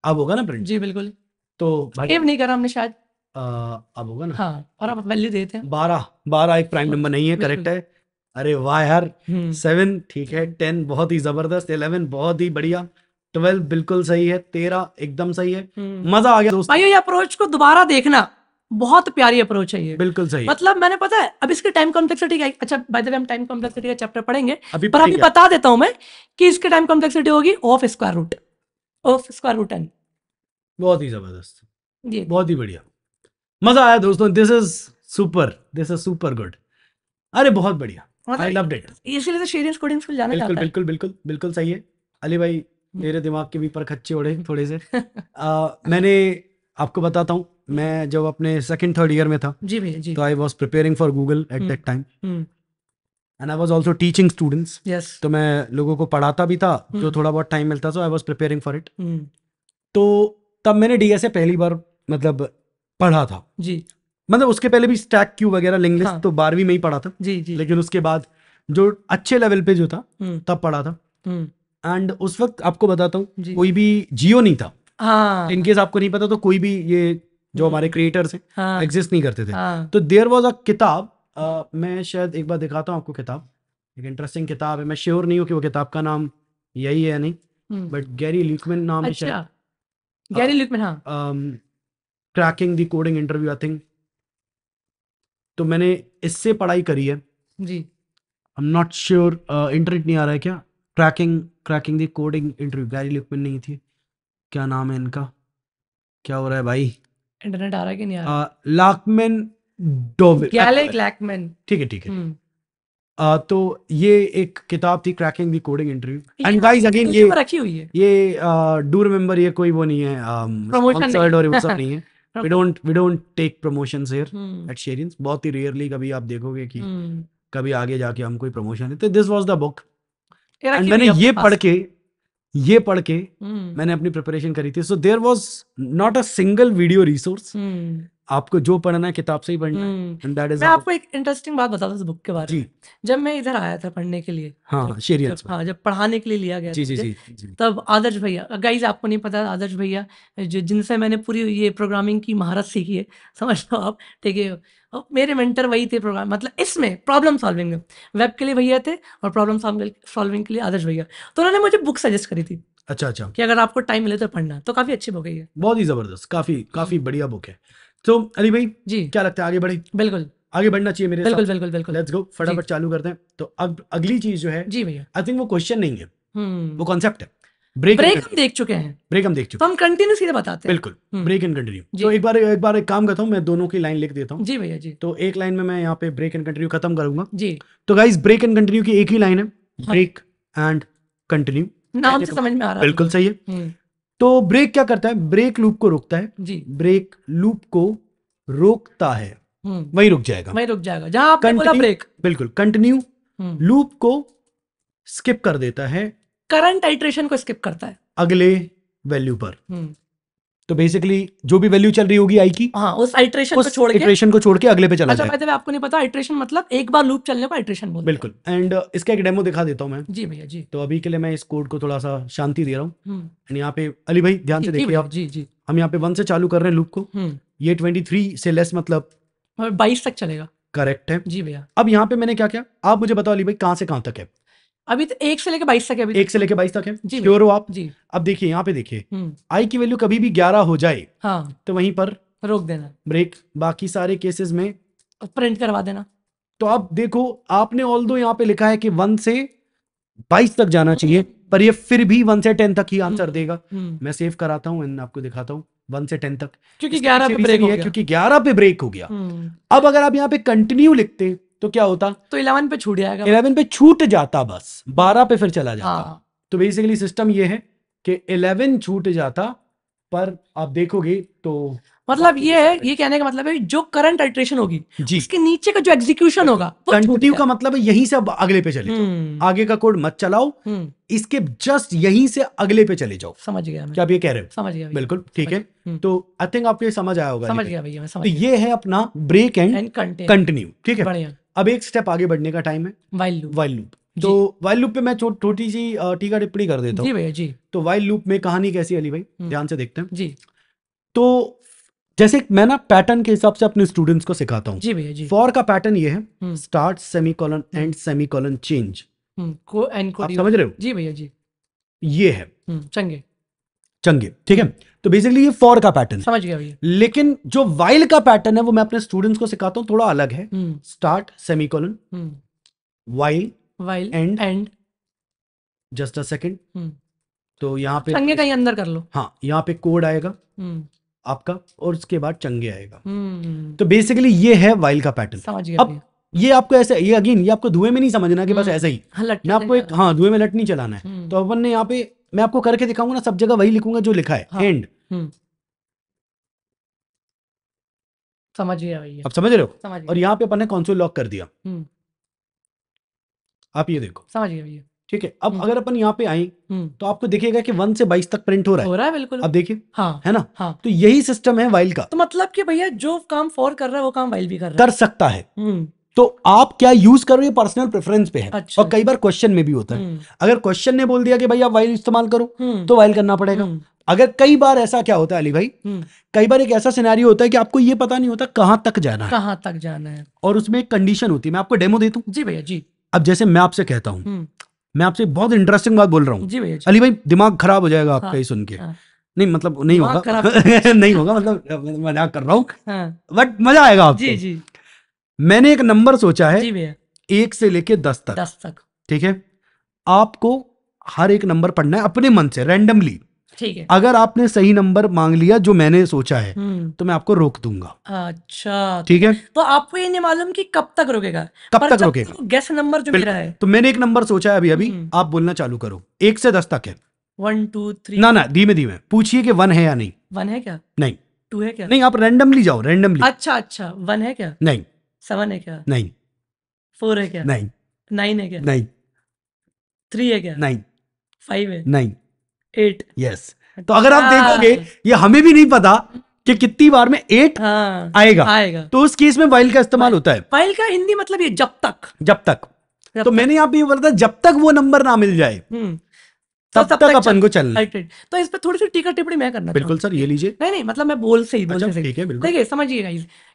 अब होगा ना प्रिंट। जी बिल्कुल, तो भाई सेव नहीं करा हमने शायद, अब होगा ना। हाँ, और अब वैल्यू देते हैं। 12 एक प्राइम नंबर नहीं है, बिल्कुल। करेक्ट है। अरे वाह यार, 7 ठीक है, 10 बहुत ही जबरदस्त, 11 बहुत ही बढ़िया, 12 बिल्कुल सही है, 13 एकदम सही है, मजा आ गया दोस्तों। भाई ये अप्रोच को दोबारा देखना, बहुत प्यारी अप्रोच है ये, बिल्कुल सही है। मतलब मैंने पता है अब इसके टाइम कॉम्प्लेक्सिटी क्या, अच्छा बाय द वे हम टाइम कॉम्प्लेक्सिटी का चैप्टर पढ़ेंगे, अभी पर अभी पढ़ेंगे। बता देता हूं मैं कि इसके टाइम कॉम्प्लेक्सिटी होगी ऑफ स्क्वायर रूट n। बहुत ही जबरदस्त, ये बहुत ही बढ़िया, मजा आया दोस्तों, दिस इज सुपर गुड, अरे बहुत बढ़िया, आई लव्ड इट। इसीलिए तो शेरियंस कोडिंग स्कूल जाना बिल्कुल चाहता है। बिल्कुल बिल्कुल बिल्कुल सही है अली भाई, मेरे दिमाग के भी पर खच्चे उड़े थोड़े से। मैंने आपको बताता हूँ, मैं जब अपने सेकंड थर्ड ईयर में था, जी भैया जी, तो I was preparing for Google at that time, and I was also teaching students. Yes, तो मैं लोगों को पढ़ाता भी था, जो थोड़ा बहुत टाइम मिलता था, I was preparing for it. तो तब मैंने डीएसए पहली बार मतलब पढ़ा था जी, मतलब उसके पहले भी स्टैक क्यू वगैरह लिंक लिस्ट हाँ, तो 12वीं में ही पढ़ा था, जी जी, लेकिन उसके बाद जो अच्छे लेवल पे जो था तब पढ़ा था। एंड उस वक्त आपको बताता हूँ, जी, कोई भी जियो नहीं था, हाँ, इनकेस आपको नहीं पता तो कोई भी ये जो हमारे क्रिएटर्स हैं हाँ, एग्जिस्ट नहीं करते थे। हाँ, तो देयर वाज अ किताब, मैं शायद एक बार दिखाता हूँ आपको किताब, एक इंटरेस्टिंग किताब है, मैं श्योर नहीं हूँ कि वो किताब का नाम यही है या नहीं, बट गैरी ल्यूकमैन नाम है शायद, अच्छा, गैरी ल्यूकमैन, हाँ, cracking the coding interview I think. तो मैंने इससे पढ़ाई करी है जी, I am not sure, internet नहीं आ रहा है क्या, cracking the coding interview, Gayle Laakmann नहीं थी, क्या नाम है इनका, क्या हो रहा है भाई, इंटरनेट आ रहा है कि नहीं आ रहा, लाकमैन डोविल, गैलेक लैकमैन, ठीक है ठीक है। तो ये एक किताब थी cracking the coding interview, and guys again ये रखी हुई है, ये डू रिमेंबर, ये कोई वो नहीं है प्रमोशन स्पॉन्सर्ड और वो सब नहीं। नहीं है, we don't take promotions here at Sheryians, बहुत ही रेयरली कभी आप देखोगे कि कभी आगे जाके हम कोई प्रमोशन है। तो this was the book, and मैंने ये पढ़ के मैंने अपनी प्रिपरेशन करी थी। So there was not a single video resource, आपको जो पढ़ना है किताब से ही पढ़ना है, एंड दैट इज मैं आपको एक इंटरेस्टिंग बात बताता हूँ इस बुक के बारे जी में। जब मैं इधर आया था पढ़ने के लिए, हाँ शेरियंस में, हाँ, जब पढ़ाने के लिए लिया गया जी था जी मुझे, जी जी तब आदर्श भैया, गाइस आपको नहीं पता, आदर्श भैया जो जिनसे मैंने पूरी ये प्रोग्रामिंग की महारत सीखी है, समझ लो आप, ठीक है, और मेरे मेंटर वही थे प्रोग्राम, मतलब इसमें प्रॉब्लम सॉल्विंग में, वेब के लिए भैया थे और प्रॉब्लम सॉल्विंग के लिए आदर्श भैया। तो उन्होंने मुझे बुक सजेस्ट करी थी अच्छा अच्छा, कि अगर आपको टाइम मिले तो पढ़ना, तो काफी अच्छी बुक है ये, बहुत ही जबरदस्त, काफी बढ़िया बुक है। तो अली भाई जी, क्या लगता है आगे बढ़े? बिल्कुल आगे बढ़ना चाहिए मेरे बिल्कुल साथ, बिल्कुल बिल्कुल, लेट्स गो, फटाफट चालू करते हैं। तो अब अगली चीज जो है, जी भैया, आई थिंक वो क्वेश्चन नहीं है, वो कॉन्सेप्ट है, ब्रेक ब्रेक हम देख चुके हैं, ब्रेक हम देख तो चुके हम कंटिन्यू सीधे बताते हैं, हैं, बिल्कुल ब्रेक एंड कंटिन्यू। जी। तो एक बार एक काम करता हूँ, मैं दोनों की लाइन लिख देता हूँ, जी भैया जी, तो एक लाइन में मैं यहाँ पे ब्रेक एंड कंटिन्यू खत्म करूंगा। जी, तो गाइस ब्रेक एंड कंटिन्यू की एक ही लाइन है, ब्रेक एंड कंटिन्यू, नाम से समझ में आ रहा है, बिल्कुल सही है। तो ब्रेक क्या करता है, ब्रेक लूप को रोकता है, जी, ब्रेक लूप को रोकता है, वही रुक जाएगा, वही रुक जाएगा जहां आपने बोला ब्रेक, बिल्कुल कंटिन्यू लूप को स्किप कर देता है, करंट आइट्रेशन को स्किप करता है अगले वैल्यू पर। तो बेसिकली जो भी वैल्यू चल रही होगी आई की, हाँ, उस आइट्रेशन को छोड़ के, इटरेशन को छोड़ के अगले पे चला अच्छा जाएगा। वैसे आपको नहीं पता आइट्रेशन मतलब एक बार लूप चलने को आइट्रेशन बोलते हैं, बिल्कुल। एंड इसका एक डेमो दिखा देता हूँ मैं, जी भैया जी। तो अभी के लिए मैं इस कोड को थोड़ा सा शांति दे रहा हूँ, एंड यहाँ पे अली भाई ध्यान से देखिए आप, जी जी, हम यहाँ पे 1 से चालू कर रहे हैं लूप को, ये 23 से लेस मतलब 22 तक चलेगा, करेक्ट है जी भैया। अब यहाँ पे मैंने क्या किया, आप मुझे बताओ अली भाई कहाँ से कहाँ तक है? अभी तो 1 से लेके 22 तक है, अभी 1 से लेके 22 तक है, जी श्योर हो आप? जी। अब देखिए यहाँ पे देखिए, आई की वैल्यू कभी भी 11 हो जाए, हाँ, तो वहीं पर रोक देना, ब्रेक, बाकी सारे केसेस में प्रिंट करवा देना। तो आप देखो, आपने ऑल दो यहाँ पे लिखा है कि 1 से 22 तक जाना चाहिए, पर ये फिर भी 1 से 10 तक ही आंसर देगा। मैं सेव कराता हूँ एंड आपको दिखाता हूँ 1 से 10 तक, क्योंकि 11 पे ब्रेक हो गया, क्योंकि 11 पे ब्रेक हो गया। अब अगर आप यहाँ पे कंटिन्यू लिखते तो क्या होता, तो 11 पे छूट जाएगा, 11 पे छूट जाता, बस 12 पे फिर चला जाता। हाँ। तो बेसिकली सिस्टम ये है कि 11 छूट जाता, पर आप देखोगे तो मतलब ये है, ये कहने का मतलब है जो करंट आइट्रेशन होगी जी, उसके नीचे का जो एग्जीक्यूशन होगा वो कंटिन्यू का मतलब है यहीं से अब अगले पे चले जाओ, आगे का कोड मत चलाओ, इसके जस्ट यहीं से अगले पे चले जाओ। समझ गया मैं, क्या आप ये कह रहे हो? समझ गया, बिल्कुल ठीक है। तो आई थिंक आपको ये समझ आया होगा, समझ गया भैया, मैं समझ तो ये है अपना ब्रेक एंड गया, कंटिन्यू, ठीक है। बढ़िया। अब एक स्टेप आगे बढ़ने का टाइम है, व्हाइल लूप, व्हाइल लूप। तो वाइल लूप पे मैं छोटी सी टीका टिप्पणी कर देता जी हूँ। भैया जी। तो वाइल लूप में कहानी कैसी है अली भाई, ध्यान से देखते हैं जी। तो जैसे मैं ना पैटर्न के हिसाब से अपने स्टूडेंट्स को सिखाता हूँ। जी भैया जी। फॉर का पैटर्न ये है, start semicolon and semicolon change. आप समझ रहे हो? जी भैया जी। ये है चंगे चंगे, ठीक है। तो बेसिकली ये फॉर का पैटर्न समझ गया भैया। लेकिन जो वाइल का पैटर्न है वो मैं अपने स्टूडेंट्स को सिखाता हूँ, थोड़ा अलग है। Start semicolon while while and just a second. तो यहाँ पे चंगे कहीं अंदर कर लो। हाँ, यहाँ पे कोड आएगा आपका और उसके बाद चंगे आएगा। तो बेसिकली ये है वाइल का पैटर्न। समझ गया। अब ये आपको ऐसे, ये अगेन ये आपको धुएं में नहीं समझना कि बस ऐसा ही मैं आपको एक धुएं में लट नहीं चलाना है। तो अपन ने यहाँ पे मैं आपको करके दिखाऊंगा ना, सब जगह वही लिखूंगा जो लिखा है, एंड। समझ गया भैया। अब समझ रहे हो? और यहाँ पे अपन ने कंसोल लॉक कर दिया। आप ये देखो। समझ गया भैया। ठीक है। अब अगर अपन यहाँ पे आए तो आपको दिखेगा कि 1 से 22 तक प्रिंट हो रहा है। बिल्कुल। अब देखिए, हाँ है ना? हाँ। तो यही सिस्टम है वाइल का। तो मतलब कि भैया जो काम फॉर कर रहा है वो काम वाइल भी कर सकता है। तो आप क्या यूज कर रहे हो पर्सनल प्रेफरेंस पे है। अच्छा। और कई बार क्वेश्चन में भी होता है, अगर क्वेश्चन ने बोल दिया कि भाई आप वाइल इस्तेमाल करो तो वाइल करना पड़ेगा। अगर कई बार ऐसा क्या होता है अली भाई, कई बार एक ऐसा सिनेरियो होता है कि आपको ये पता नहीं होता कहां तक जाना है, और उसमें एक कंडीशन होती है। मैं आपको डेमो देता हूँ। जी भैया जी। अब जैसे मैं आपसे कहता हूँ, मैं आपसे बहुत इंटरेस्टिंग बात बोल रहा हूँ। जी भैया जी। अली भाई दिमाग खराब हो जाएगा आपका ये सुन के। नहीं मतलब नहीं होगा नहीं होगा, मतलब मजाक कर रहा हूँ, बट मजा आएगा आपको। जी जी। मैंने एक नंबर सोचा है, जी भैया, 1 से लेके 10 तक। ठीक है। आपको हर एक नंबर पढ़ना है अपने मन से, रैंडमली। ठीक है। अगर आपने सही नंबर मांग लिया जो मैंने सोचा है तो मैं आपको रोक दूंगा। अच्छा, ठीक है। तो आपको ये नहीं मालूम कि कब तक रोकेगा? कब तक रोकेगा? गेस नंबर जो मेरा है। तो मैंने एक नंबर सोचा है अभी आप बोलना चालू करो। 1 से 10 तक है। 1 2 3। ना धीमे धीमे पूछिए कि 1 है या नहीं। 1 है क्या? नहीं। 2 है क्या? नहीं, आप रैंडमली जाओ, रैंडमली। अच्छा 1 है क्या? नहीं। 7 है क्या? नहीं। 4 है क्या? नहीं। 9 है क्या? नहीं। 3 है क्या? नहीं। 5 है? नहीं। 8। यस। तो अगर आप देखोगे ये हमें भी नहीं पता कि कितनी बार में 8 आएगा, तो उस केस में वाइल का इस्तेमाल होता है। वाइल का हिंदी मतलब ये जब तक। तो मैंने यहाँ पे ये बोला था जब तक वो नंबर ना मिल जाए तब तक अपन को चलना। तो इस पे थोड़ी सी टीका टिप्पणी मैं करना। बिल्कुल सर, ये लीजिए। नहीं मतलब मैं बोल से ही ठीक है, बिल्कुल। देखिए समझिएगा,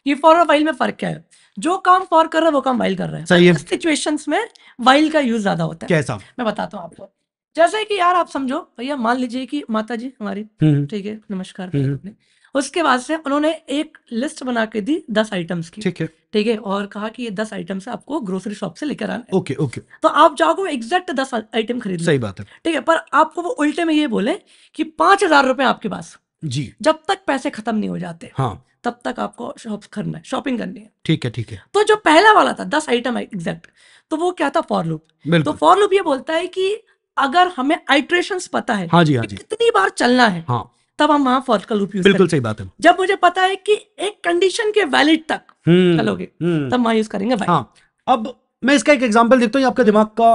ये फॉर और वाइल में फर्क क्या है। जो काम फॉर कर रहा है वो काम वाइल कर रहा है। सही है। सिचुएशंस में वाइल का यूज ज्यादा होता है। कैसा? मैं बताता हूँ आपको। जैसे कि यार आप समझो भैया, मान लीजिए कि माता जी हमारी, ठीक है, नमस्कार, उसके बाद से उन्होंने एक लिस्ट बना के दी 10 आइटम्स की। ठीक है। और कहा कि ये 10 आइटम्स आपको ग्रोसरी शॉप से लेकर आना है। ओके। तो आप जाओगे एग्जैक्ट 10 आइटम खरीद। सही बात है। ठीक है। पर आपको वो उल्टे में ये बोले कि 5,000 रुपए आपके पास जी, जब तक पैसे खत्म नहीं हो जाते तब तक आपको शॉपिंग करनी है। ठीक है। तो जो पहला वाला था 10 आइटम एग्जैक्ट, तो वो क्या था? For loop. तो फॉर लूप ये बोलता है कि अगर हमें आइट्रेशंस पता है कि कितनी बार चलना है, तब हम वहां फॉर का लूप यूज करेंगे। सही बात है। जब मुझे पता है कि एक कंडीशन के वैलिड तक चलोगे तब वहां यूज करेंगे। अब मैं इसका एक एग्जांपल देता हूँ, आपका दिमाग का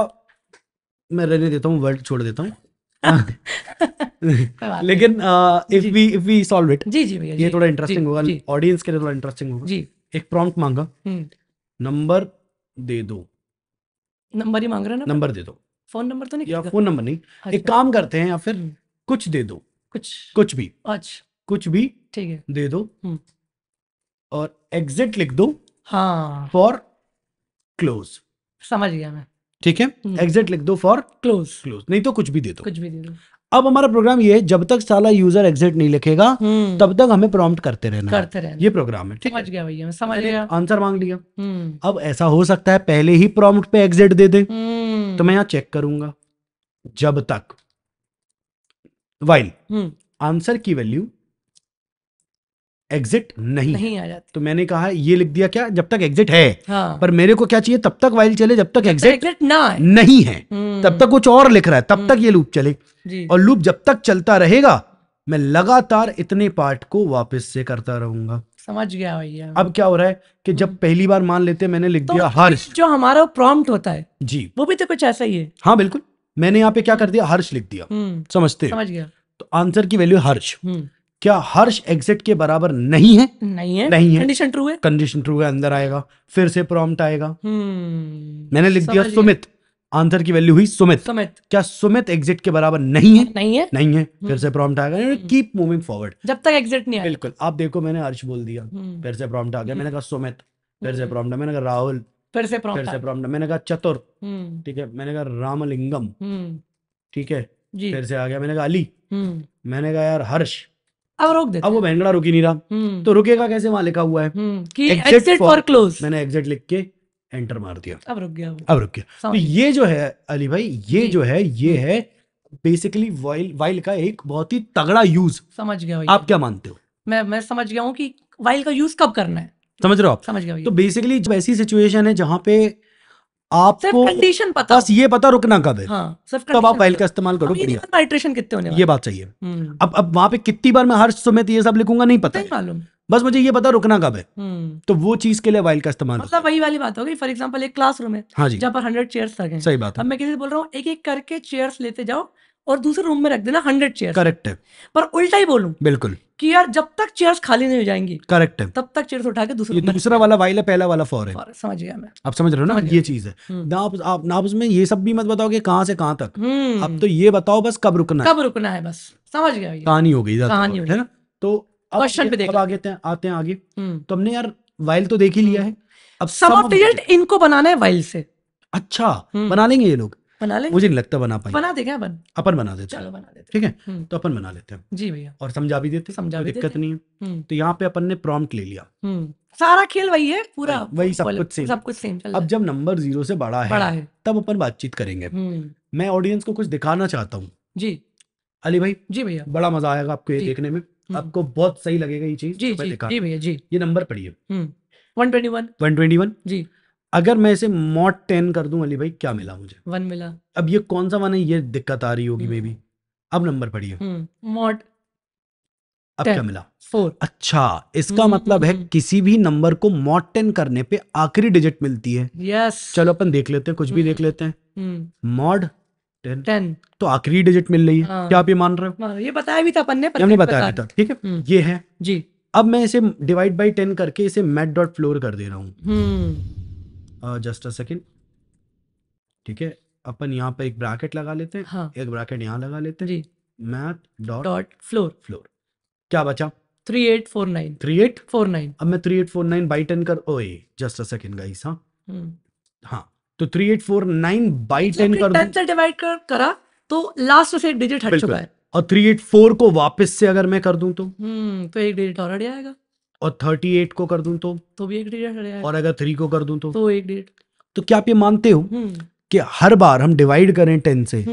मैं रहने देता हूँ, वर्ड छोड़ देता हूँ। लेकिन इफ वी सॉल्व इट, जी भैया, ये थोड़ा इंटरेस्टिंग होगा, ऑडियंस के लिए थोड़ा इंटरेस्टिंग होगा जी। एक प्रॉम्प्ट मांगा, नंबर दे दो। नंबर ही मांग रहे हैं ना? नंबर दे दो। फोन नंबर तो नहीं? या फोन नंबर नहीं, एक काम करते हैं, या फिर कुछ दे दो, कुछ भी। अच्छा, कुछ भी, ठीक है, दे दो और एग्जिट लिख दो। For close. समझ गया मैं। ठीक है। एग्जिट लिख दो फॉर क्लोज, नहीं तो कुछ भी दे दो। अब हमारा प्रोग्राम ये है, जब तक साला यूजर एग्जिट नहीं लिखेगा तब तक हमें प्रॉम्प्ट करते रहना। ये प्रोग्राम है। समझ गया भैया, मैं समझ गया। आंसर मांग लिया। अब ऐसा हो सकता है पहले ही प्रॉम्प्ट पे एग्जिट दे दे, तो मैं यहाँ चेक करूंगा जब तक वाइल आंसर की वैल्यू एग्जिट नहीं आ जाती। तो मैंने कहा ये लिख दिया क्या, जब तक एग्जिट है। पर मेरे को क्या चाहिए, तब तक वाइल चले जब तक एग्जिट नहीं है। तब तक कुछ और लिख रहा है, तब तक ये लूप चले। और लूप जब तक चलता रहेगा मैं लगातार इतने पार्ट को वापस से करता रहूंगा। समझ गया भैया। अब क्या हो रहा है कि जब पहली बार मान लेते मैंने लिख दिया हर्ष, जो हमारा प्रॉम्प्ट होता है जी, वो भी तो कुछ ऐसा ही है। हाँ बिल्कुल, मैंने यहाँ पे क्या कर दिया, हर्ष लिख दिया। समझते? समझ गया। तो आंसर की वैल्यू हर्ष। क्या हर्ष एग्जिट के बराबर नहीं है? नहीं है। कंडीशन ट्रू है। कंडीशन ट्रू है, अंदर आएगा। फिर से प्रॉम्प्ट आएगा। मैंने लिख दिया सुमित, आंसर की वैल्यू हुई सुमित। सुमित। क्या सुमित एग्जिट के बराबर नहीं है? नहीं है। नहीं है। फिर से प्रॉम्प्ट आ गया, कीप मूविंग फॉरवर्ड जब तक एग्जिट नहीं आया। बिल्कुल। आप देखो मैंने अर्श बोल दिया, फिर से प्रॉम्प्ट आ गया, मैंने कहा सुमित, फिर से प्रॉम्प्ट, मैंने कहा राहुल, फिर से प्रॉम्प्ट, मैंने कहा चतुर, ठीक है, मैंने कहा रामलिंगम, ठीक है, फिर से आ गया, मैंने कहा अली, मैंने कहा यार हर्ष, अब रोक देते। अब वो भैंगड़ा रुक ही नहीं रहा, तो रुकेगा कैसे? वहां लिखा हुआ है कि एग्जिट फॉर क्लोज, मैंने एग्जिट लिख के एंटर मार दिया, अब रुक गया। अब रुक गया। तो ये जो है अली भाई, ये जो है ये है बेसिकली वाइल का एक बहुत ही तगड़ा यूज। समझ गया भाई। आप क्या मानते हो? मैं समझ गया हूँ कि वाइल का यूज कब करना है। समझ रहे हो आप? समझ गया भाई। तो बेसिकली जब ऐसी सिचुएशन है जहां पे आपको कंडीशन पता, बस ये पता रुकना कब है, हाँ, तब आप वाइल का इस्तेमाल करो। बढ़िया, इटरेशन कितने होने वाले, ये बात सही है। अब वहां पे कितनी बार मैं हर्ष सुमित ये सब लिखूंगा नहीं पता है, मालूम, बस मुझे ये पता रुकना कब है, तो वो चीज के लिए वाइल का इस्तेमाल मतलब वही वाली बात होगी। फॉर एग्जांपल एक क्लासरूम है, हाँ जी, जहाँ पर 100 चेयर्स लगे। सही बात है। अब मैं किसी से बोल रहा हूँ एक एक करके चेयर्स लेते जाओ और दूसरे रूम में रख देना 100 चेयर्स। करेक्ट है। पर उल्टा ही बोलूं, बिल्कुल, कि यार जब तक चेयर्स खाली नहीं हो जाएंगी, करेक्ट है, तब तक चेयर्स उठा के दूसरे ये दूसरा वाला वाइल है, पहला वाला फॉर है। समझ गया मैं। आप समझ रहे हो ना, ये चीज है ना। आप ना उसमें ये सब भी मत बताओ कि कहाँ से कहाँ तक, अब तो ये बताओ बस कब रुकना है बस। समझ गया, कहानी हो गई, कहानी है ना। तो क्वेश्चन पे अब आगे आते हैं आगे। तो हमने यार वाइल तो देख ही लिया है, अब सम ऑफ डिजिट इनको बनाना है वाइल से। अच्छा, बना लेंगे ये लोग? बना लेंगे, मुझे नहीं लगता बना पाएंगे। बना देंगे अपन बना देते हैं, चलो बना देते, ठीक है, तो अपन बना लेते हैं जी भैया, और समझा भी देते, समझा भी दिक्कत नहीं है। तो यहाँ पे अपन ने प्रॉम्प्ट ले लिया, सारा खेल वही है, पूरा वही सब कुछ सेम। अब जब नंबर 0 से बड़ा है तब अपन बातचीत करेंगे। मैं ऑडियंस को कुछ दिखाना चाहता हूँ जी, अली भाई। जी भैया, बड़ा मजा आएगा आपको ये देखने में, आपको बहुत सही लगेगा ये चीज। जी भैया जी। ये नंबर पढ़िए, 121 जी। अगर मैं इसे मॉड 10 कर दूं अली भाई, क्या मिला मुझे? 1 मिला। अब ये कौन सा 1 है, ये दिक्कत आ रही होगी मे बी। अब नंबर पढ़िए, मॉड, अब क्या मिला? 4। अच्छा, इसका मतलब है किसी भी नंबर को मॉड 10 करने पे आखिरी डिजिट मिलती है। यस, चलो अपन देख लेते हैं, कुछ भी देख लेते हैं। मॉड 10 तो आखिरी डिजिट मिल रही है। क्या आप ये मान रहे हो? ये बताया भी था अपन ने, हमने बताया था, ठीक है, ये है जी। अब मैं इसे डिवाइड बाई 10 करके इसे मैथ डॉट फ्लोर कर दे रहा हूँ। जस्ट अ सेकेंड, ठीक है, अपन यहाँ पे एक ब्रैकेट लगा लेते हैं, हाँ। एक ब्रैकेट यहाँ लगा लेते हैं जी। मैथ डॉट फ्लोर क्या बचा? 3849। अब मैं 3849 बाई 10 कर, ओए जस्ट अ सेकेंड गाइस, हाँ हाँ, तो 3849 बाई 10 कर 10 से डिवाइड करा तो लास्ट से एक डिजिट हट चुका है, और 384 को वापस से अगर मैं कर दूं तो एक डिजिट और हट जाएगा, और 38 को कर दूं तो भी एक डिजिट हट जाएगा, और अगर 3 को कर दूं तो एक डिजिट। तो क्या आप ये मानते हो कि हर बार हम डिवाइड करें 10 से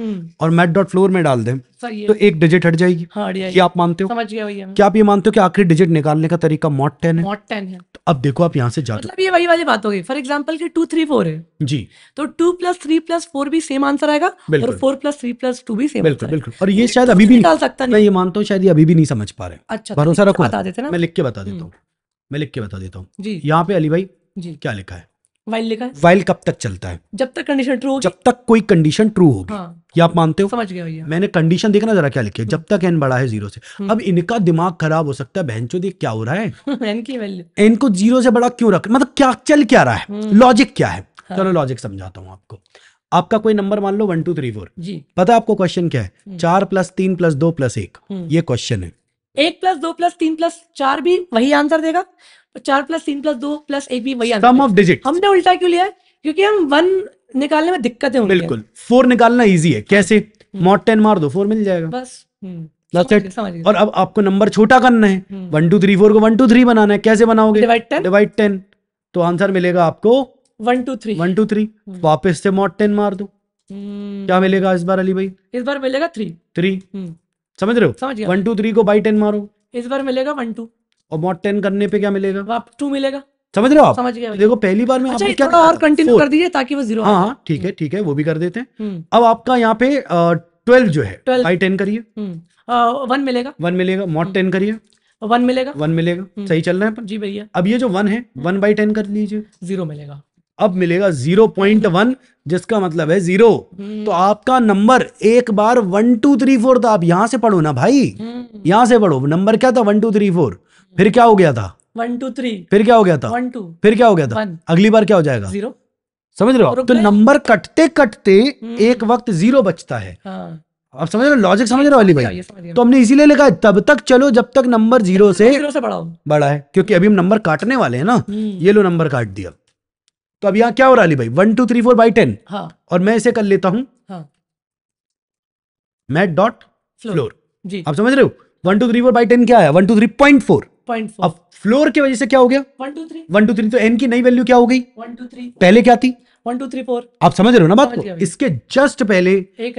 और मैथ डॉट फ्लोर में डाल दें तो एक डिजिट हट जाएगी? हाँ, क्या आप मानते हो? समझ गया भैया। क्या आप ये मानते हो कि आखिरी डिजिट निकालने का तरीका मॉड 10 है? मॉड 10 है। तो अब देखो आप यहाँ से जाते, मतलब ये वही वाली बात हो गई। फॉर एग्जांपल कि 2 3 4 है जी, तो 2 + 3 + 4 भी सेम आंसर आएगा और 4 + 3 + 2 भी सेम। बिल्कुल। और ये शायद अभी भी निकाल सकता नहीं, मैं ये मानता हूँ शायद ये अभी भी नहीं समझ पा रहे। अच्छा, भरोसा रखो, बता देते ना, मैं लिख के बता देता हूँ जी। यहाँ पे अली भाई जी क्या लिखा है? वाइल लिखा है। वाइल कब तक चलता है? जब तक कंडीशन ट्रू होगी, जब तक कोई कंडीशन ट्रू होगी। हाँ। ये आप मानते हो? समझ गया भैया। मैंने कंडीशन देखना जरा क्या लिखी है, जब तक n बड़ा है 0 से। अब इनका दिमाग खराब हो सकता है, बहनचोद देख क्या हो रहा है, n की वैल्यू, n को 0 से बड़ा क्यों रख, मतलब क्या चल क्या रहा है, लॉजिक क्या है? चलो लॉजिक समझाता हूँ आपको। आपका कोई नंबर मान लो 1 2 3 4 जी, पता है आपको क्वेश्चन क्या है? 4 + 3 + 2 + 1, ये क्वेश्चन है। 1 + 2 + 3 + 4 भी वही आंसर देगा, 4 + 3 + 2 + 1 भी वही आंसर। सम ऑफ डिजिट हमने उल्टा क्यों लिया है? क्योंकि हम 1 निकालने में दिक्कतें होंगी। बिल्कुल, 4 निकालना इजी है, कैसे? मॉड 10 मार दो 4 मिल जाएगा बस। और अब आपको नंबर छोटा करना है, 1 2 3 4 को 1 2 3 बनाना है, कैसे बनाओगे? डिवाइड 10, तो आंसर मिलेगा आपको 1 2 3। वापस से मॉड 10 मार दो, क्या मिलेगा इस बार अली भाई? इस बार मिलेगा 3। समझ रहे हो? 1 2 3 को बाई 10 मारो, इस बार मिलेगा 1 2, और मॉड 10 करने पे क्या मिलेगा? 2 मिलेगा। समझ रहे हो आप? समझ गया। देखो पहली बार में अच्छा, आपने क्या थोड़ा और कंटिन्यू कर दीजिए ताकि वो 0। हाँ ठीक है, वो भी कर देते हैं। अब आपका यहाँ पे 12 जो है बाई 10 करिए, 1 मिलेगा। मॉड 10 करिए, 1 मिलेगा। सही चल रहा है जी भैया। अब ये जो 1 है 1 बाई 10 कर लीजिए, 0 मिलेगा। अब मिलेगा 0.1, जिसका मतलब है 0। तो आपका नंबर एक बार 1 2 3 4 था, आप यहां से पढ़ो ना भाई, यहां से पढ़ो। नंबर क्या था? 1 2 3 4, फिर क्या हो गया था? 1 2 3, फिर क्या हो गया था? 1 2, फिर क्या हो गया था? 1, अगली बार क्या हो जाएगा? 0। समझ रहे हो आप? तो नंबर कटते कटते एक वक्त 0 बचता है। आप समझ रहे हो लॉजिक, समझ रहे हो अली भाई? तो हमने इसीलिए लिखा है तब तक चलो जब तक नंबर 0 से बड़ा है, क्योंकि अभी हम नंबर काटने वाले हैं ना। ये लो नंबर काट दिया, तो अब यहाँ क्या हो रहा है अली भाई? 1 2 3 4 बाई 10। और मैं इसे कर लेता हूं मैथ डॉट फ्लोर। आप समझ रहे हो? 1 2 3 4 बाई 10 क्या है? 1 2 3.4। अब फ्लोर की वजह से क्या हो गया? 1 2 3। तो n की नई वैल्यू क्या हो गई? 1 2 3। पहले क्या थी? 1 2 3 4। आप समझ रहे हो ना बात को? इसके जस्ट पहले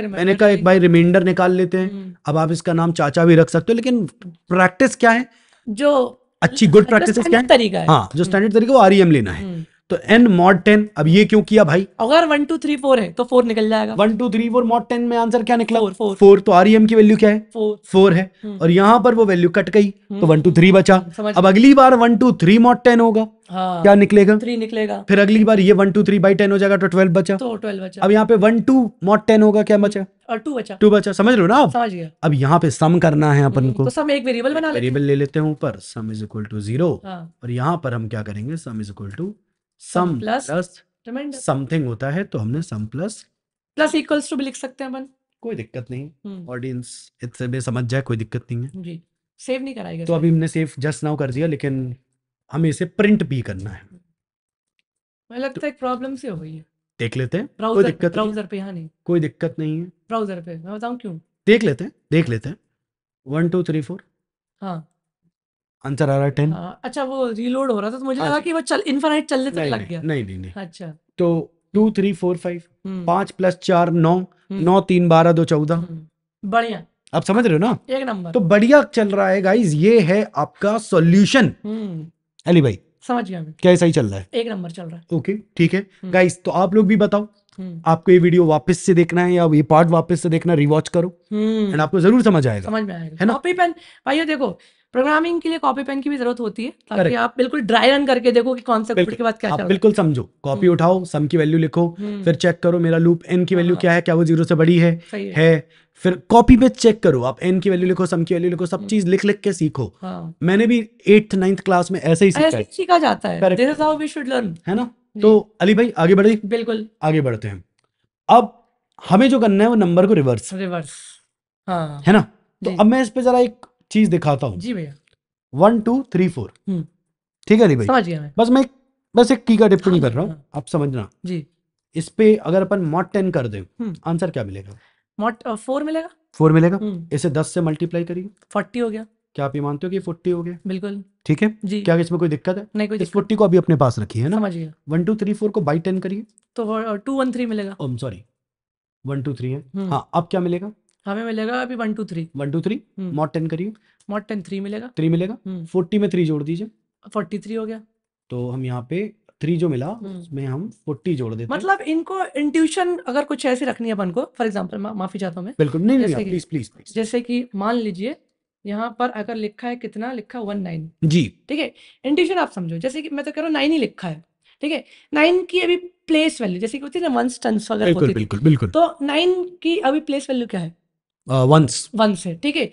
मैंने कहा एक बार रिमाइंडर निकाल लेते हैं। अब आप इसका नाम चाचा भी रख सकते हो, लेकिन प्रैक्टिस क्या है जो अच्छी गुड प्रैक्टिस क्या है? हाँ, जो स्टैंडर्ड तरीका वो REM लेना है। तो n mod 10। अब ये क्यों किया भाई? अगर 1 2 3 4 है तो 4 निकल जाएगा। 1 2 3 4 mod 10 में आंसर क्या निकला? 4। तो REM की वैल्यू क्या है? 4 है। और यहां पर वो वैल्यू कट गई तो 1 2 3 बचा। अब अगली बार 1 2 3 mod 10 होगा। क्या निकलेगा? 3 निकलेगा। फिर अगली बार ये 1 2 3 बाई 10 हो जाएगा तो 12 बचा। तो 12 बचा। अब यहाँ पे 1 2 mod 10 होगा, क्या बचा? और 2 बचा। 2 बचा। समझ रहे हो ना आप? समझ गया। अब यहाँ पे सम करना है अपन को, तो सम एक वेरिएबल बना वेरिएबल ले लेते हैं ऊपर, सम इज इक्वल टू 0। और यहाँ पर हम क्या करेंगे? Sum is equal to sum plus something होता है, तो हमने सम प्लस इक्वल्स टू भी लिख सकते हैं अपन, कोई दिक्कत नहीं। ऑडियंस इससे भी समझ जाए, कोई दिक्कत नहीं है जी। सेव नहीं कराएगा तो अभी हमने सेव जस्ट नाउ कर दिया, लेकिन हमें इसे प्रिंट भी करना है। मुझे लगता है एक प्रॉब्लम सी हो गई है, देख लेते हैं। कोई दिक्कत ब्राउजर पे, यहाँ नहीं कोई दिक्कत नहीं है। ब्राउजर पे मैं बताऊं क्यों? देख लेते हैं 1 2 3 4। हाँ, आंसर आ रहा है 10। अच्छा, वो रीलोड हो रहा था तो मुझे लगा कि वो इनफाइनाइट चलने तक लग गया। नहीं। अच्छा, तो 2 3 4 5 5 प्लस 4 9 9 3 12 2 14। बढ़िया, आप समझ रहे हो ना? एक नंबर तो बढ़िया चल रहा है गाइज। ये है आपका सॉल्यूशन। अली भाई समझ गया मैं, क्या सही चल रहा है? एक नंबर चल रहा है। ओके, ठीक है गाइज। तो आप लोग भी बताओ, आपको ये वीडियो वापस से देखना है या ये पार्ट वापस से देखना? रिवॉच करो एंड आपको जरूर समझ आएगा, है ना? कॉपी पेन भाई, देखो प्रोग्रामिंग के लिए कॉपी पेन की भी जरूरत होती है, ताकि आप बिल्कुल ड्राई रन करके देखो कि कौन सा कोड के बाद क्या चल रहा है। बिल्कुल समझो, कॉपी उठाओ, सम की वैल्यू लिखो, फिर चेक करो मेरा लूप n की वैल्यू क्या है, क्या वो 0 से बड़ी है। फिर कॉपी पे चेक करो, आप n की वैल्यू लिखो, सम की वैल्यू लिखो, सब चीज लिख लिख के सीखो। मैंने भी 8th 9th क्लास में ऐसे ही सीखा जाता है। This is how we should learn, है ना? तो अली भाई आगे बढ़े। बिल्कुल आगे बढ़ते हैं। अब हमें जो करना है वो नंबर को रिवर्स, है ना? तो अब मैं इस पे जरा एक चीज दिखाता हूँ जी भैया। 1 2 3 4, ठीक है अली भाई? समझ गया मैं। बस एक टीका टिप्पणी कर रहा हूँ, आप समझना जी। इस पे अगर अपन mod 10 कर दे, आंसर क्या मिलेगा? mod 4 मिलेगा। 4 मिलेगा। इसे 10 से मल्टीप्लाई करिए, 40 हो गया। क्या आप ये मानते हो कि 40 हो गया? बिल्कुल ठीक है जी। क्या इसमें कोई दिक्कत है? नहीं, कोई दिक्कत। 40 को अभी अपने पास रखिए, है ना? समझ गया। 1 2 3 4 को बाई 10 करिए तो 2 1 3 मिलेगा। ओह सॉरी, 1 2 3 है। हाँ, अब क्या मिलेगा? हमें मिलेगा अभी 1 2 3 mod 10 करिए। mod 10 3 मिलेगा। 3 मिलेगा। 40 में 3 जोड़ दीजिए, 43 हो गया। तो हम यहाँ पे 3 जो मिला उसमें हम 40 जोड़ देते हैं। मतलब इनको इंट्यूशन अगर कुछ ऐसी रखनी है अपन को, फॉर एग्जांपल माफी चाहता हूँ मैं। बिल्कुल नहीं, प्लीज। जैसे कि मान लीजिए यहाँ पर अगर लिखा है, कितना लिखा है? 19 जी, ठीक है। इंट्यूशन आप समझो, जैसे कि मैं तो कह रहा हूँ 9 ही लिखा है, ठीक है। 9 की अभी प्लेस वैल्यू जैसे कि होती है ना, वंस टन्स अगर होती है, बिल्कुल। तो 9 की अभी प्लेस वैल्यू क्या है? वंस है, ठीक है।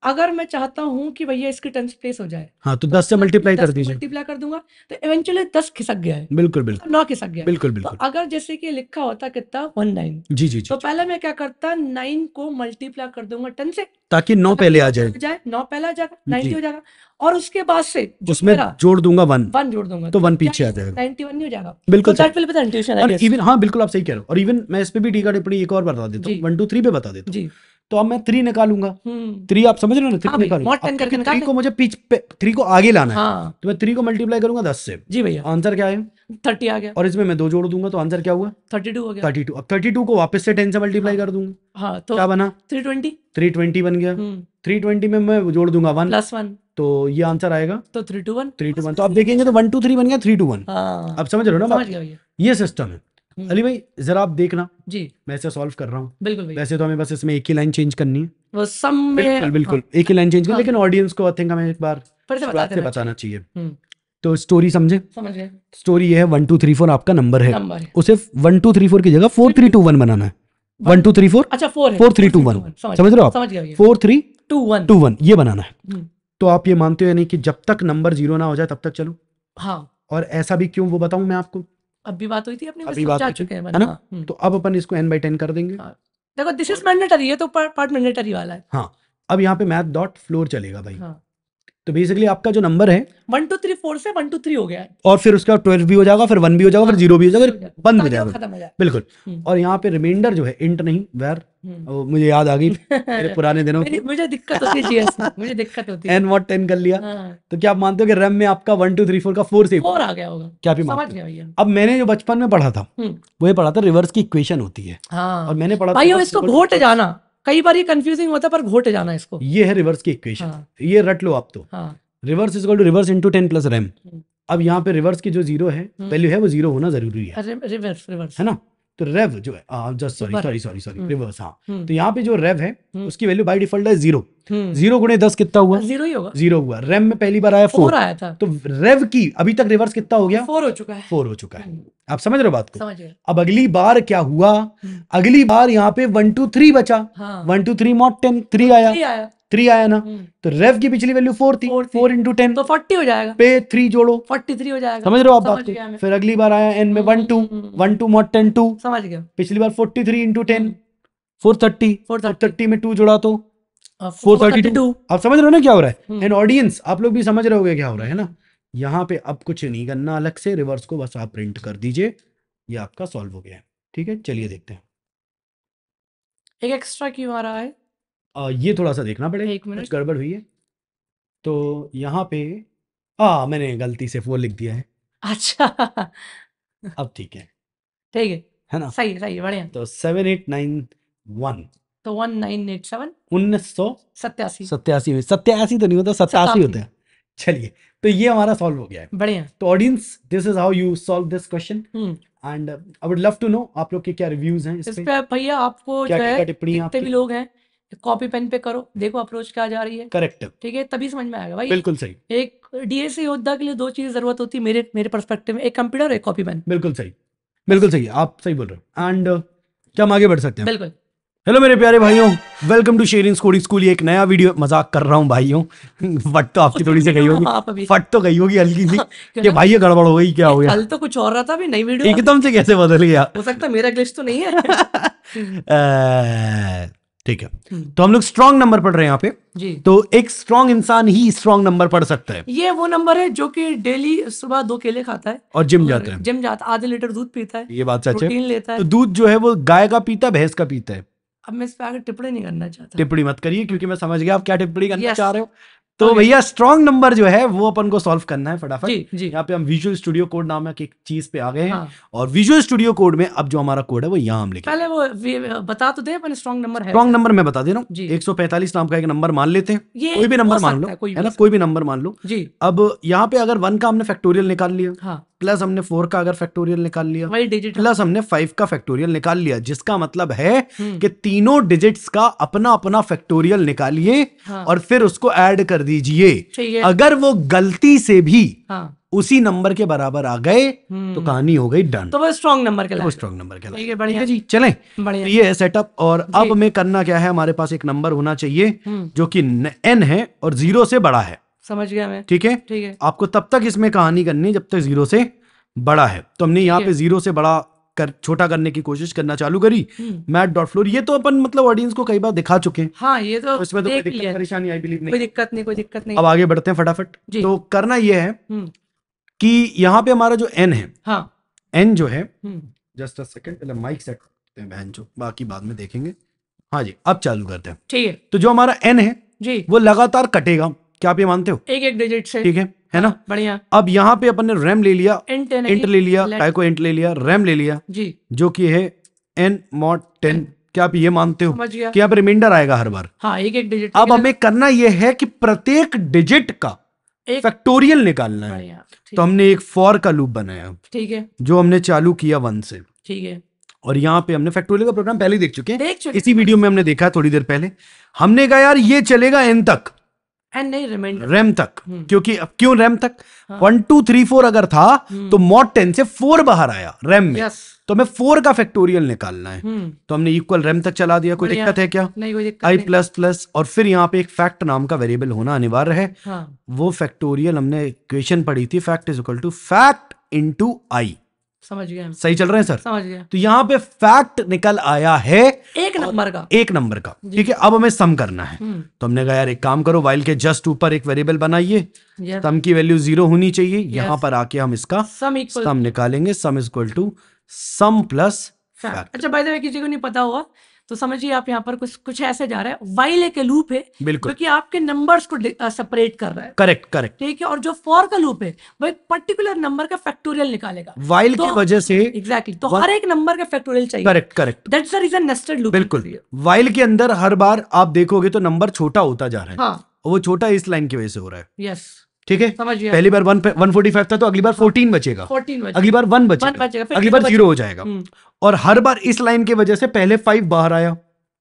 अगर मैं चाहता हूं कि भैया इसकी टेंस प्लेस हो जाए, हाँ, तो 10 से मल्टीप्लाई कर दीजिए। मल्टीप्लाई कर दूंगा तो इवेंचुअली 10 खिसक गया है। बिल्कुल 9 खिसक गया। बिल्कुल तो अगर जैसे कि लिखा होता कितना 19 जी, तो पहले मैं क्या करता, 9 को मल्टीप्लाई कर दूंगा 10 से, ताकि 9 पहले आ जाए। 9 पहले आ जाएगा, 90 हो जाएगा। और उसके बाद से उसमें जोड़ दूंगा 1 जोड़ दूंगा तो 1 पीछे आ जाएगा, 91 नहीं हो जाएगा। बिल्कुल इवन, हाँ बिल्कुल आप सही कह रहे हो। और इवन मैं इस पे भी टीका टिप्पणी एक और बता देता हूँ, 1 2 3 पे बता देता हूँ। तो अब मैं 3 निकालूंगा। 3 आप समझ रहे हो ना? 3 निकालूंगा। 3 को मुझे 3 को आगे लाना है, तो मैं 3 को मल्टीप्लाई करूंगा 10 से जी भैया। आंसर क्या है? 30 आ गया। और इसमें मैं 2 जोड़ दूंगा तो आंसर क्या हुआ? 32 हो गया। 32। अब 32 को वापस से 10 से मल्टीप्लाई कर दूंगा, हाँ, तो क्या बना? 320 बन गया। 320 में मैं जोड़ दूंगा 1 प्लस 1, तो ये आंसर आएगा तो 321। तो आप देखेंगे तो 1 2 3 बन गया 3 2 1। आप समझ रहे हो ना? समझ गया भैया, ये सिस्टम है। अली भाई जरा आप देखना जी, मैं इसे सॉल्व कर रहा हूँ। बिल्कुल वैसे तो हमें बस इसमें एक ही लाइन चेंज करनी है, वो सम में बिल्कुल एक ही लाइन चेंज करनी, लेकिन ऑडियंस को आई थिंक हमें एक बार से बताना चाहिए। तो स्टोरी समझ गए? स्टोरी ये है 1 2 3 4 आपका नंबर है, उसे 1 2 3 4 की जगह 4 3 2 1 बनाना है। 1 2 3 4, अच्छा 4 3 2 1, समझ रहे हो आप? 4 3 2 1 ये बनाना है। तो आप ये मानते हो नहीं कि जब तक नंबर 0 ना हो जाए तब तक चलो? हाँ। और ऐसा भी क्यों, वो बताऊं मैं आपको। अभी बात हुई थी अपनी, अभी बात जा हुई थी, चुके हैं है ना? तो अब अपन इसको n/10 कर देंगे। देखो दिस इज मैंडेटरी, ये तो पार्ट मैंडेटरी वाला है। हाँ, अब यहाँ पे मैथ डॉट फ्लोर चलेगा भाई। हाँ। तो बेसिकली आपका जो नंबर है 1 2 3 4 से 1 2 3 हो गया है, और फिर उसका 12 भी हो जाएगा, फिर 1 भी हो जाएगा, फिर 0 भी हो जाएगा, फिर बंद हो ताकि वो जाएगा, खत्म हो जाए। बिल्कुल। और यहाँ पे रिमाइंडर जो है इंट नहीं वेर, मुझे याद आ गई मेरे पुराने दिनों की। मुझे दिक्कत होती है जीएस में, मुझे दिक्कत होती है। n mod 10 कर लिया। हाँ। तो क्या आप मानते हो कि रैम में आपका 1 2 3 4 का 4 सेव 4 आ गया होगा? क्या आप ये समझ मानते गया हो? भैया। अब मैंने जो बचपन में पढ़ा था वो ये पढ़ा था रिवर्स की इक्वेशन होती है। हाँ। और मैंने पढ़ा भाई था इसको घोट जाना, कई बार ये कंफ्यूजिंग होता है, पर घोट जाना इसको। ये है रिवर्स की इक्वेशन। हाँ। ये रट लो आप तो। हाँ। Reverse is equal to reverse into 10 plus rem. अब यहाँ पे रिवर्स की जो 0 है वैल्यू है वो 0 होना जरूरी है, रिवर्स है ना? तो रेव जो है जस्ट सॉरी रिवर्स। हाँ, तो यहाँ पे जो रेव है उसकी वैल्यू बाय डिफॉल्ट है 0। 0 गुणे 10 कितना हुआ? 0 ही होगा। 0 हुआ। रैम में पहली बार आया 4 आया था, तो रेव की अभी तक रिवर्स कितना हो गया? 4 हो चुका है। 4 हो चुका है। आप समझ रहे हो बात को? समझ गए। अब अगली बार क्या हुआ? अगली बार यहाँ पे 1 2 3 बचा। 1 2 3 mod 10 3 आया 3 आया ना? तो रेव की पिछली वैल्यू 4 थी, 4 इंटू 10 तो 40 हो जाएगा, पे 3 जोड़ो 43 हो जाएगा। समझ रहे हो आप बात को? फिर अगली बार आया n में 1 2 mod 10 2, समझ गया। पिछली बार 43 इंटू 10 430 में 2 जोड़ा तो 432। आप समझ रहे हो ना क्या हो रहा है? एंड ऑडियंस आप लोग भी समझ रहे होगे क्या हो रहा है ना? यहाँ पे अब कुछ नहीं करना अलग से, रिवर्स को बस आप प्रिंट कर दीजिए, ये आपका सॉल्व हो गया है। ठीक है, चलिए देखते हैं। एक एक्स्ट्रा क्यों आ रहा है? ये थोड़ा सा देखना पड़ेगा, कुछ गड़बड़ हुई है। तो यहाँ पे मैंने गलती से 4 लिख दिया है। अच्छा अब ठीक है, ठीक है ना? सही सही बढ़िया। तो 7891 तो 1987 1987 में 87 तो नहीं होता, 87 होता है। चलिए, तो ये हमारा सॉल्व हो गया है। बढ़िया। तो audience this is how you solve this question and I would love to know आप लोग के क्या रिव्यूज हैं इस पे। भैया आपको क्या जो है टिप्पणी जितने भी लोग हैं कॉपी पेन पे करो, देखो अप्रोच क्या जा रही है। करेक्ट, ठीक है, तभी समझ में आएगा भाई। बिल्कुल सही। एक डीएससी योद्धा के लिए 2 चीज जरूरत होती है मेरे पर्सपेक्टिव में, एक कंप्यूटर और एक कॉपी पेन। बिल्कुल सही, बिल्कुल सही, आप सही बोल रहे हो। एंड क्या हम आगे बढ़ सकते हैं? बिल्कुल। हेलो मेरे प्यारे भाइयों, welcome to sharing coding school. ये एक नया वीडियो, मजाक कर रहा हूँ भाइयों, फट तो आपकी थोड़ी सी गई होगी, फट तो गई होगी हल्की सी कि भाई ये गड़बड़ हो गई, क्या हो गया? कल तो कुछ और रहा था, अभी नई वीडियो एकदम से कैसे बदल गया? हो सकता है मेरा ग्लिच तो नहीं है। ठीक है, तो हम लोग स्ट्रॉन्ग नंबर पढ़ रहे हैं यहाँ पे जी। तो एक स्ट्रॉन्ग इंसान ही स्ट्रॉन्ग नंबर पढ़ सकता है। ये वो नंबर है जो कि डेली सुबह 2 केले खाता है और जिम जाता है, आधे लीटर दूध पीता है। ये बात सच है। प्रोटीन लेता है। तो दूध जो है वो गाय का पीता है, भैंस का पीता है? अब मैं इस पे आगे टिप्पणी नहीं करना चाहता। टिप्पणी मत करिए क्योंकि मैं समझ गया आप क्या टिप्पणी करना चाह रहे हो। तो भैया स्ट्रॉन्ग नंबर जो है वो अपन को सॉल्व करना है फटाफट। जी। यहाँ पे हम विजुअल स्टूडियो कोड नामक एक चीज पे आ गए हैं। और विजुअल स्टूडियो कोड में अब जो हमारा कोड है वो यहाँ हम लिखेंगे। पहले वो बता तो दे अपन स्ट्रॉन्ग नंबर है। स्ट्रॉन्ग नंबर मैं बता दे रहा हूँ, 145 नाम का एक नंबर मान लेते हैं, कोई भी नंबर मान लो, है ना? कोई भी नंबर मान लो जी। अब यहाँ पे अगर 1 का हमने फैक्टोरियल निकाल लिया, हाँ। प्लस हमने 4 का अगर फैक्टोरियल निकाल लिया, वही डिजिट, प्लस हमने 5 का फैक्टोरियल निकाल लिया, जिसका मतलब है कि तीनों डिजिट्स का अपना अपना फैक्टोरियल निकालिए और फिर उसको ऐड कर दीजिए। अगर वो गलती से भी उसी नंबर के बराबर आ गए तो कहानी हो गई डन, तो वो स्ट्रॉन्ग नंबर कहलाएगा। स्ट्रॉन्ग नंबर कहलाएगा। बढ़िया जी, चलें। बढ़िया। तो ये है सेटअप। और अब हमें करना क्या है, हमारे पास एक नंबर होना चाहिए जो कि n है और 0 से बड़ा है। समझ गया मैं। ठीक है। आपको तब तक इसमें कहानी करनी है जब तक 0 से बड़ा है। तो हमने यहाँ पे 0 से बड़ा छोटा करने की कोशिश करना चालू करी। मैथ डॉट फ्लोर, ये तो अपन मतलब ऑडियंस को कई बार दिखा चुके हैं। हाँ, ये तो इसमें तो कोई दिक्कत परेशानी आई बिलीव नहीं, कोई दिक्कत नहीं। अब आगे बढ़ते हैं फटाफट। तो करना ये है कि यहाँ पे हमारा जो n है, n जो है, जस्ट अ सेकंड, पहले माइक सेट करते हैं बहन, जो बाकी बाद में देखेंगे। हाँ जी, अब चालू करते हैं। ठीक है। तो जो हमारा n है जी, वो लगातार कटेगा, क्या आप ये मानते हो? एक डिजिट से। ठीक है ना? बढ़िया। अब यहाँ पे अपन ने रैम ले लिया, इंट ले लिया, काय को इंट ले लिया, रैम ले लिया जी, जो कि है n mod 10। क्या आप ये मानते हो कि यहाँ पे रिमाइंडर आएगा हर बार? हाँ, एक डिजिट। अब हमें करना यह है कि प्रत्येक डिजिट का फैक्टोरियल निकालना है। तो हमने एक फॉर का लूप बनाया, ठीक है, जो हमने चालू किया 1 से। ठीक है। और यहाँ पे हमने फैक्टोरियल का प्रोग्राम पहले ही देख चुके हैं, इसी वीडियो में हमने देखा है थोड़ी देर पहले। हमने कहा यार ये चलेगा n तक, नहीं रिमाइंडर रैम तक, क्योंकि अब क्यों रैम तक? 1 2 3 4 अगर था तो mod 10 से 4 बाहर आया रैम में, तो हमें 4 का फैक्टोरियल निकालना है। तो हमने इक्वल रैम तक चला दिया। कोई दिक्कत है क्या? नहीं, कोई दिक्कत नहीं। i++ और फिर यहाँ पे एक फैक्ट नाम का वेरिएबल होना अनिवार्य है। वो फैक्टोरियल हमने इक्वेशन पढ़ी थी, fact is equal to fact into i। समझ गया, सही चल रहे हैं सर? समझ गया। तो यहाँ पे फैक्ट निकल आया है एक नंबर का, एक नंबर का, ठीक है। अब हमें सम करना है, तो हमने कहा यार एक काम करो, वाइल के जस्ट ऊपर एक वेरिएबल बनाइए, सम की वैल्यू 0 होनी चाहिए। यहाँ पर आके हम इसका सम निकालेंगे, sum is equal to sum plus fact. अच्छा, बाय द वे किसी को नहीं पता होगा तो समझिए आप यहाँ पर कुछ ऐसे जा रहा है, वाइल एक लूप है बिल्कुल, क्योंकि आपके नंबर्स को सेपरेट कर रहा है। करेक्ट करेक्ट, ठीक है। और जो फॉर का लूप है वो एक पर्टिकुलर नंबर का फैक्टोरियल निकालेगा वाइल की वजह से। एग्जैक्टली, तो हर एक नंबर का फैक्टोरियल चाहिए। Correct correct, that's the reason nested loop. बिल्कुल, वाइल के अंदर हर बार आप देखोगे तो नंबर छोटा होता जा रहा है। हाँ, वो छोटा इस लाइन की वजह से हो रहा है। यस, ठीक है, समझिए। पहली बार 145 था तो अगली बार 14 बचेगा, 14 अगली बार 1 बचेगा, अगली बार 0 हो जाएगा। और हर बार इस लाइन की वजह से पहले 5 बाहर आया।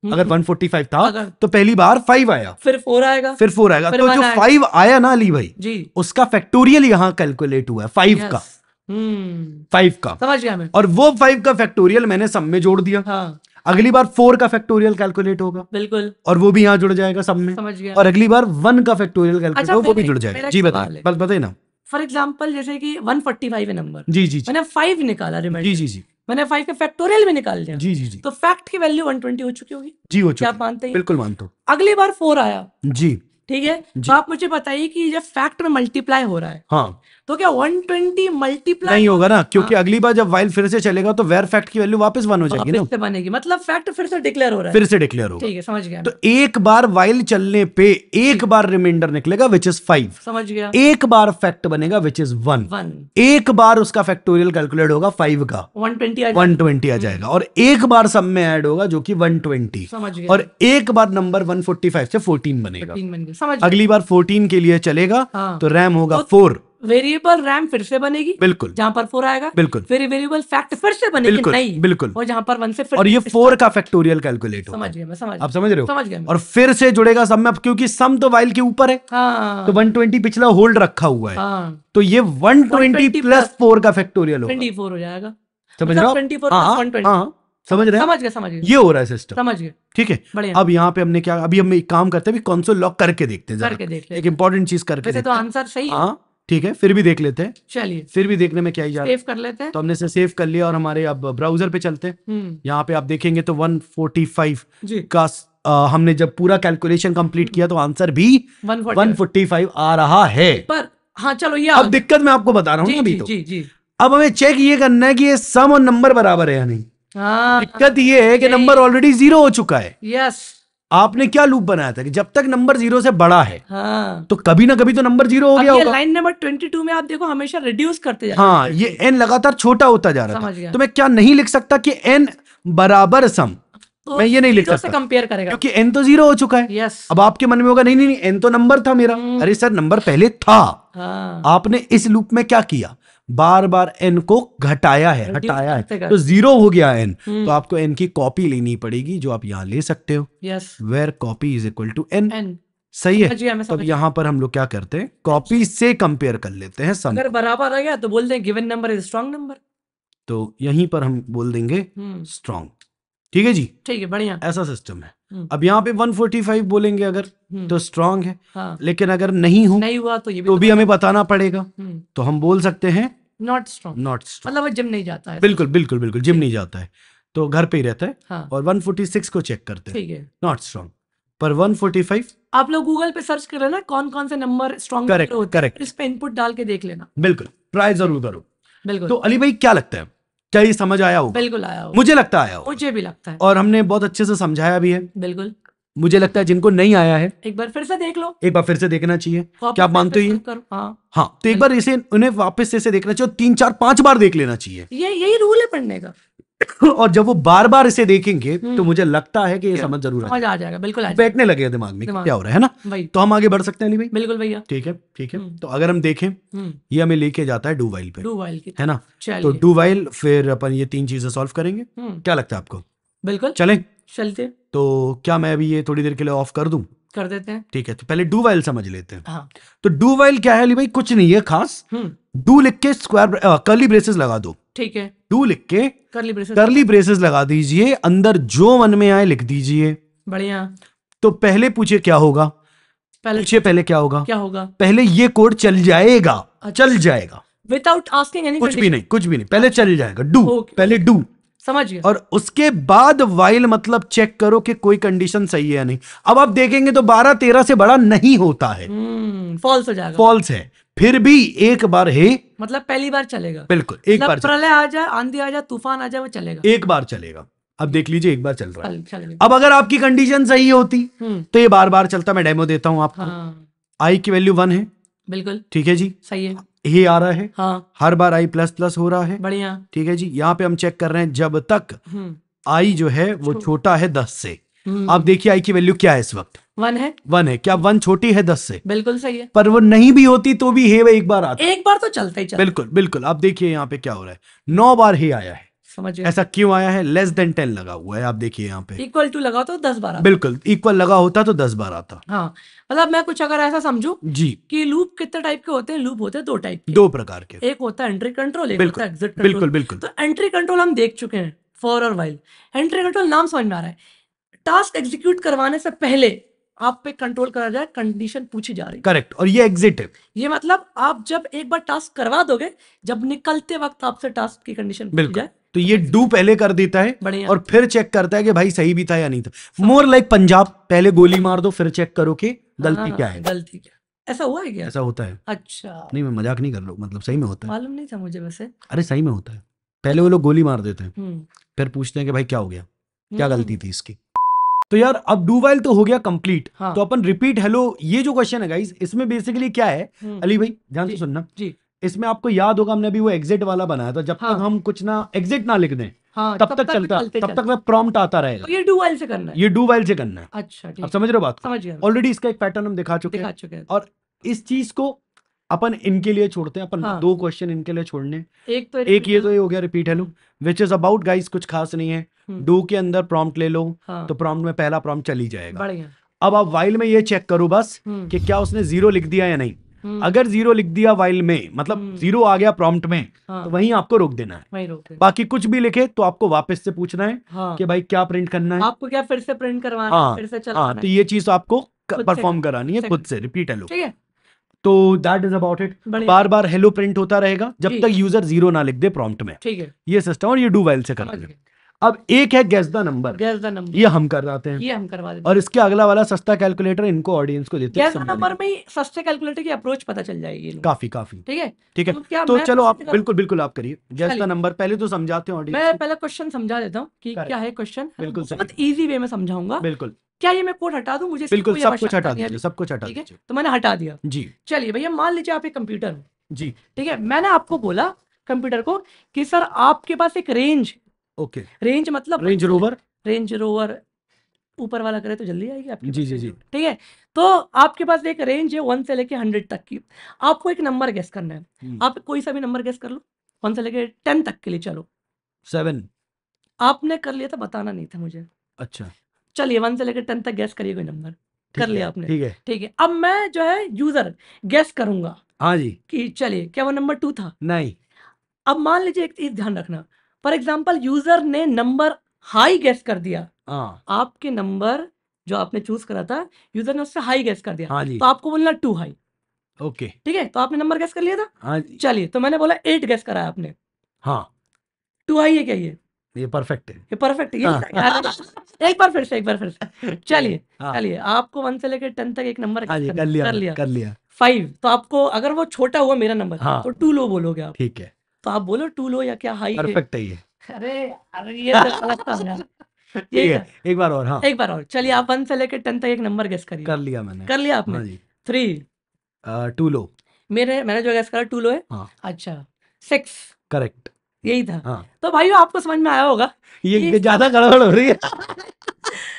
अगर 145 था तो पहली बार 5 आया, फिर 4 आएगा, फिर 4 आएगा। तो जो 5 आया ना अली भाई जी, उसका फैक्टोरियल यहाँ कैलकुलेट हुआ है 5 का, 5 का, समझ गया मैं। और वो 5 का फैक्टोरियल मैंने सम में जोड़ दिया। हाँ, अगली बार 4 का फैक्टोरियल कैलकुलेट होगा, बिल्कुल, और वो भी यहाँ जुड़ जाएगा सब में। समझ गया। और अगली बार 1 का फैक्टोरियल कैलकुलेट होगा, वो भी जुड़ जाएगा। जी बताइए ना। फॉर एग्जाम्पल जैसे कि 145 है नंबर, जी जी, मैंने 5 निकाला, रिमाइंडर, जी जी जी, मैंने 5 का फैक्टोरियल भी निकाल दिया। जी जी जी, तो फैक्ट की वैल्यू 120 हो चुकी होगी। जी हो चुकी। क्या आप मानते हैं? बिल्कुल मानता हूँ। अगली बार 4 आया, जी, ठीक है, तो आप मुझे बताइए कि जब फैक्ट में मल्टीप्लाई हो रहा है, हाँ, तो क्या 120 मल्टीप्लाई नहीं होगा ना, क्योंकि अगली बार जब वाइल फिर से चलेगा तो वेर फैक्ट की वैल्यू वापस 1 हो जाएगी ना, से बनेगी, मतलब फैक्ट फिर से डिक्लेयर हो रहा है, फिर से डिक्लेयर होगा। ठीक है, समझ गया। तो एक बार वाइल चलने पे एक बार रिमाइंडर निकलेगा विच इज 5, समझ गया। एक बार फैक्ट बनेगा विच इज 1, एक बार उसका फैक्टोरियल कैलकुलेट होगा 5 का 120 आ जाएगा, और एक बार सब में ऐड होगा जो कि 120, समझ गया। और एक बार नंबर 145 से 14 बनेगा। समझ, अगली बार 14 के लिए चलेगा, हाँ, तो रैम होगा 4, वेरिएबल रैम फिर से बनेगी, बिल्कुल, जहां पर 4 आएगा, बिल्कुल, फिर वेरिएबल फैक्ट फिर से बनेगी, बिल्कुल, नहीं, बिल्कुल, और जहां पर 1 से फिर, और ये 4 का फैक्टोरियल कैलकुलेट होगा। समझ गया मैं, समझ, आप समझ रहे हो? समझ गया मैं। और फिर से जुड़ेगा सम में, क्योंकि सम तो वाइल के ऊपर है, हाँ, तो 120 पिछला होल्ड रखा हुआ है, हाँ, तो ये 120 प्लस 4 का फैक्टोरियल होगा, 24 हो जाएगा। समझ रहे हो? 24 हाँ, समझ रहे हैं? समझ गया, समझ गया, ये हो रहा है सिस्टम, समझ गया, ठीक है। बढ़िया। अब यहाँ पे हमने क्या, अभी हम एक काम करते हैं, कंसोल लॉक करके देखते हैं, करके देख एक इंपॉर्टेंट चीज करके वैसे तो आंसर सही है, हाँ ठीक है, फिर भी देख लेते हैं। चलिए, फिर भी देखने में क्या ही जा रहा है, सेव कर लेते हैं। तो हमने इसे सेव कर लिया, और हमारे अब ब्राउजर पे चलते हैं। यहाँ पे आप देखेंगे तो 145 का हमने जब पूरा कैलकुलेशन कंप्लीट किया तो आंसर भी 145 आ रहा है। पर हाँ चलो, ये अब दिक्कत मैं आपको बता रहा हूँ अभी, तो जी, अब हमें चेक ये करना है कि ये सम और नंबर बराबर है या नहीं। दिक्कत ये है कि नंबर ऑलरेडी 0 हो चुका है। यस, आपने क्या लूप बनाया था कि जब तक नंबर 0 से बड़ा है, हाँ, तो कभी ना कभी तो नंबर 0 हो गया होगा। लाइन नंबर 22 में आप देखो हमेशा रिड्यूस करते जा, हाँ, ये n लगातार छोटा होता जा रहा था, तो मैं क्या नहीं लिख सकता कि n बराबर सम, तो मैं ये नहीं लिख सकता, कंपेयर करेगा, क्योंकि n तो 0 हो चुका है। यस, अब आपके मन में होगा नहीं नहीं नहीं, n तो नंबर था मेरा। अरे सर, नंबर पहले था, आपने इस लूप में क्या किया, बार बार n को घटाया है, हटाया है, तो 0 हो गया n, तो आपको n की कॉपी लेनी पड़ेगी, जो आप यहाँ ले सकते हो। Yes, where copy is equal to n, सही है। तो यहाँ पर हम लोग क्या करते हैं, कॉपी से कंपेयर कर लेते हैं सम। अगर बराबर आ गया तो बोलते हैं given number is strong number, तो यहीं पर हम बोल देंगे स्ट्रॉन्ग। ठीक है जी, ठीक है, बढ़िया, ऐसा सिस्टम है। अब यहाँ पे 145 बोलेंगे अगर, तो स्ट्रॉन्ग है, हाँ, लेकिन अगर नहीं हुआ तो ये भी हमें बताना पड़ेगा। तो हम बोल सकते हैं नॉट स्ट्रॉन्ग, मतलब वो जिम नहीं जाता है। बिल्कुल बिल्कुल बिल्कुल, जिम नहीं जाता है, तो घर पे ही रहता है। हाँ, और 146 को चेक करते हैं, ठीक है, नॉट स्ट्रॉन्ग। पर 145 आप लोग गूगल पे सर्च कर लेना कौन कौन से नंबर स्ट्रॉन्ग, करेक्ट, इस पे इनपुट डाल के देख लेना, बिल्कुल, ट्राई जरूर करो, बिल्कुल। तो अली भाई क्या लगता है, क्या ये समझ आया होगा? बिल्कुल आया होगा, मुझे लगता आया होगा, मुझे भी लगता है, और हमने बहुत अच्छे से समझाया भी है। बिल्कुल, मुझे लगता है जिनको नहीं आया है एक बार फिर से देख लो, एक बार फिर से देखना चाहिए। क्या आप मानते हो ये? हाँ, तो एक बार इसे उन्हें वापस से देखना चाहिए, 3 4 5 बार देख लेना चाहिए, यही रूल है पढ़ने का। और जब वो बार बार इसे देखेंगे तो मुझे लगता है कि ये समझ जरूर आ जाएगा, बिल्कुल बैठने लगेगा दिमाग में क्या हो रहा है ना। तो हम आगे बढ़ सकते हैं अली भाई? बिल्कुल भैया, ठीक है, ठीक है। तो अगर हम देखें, ये हमें लेके जाता है डू वाइल पे, है ना। तो डू वाइल, फिर अपन ये 3 चीजें सॉल्व करेंगे। क्या लगता है आपको? बिल्कुल, चलते। तो क्या मैं अभी ये थोड़ी देर के लिए ऑफ कर दूं? कर देते हैं, ठीक है। तो पहले डू वाइल समझ लेते हैं। हाँ। तो डू वाइल क्या है अली भाई? कुछ नहीं है खास। डू लिख के कर्ली ब्रेसेस लगा दो, ठीक है। डू लिख के कर्ली ब्रेसेस लगा दीजिए, अंदर जो मन में आए लिख दीजिए, बढ़िया। तो पहले पूछे क्या होगा, पहले क्या होगा? पहले ये कोड चल जाएगा, चल जाएगा, विदाउट आस्किंग एनी कुछ भी नहीं, कुछ भी नहीं, पहले चल जाएगा डू, पहले डू, समझ गया। और उसके बाद वाइल मतलब चेक करो कि कोई कंडीशन सही है या नहीं। अब आप देखेंगे तो 12 13 से बड़ा नहीं होता है, फॉल्स हो जाएगा, फॉल्स है। फिर भी एक बार है, मतलब पहली बार चलेगा, बिल्कुल एक बार प्रलय आ जाए, आंधी आ जाए, तूफान आ जाए, वो चलेगा, एक बार चलेगा। अब देख लीजिए एक बार चल रहा है। चलेगा। अब अगर आपकी कंडीशन सही होती तो ये बार बार चलता। मैं डेमो देता हूं आपको। आई की वैल्यू 1 है, बिल्कुल ठीक है जी, सही है, ये आ रहा है, हाँ, हर बार आई प्लस प्लस हो रहा है, बढ़िया, ठीक है जी। यहाँ पे हम चेक कर रहे हैं जब तक आई जो है वो छोटा है 10 से। आप देखिए आई की वैल्यू क्या है इस वक्त, 1 है, 1 है। क्या 1 छोटी है 10 से? बिल्कुल सही है। पर वो नहीं भी होती तो भी हे एक बार आता, एक बार तो चलता ही चलता। बिल्कुल बिल्कुल। आप देखिए यहाँ पे क्या हो रहा है, 9 बार हे आया है, समझ गए। ऐसा क्यों आया है? लेस देन 10 लगा हुआ है, आप देखिए यहाँ पे इक्वल टू लगा तो 10 बार आता। बिल्कुल इक्वल लगा होता तो 10 बार आता। हाँ, मतलब मैं कुछ अगर ऐसा समझू जी कि लूप कितने टाइप के होते हैं, लूप होते हैं 2 टाइप के, 2 प्रकार के, एक होता है एंट्री कंट्रोल, एक बिल्कुल होता है एग्जिट कंट्रोल। बिल्कुल बिल्कुल। तो एंट्री कंट्रोल हम देख चुके हैं, फॉर और वाइल। एंट्री कंट्रोल नाम समझ में आ रहा है, टास्क एग्जीक्यूट करवाने से पहले आप पे कंट्रोल करा जाए, कंडीशन पूछी जा रही है, करेक्ट। और ये एग्जिट है, ये मतलब आप जब एक बार टास्क करवा दोगे, जब निकलते वक्त आपसे टास्क की कंडीशन पूछी जाए तो ये डू पहले कर देता है बढ़िया। और फिर चेक करता है कि भाई सही भी था या नहीं था। मोर लाइक पंजाब, पहले गोली मार दो फिर चेक करो कि गलती क्या है। गलती क्या, ऐसा हुआ है क्या? ऐसा होता है। अच्छा, नहीं मैं मजाक नहीं कर रहा हूँ, मतलब सही में होता है। मालूम नहीं था मुझे वैसे। अरे सही में होता है, पहले वो लोग गोली मार देते हैं, फिर पूछते हैं कि भाई क्या हो गया, क्या गलती थी इसकी। तो यार अब डू वाइल तो हो गया कंप्लीट। हाँ। तो अपन रिपीट हेलो, ये जो क्वेश्चन है गाइस, इसमें बेसिकली क्या है, अली भाई ध्यान से सुनना जी। इसमें आपको याद होगा हमने अभी वो एग्जिट वाला बनाया था, जब तक हम कुछ ना एग्जिट ना लिख दें तब तक चलता, तब तक प्रॉम्प्ट आता रहेगा। तो ये डू वाइल से करना है, ये डू वाइल से करना है। अच्छा ठीक, अब समझ रहे हो बात को? समझ गया। ऑलरेडी इसका एक पैटर्न हम दिखा चुके हैं और इस चीज को अपन इनके लिए छोड़ते हैं। अपन 2 क्वेश्चन इनके लिए छोड़ने, एक ये तो ये हो गया repeat hello, which is about guys, कुछ खास नहीं है। डू के अंदर प्रॉम्प्ट ले लो, तो प्रॉम्प्ट में पहला प्रॉम्प्ट चल ही जाएगा। अब आप वाइल में ये चेक करो बस कि क्या उसने 0 लिख दिया या नहीं। अगर 0 लिख दिया वाइल में, मतलब 0 आ गया प्रॉम्प्ट में, तो वहीं आपको रोक देना है। वहीं रोक देना। बाकी कुछ भी लिखे तो आपको वापस से पूछना है कि भाई क्या प्रिंट करना है, आपको क्या फिर से प्रिंट करवाना है, फिर से चलाना है। तो ये चीज आपको परफॉर्म करानी है खुद से, रिपीट हेलो, ठीक है। तो that is about it. Bar bar hello print होता रहेगा जब तक यूजर 0 ना लिख दे प्रॉम्प्ट में, ठीक है। ये सिस्टम, और ये डू वाइल से करना है। अब एक है गेस द नंबर, ये हम करवाते हैं, ये हम करवा देते हैं। और इसके अगला वाला सस्ता कैलकुलेटर इनको ऑडियंस को देते हैं। गेस द नंबर में ही सस्ते कैलकुलेटर की अप्रोच पता चल जाएगी, काफी ठीक है, ठीक है। तो चलो आप बिल्कुल बिल्कुल आप करिए गेस द नंबर। पहले तो समझाते हैं ऑडियंस, मैं पहले क्वेश्चन समझा देता हूँ कि क्या है क्वेश्चन, बिल्कुल बहुत इजी वे में समझाऊंगा। बिल्कुल, क्या ये मैं कोड हटा दूं? मुझे बिल्कुल सब कुछ हटा दीजिए, सब कुछ हटा दीजिए। तो मैंने हटा दिया जी। चलिए भैया, मान लीजिए आप एक कंप्यूटर हो जी, ठीक है। मैंने आपको बोला कंप्यूटर को कि सर आपके पास एक रेंज, ओके, रेंज मतलब रेंज रोवर, रेंज रोवर ऊपर वाला करे तो जल्दी आएगी आपकी, जी जी जी, ठीक है। तो आपके पास एक रेंज है 1 से लेके 100 तक की, आपको एक नंबर गेस करना है। आप कोई सा भी नंबर गेस कर लो, 1 से लेके 10 तक के लिए। चलो 7 आपने कर लिया था, बताना नहीं था मुझे। अच्छा, चलिए 1 से लेकर 10 तक गैस करिए कोई नंबर, कर लिया आपने, ठीक है ठीक है। अब मैं जो है यूजर गैस करूंगा, हाँ जी, कि चलिए क्या वो नंबर 2 था? नहीं। अब मान लीजिए एक चीज ध्यान रखना, फॉर एग्जांपल यूजर ने नंबर हाई गैस कर दिया, आपके नंबर जो आपने चूज करा था यूजर ने उससे हाई गैस कर दिया, हाँ जी, तो आपको बोलना 2 हाई, ओके ठीक है। तो आपने नंबर गैस कर लिया था, हाँ जी। चलिए, तो मैंने बोला 8 गैस कराया आपने, हाँ, 2 हाई है क्या? ये परफेक्ट है, ये परफेक्ट है, एक बार फिर से चलिए चलिए, आपको 1 से लेकर 10 तक एक नंबर कर लिया 5। तो आपको अगर वो छोटा हुआ मेरा नंबर, तो 2 लो बोलोगे आप, ठीक है। तो आप बोलो 2 लो या क्या हाई, परफेक्ट है ये। अरे अरे ये तो गलत था यार, ठीक है। एक बार और, हाँ एक बार और, चलिए आप 1 से लेकर 10 तक एक नंबर गेस करिए। कर लिया मैंने, कर लिया आपने, 3 2 लो, मैंने जो गेस करा 2 लो है, अच्छा 6 करेक्ट, यही था। हाँ। तो भाइयों आपको समझ में आया होगा, ये ज्यादा गड़बड़ हो रही है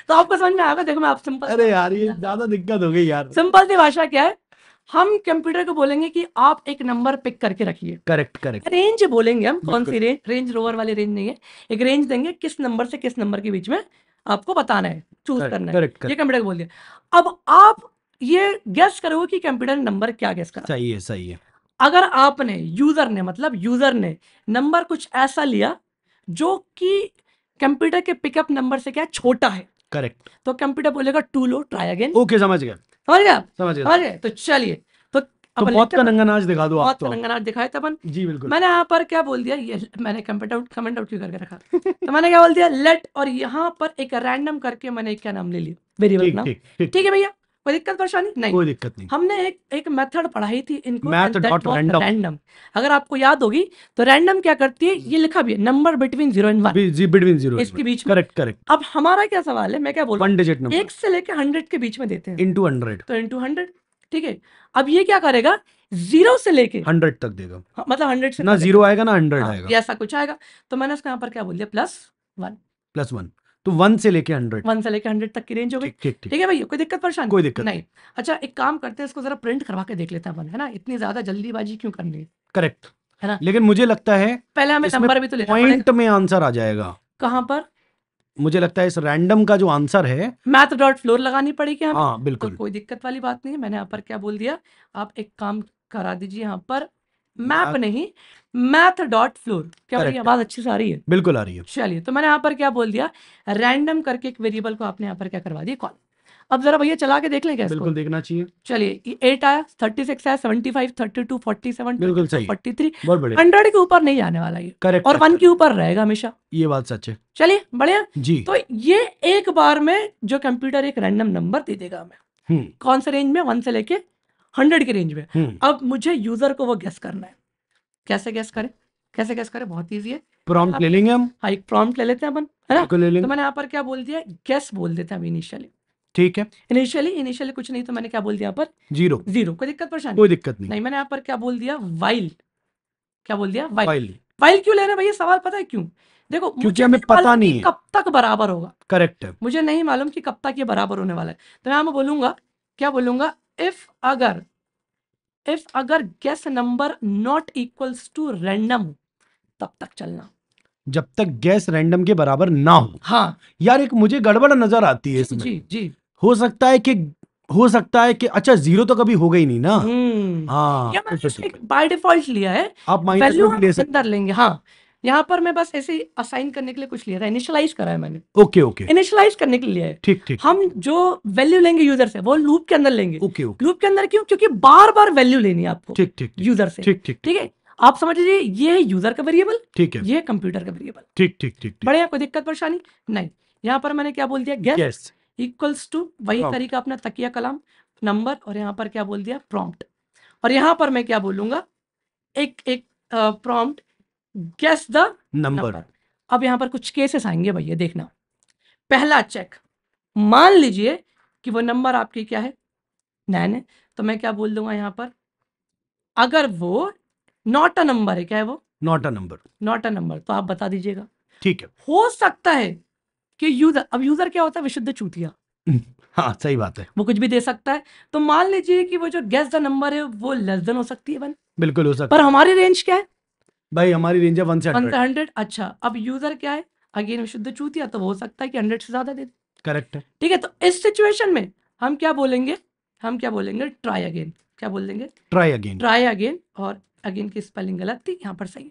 तो आपको समझ में आएगा। देखो मैं आप सिंपल, अरे यार ये ज्यादा दिक्कत हो गई यार। सिंपल सी भाषा क्या है, हम कंप्यूटर को बोलेंगे कि आप एक नंबर पिक करके रखिए, करेक्ट करेक्ट। रेंज बोलेंगे हम, कौन सी रेंज, रेंज रोवर वाली रेंज नहीं है, एक रेंज देंगे किस नंबर से किस नंबर के बीच में आपको बताना है, चूज करना है, ये कंप्यूटर को बोल दिया। अब आप ये गेस करोगे कि कंप्यूटर ने नंबर क्या गेस करा, सही है सही है। अगर आपने यूजर ने नंबर कुछ ऐसा लिया जो कि कंप्यूटर के पिकअप नंबर से क्या छोटा है, करेक्ट, तो कंप्यूटर बोलेगा 2 लो, ट्राई अगेन, ओके समझ गया समझ गया। तो चलिए, तो तो बहुत का नंगानाच दिखा दो आप। बहुत का नंगानाच दिखाया था अपन जी बिल्कुल। मैंने यहाँ पर क्या बोल दिया, ये मैंने कमेंट आउट क्यों करके रखा तो मैंने क्या बोल दिया लेट, और यहाँ पर एक रैंडम करके मैंने क्या नाम ले लिया, वेरिएबल नाम। ठीक है भैया, कोई दिक्कत परेशानी नहीं, कोई दिक्कत नहीं। हमने एक मेथड पढ़ाई थी इनको, मैथ.रैंडम। अगर आपको याद होगी तो रैंडम क्या करती है, ये लिखा भी है नंबर बिटवीन 0 and 1, बिटवीन 0 इसके बीच में। करेक्ट। अब हमारा क्या सवाल है, मैं क्या बोल रहा हूँ, 1 डिजिट नंबर 1 से लेके 100 के बीच में देते हैं, इनटू 100, तो इनटू 100। ठीक है, अब ये क्या करेगा, 0 से लेके 100 तक देगा। हाँ, मतलब 100 से ना 0 आएगा ना 100 हाँ, आएगा, ऐसा कुछ आएगा। तो मैंने इसको यहाँ पर क्या बोल दिया, +1, तो 1 से लेके 100, 1 से लेके 100 तक की रेंज हो गई। ठीक ठीक है भैया, कोई दिक्कत परेशानी कोई दिक्कत नहीं। अच्छा एक काम करते हैं, इसको जरा प्रिंट करवा के देख लेते हैं अपन, है ना, इतनी ज्यादा जल्दीबाजी क्यों करनी है। करेक्ट है ना, लेकिन मुझे लगता है पहले हमें नंबर भी तो लेना पड़ेगा। पॉइंट में आंसर आ जाएगा। कहाँ पर, मुझे लगता है इस रैंडम का जो आंसर है math.floor लगानी पड़ेगी हमें। हाँ तो बिल्कुल। कोई दिक्कत वाली बात नहीं है, मैंने यहाँ पर क्या बोल दिया, आप एक काम करा दीजिए, यहाँ पर मैप नहीं math.floor, क्या Correct. मेरी आवाज अच्छी से आ रही है, बिल्कुल आ रही है। चलिए, तो मैंने यहाँ पर क्या बोल दिया, रैंडम करके एक वेरिएबल को आपने यहाँ पर क्या करवा दिया, कॉल। अब जरा भैया चला के देख लें क्या इसको, बिल्कुल देखना चाहिए। चलिए 8 आया, 36 आया, 75, 32, 47, बिल्कुल सही, 43, बहुत बढ़िया, 100 के ऊपर नहीं जाने वाला ये, करेक्ट, और 1 के ऊपर रहेगा हमेशा, ये बात सच है। चलिए बढ़िया जी। तो ये एक बार में जो कंप्यूटर एक रैंडम नंबर दे देगा हमें, कौन से रेंज में, 1 से लेके 100 के रेंज में। अब मुझे यूजर को वो गेस करना है, कैसे गेस करें, बहुत ईजी है, प्रॉम्प्ट ले लेंगे हम। हाँ एक प्रॉम्प्ट ले लेते हैं अपन, है ना, तो मैंने यहाँ पर क्या बोल दिया, गेस बोल देते हैं हम इनिशियली। ठीक है, इनिशियली कुछ नहीं, तो मैंने क्या बोल दिया यहाँ पर 0, कोई दिक्कत परेशानी कोई दिक्कत नहीं। मैंने यहाँ पर क्या बोल दिया, वाइल, क्या बोल दिया, वाइल क्यों ले रहे हैं भैया, सवाल पता है क्यों, देखो क्योंकि हमें पता नहीं है कब तक बराबर होगा, करेक्ट है, मुझे नहीं मालूम कि कब तक ये बराबर होने वाला है, तो यहाँ मैं बोलूंगा, क्या बोलूंगा, इफ अगर guess number not equals to random, तब तक चलना, जब तक गैस रैंडम के बराबर ना हो। हाँ यार एक मुझे गड़बड़ नजर आती है इसमें। जी हो सकता है कि अच्छा 0 तो कभी होगा ही नहीं ना। हाँ बाय डिफॉल्ट लिया है, आप माइनस वैल्यू भी ले सकते अंदर लेंगे। हाँ यहाँ पर मैं बस ऐसे असाइन करने के लिए कुछ लिया था, इनिशियलाइज करा है मैंने, ओके इनिशियलाइज करने के लिए लिया है। ठीक हम जो वैल्यू लेंगे यूजर से, वो लूप के अंदर लेंगे। ओके लूप के अंदर क्यों, क्योंकि बार बार वैल्यू लेनी है आपको ठीक यूजर से। ठीक है, आप समझ लीजिए ये है यूजर का वेरिएबल, ठीक है, ये कंप्यूटर का वेरिएबल। ठीक बढ़िया, कोई दिक्कत परेशानी नहीं। यहाँ पर मैंने क्या बोल दिया, गेस इक्वल्स टू, वही तरीका अपना तकिया कलाम नंबर, और यहाँ पर क्या बोल दिया, प्रॉम्प्ट, और यहाँ पर मैं क्या बोलूंगा, एक प्रॉम्प्ट गेस द नंबर। अब यहाँ पर कुछ केसेस आएंगे भैया, देखना। पहला चेक, मान लीजिए कि वो नंबर आपकी क्या है, 9 है, तो मैं क्या बोल दूंगा यहाँ पर, अगर वो नॉट अ नंबर है, क्या है वो, नॉट अ नंबर, तो आप बता दीजिएगा। ठीक है, हो सकता है कि यूजर क्या होता है, विशुद्ध चूतिया, हाँ सही बात है, वो कुछ भी दे सकता है। तो मान लीजिए कि वो जो गेस द नंबर है वो लेस देन हो सकती है 1, बिल्कुल हो सकता पर हमारी रेंज क्या है भाई, हमारी रेंज है 1 से 100। अच्छा अब यूजर क्या है, अगेन विशुद्ध चूतिया, तो हो सकता है कि 100 से ज्यादा दे दे। करेक्ट है, ठीक है, तो इस सिचुएशन में हम क्या बोलेंगे, ट्राई अगेन। क्या बोल देंगे, ट्राई अगेन, और अगेन की स्पेलिंग गलत थी, यहाँ पर सही है,